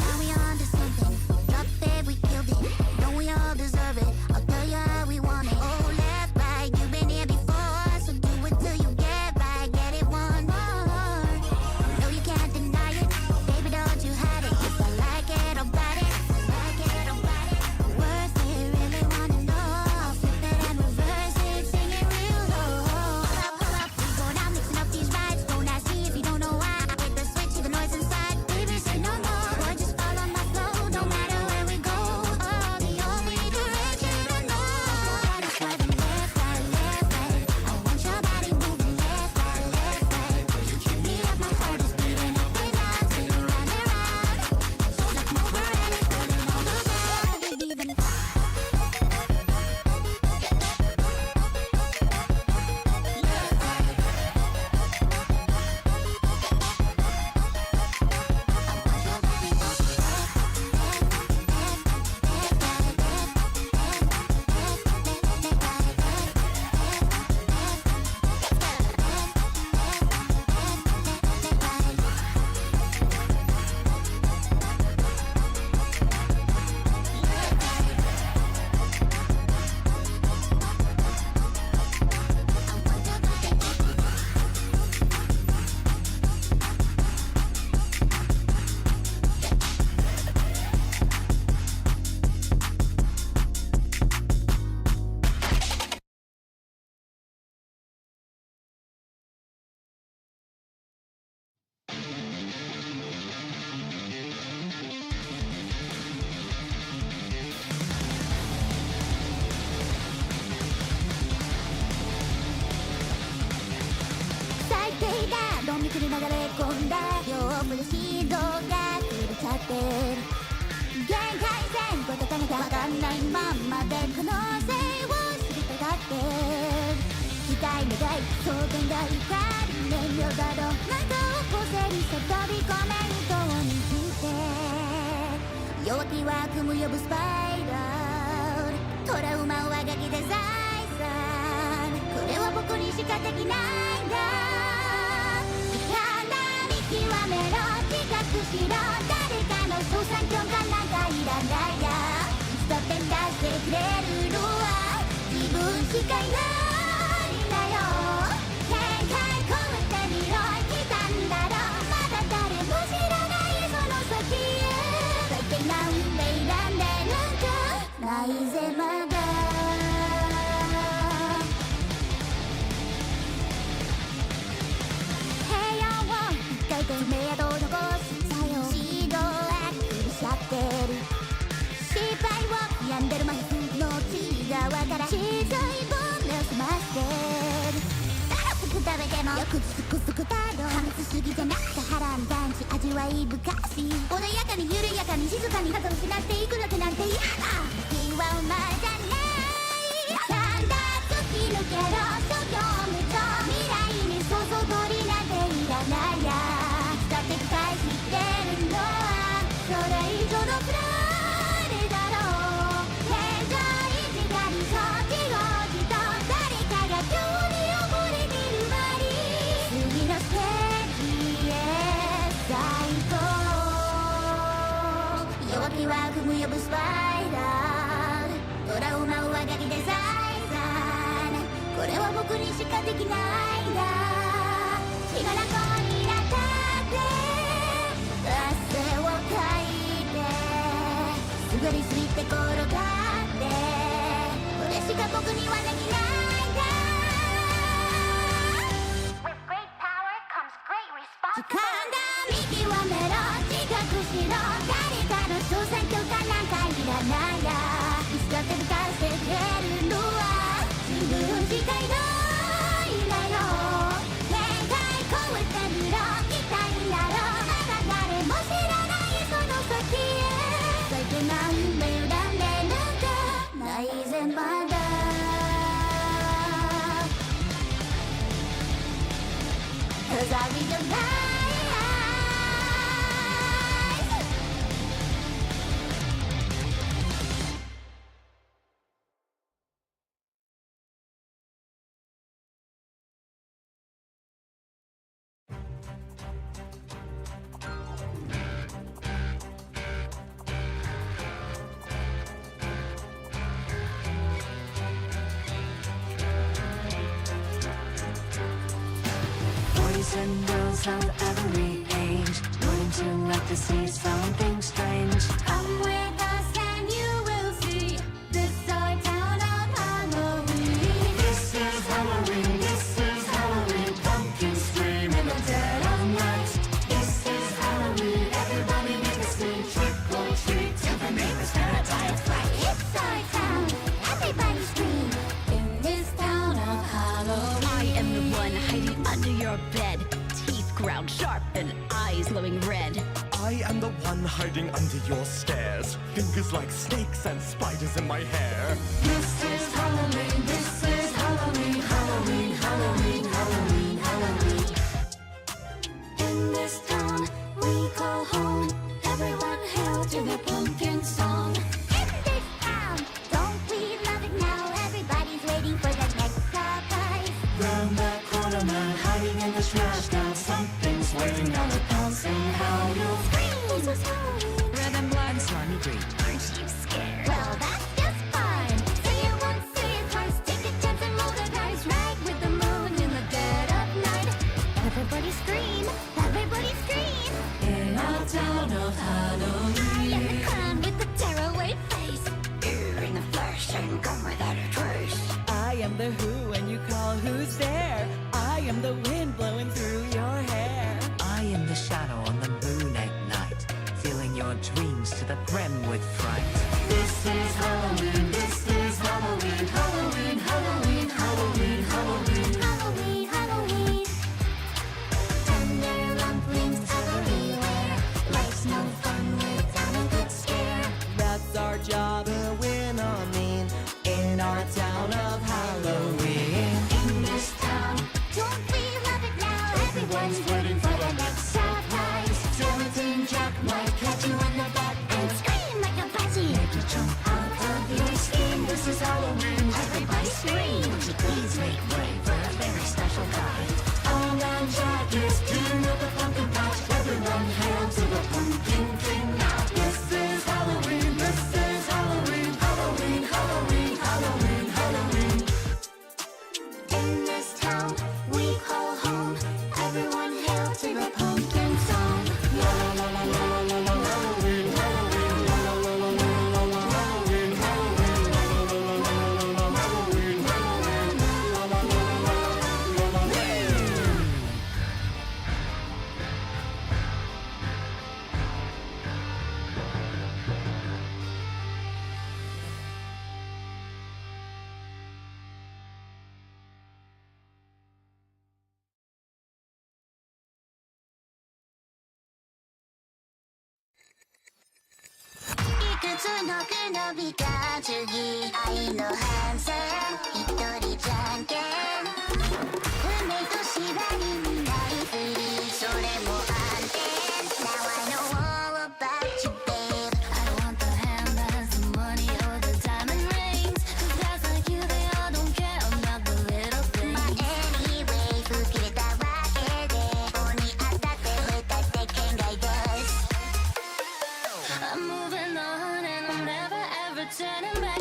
Now we on to something. Drop it, we killed it. Don't we all deserve it? I'll tell you how we want it. Oh, left, right, you've been here before, so do it till you get right. Get it one more. No, you can't deny it. Baby, don't you hide it. If I like it, I'll bite it. If I like it, I'll bite it. Worth it, really wanna know. I'll flip it and reverse it, sing it real low. Hold up, we go now, mixing up these rides. Don't ask me if you don't know why. I hit the switch, hear the noise inside. Baby, say no more, boy, just follow my flow. No matter where we go, oh, the only direction I know. Body swerving left, right, left, right. I want your body moving left, right, left, right. You keep me up, my heart is beating up and down, spinning round and round. So like my Pirelli's burning on the ground, baby, even.最低だドン引きに流れ込んだ両方で心臓が狂っちゃってる限界線越えた種が分かんないまんまで可能性を知りたがってる期待願い想像が光る燃料だろう中をこせりさ飛び込めるとを握って弱気は悪夢呼ぶスパイラルトラウマをあがきデザイさこれは僕にしかできないんだ極めろ自覚しろ誰かの賞賛評価なんかいらないやいつだって出してくれるのは自分しかいないんだよ限界超えてみろ来たんだろまだ誰も知らないその先へだってなんで選んでるんかないぜまだ爪痕を残す作用指導は苦しちゃってる失敗を病んでる前の内側から小さいボンを済ましてるたらふく食べてもよくつくすくだろ過熱すぎじゃなくて波乱団地味わい深し穏やかに緩やかに静かに数失っていくだけなんて嫌だ気は馬じゃないなんだ突き抜けろ諸行無常未来にそうそう通りなんていらないやだって期待してるのはそれ以上のプライドだろう現在時間にそっちをじと誰かが今日に溺れてる間に次のステージへ最高弱時は踏む呼ぶスパイダートラウマ上書きで再三これは僕にしかできないんだ血がらこになったって汗をかいてすがりすぎて転がってこれしか僕にはできないんだ掴んだ見極めろ自覚しろ誰かの調査許可なんかいらないやいつだって浮かせてるのは自分しかいないんだよ限界超えてみろ期待だろまだ誰も知らないその先へ最低なんだよダメなんかないぜまだCause I read your lies Boys and girls of every age, learning to let the seas something strange. Come with us and you will see this our town of Halloween. This is Halloween, this is Halloween. Pumpkins scream in the dead of night. This is Halloween, everybody make a scene. Trick or treat till the neighbors paradise. Right, it's our town. Everybody scream in this town of Halloween. I am the one hiding under your bed, teeth ground sharp and eyes glowing red. I am the one hiding under your stairs, fingers like snakes and spiders in my hair. This is Halloween, this is Halloween, Halloween, Halloween, Halloween, Halloween. In this town we call home. Everyone hail to the pumpkin song. In this town, don't we love it now? Everybody's waiting for the next surprise. Round the corner, man, hiding in the trash now. Something's waiting on the pouncing how you'll Scream! This is Halloween. Red and black, slimy green. Aren't you scared? Well, that's just fine. Say it once, say it twice. Take a chance and roll the dice. Right with the moon in the dead of night. Everybody scream! Everybody scream! in our town of Halloween. I am the clown with the tearaway face. Here in the flesh and gone without a trace. I am the who and you call who's there. I am the wind blowing through your hair. I am the shadow on the moon at night, filling your dreams to the brim with fright. This is Halloween, this is Halloween, Halloween, Halloween, Halloween, Halloween. Halloween, Halloween. Tender rumblings everywhere. Life's no fun without a good scare. That's our job to win, I mean, in our town of Halloween. In this town, don't we love it now? Everyone's waiting for the next surprise. Jonathan Jack might catch you in the back And scream like a budgie. make you jump out of your skin. This is Halloween, Everybody scream. would you please make way for a very special guy? All man Jack is king of the pumpkin patch. Everyone hail to the pumpkin king now. This is Halloween, this is Halloween, Halloween, Halloween, Halloween, Halloween. In this town, we call home. Everyone hail to the pumpkin song. La la la la la la la Halloween, Halloween, la la la la la la la Halloween, Halloween, la la la la la la la Halloween, Halloween, la la la la la la la. Iくつのくのびか次愛の反戦一人じゃんけん運命と縛りにないふりそれも安定 Now I know all about you babe I don't want the handbags, the money or the diamond rings Cause guys like you they all don't care about the little things But anyway 吹き出たわけで棒に当たって増えたって県外ですI'm moving on and I'm never ever turning back.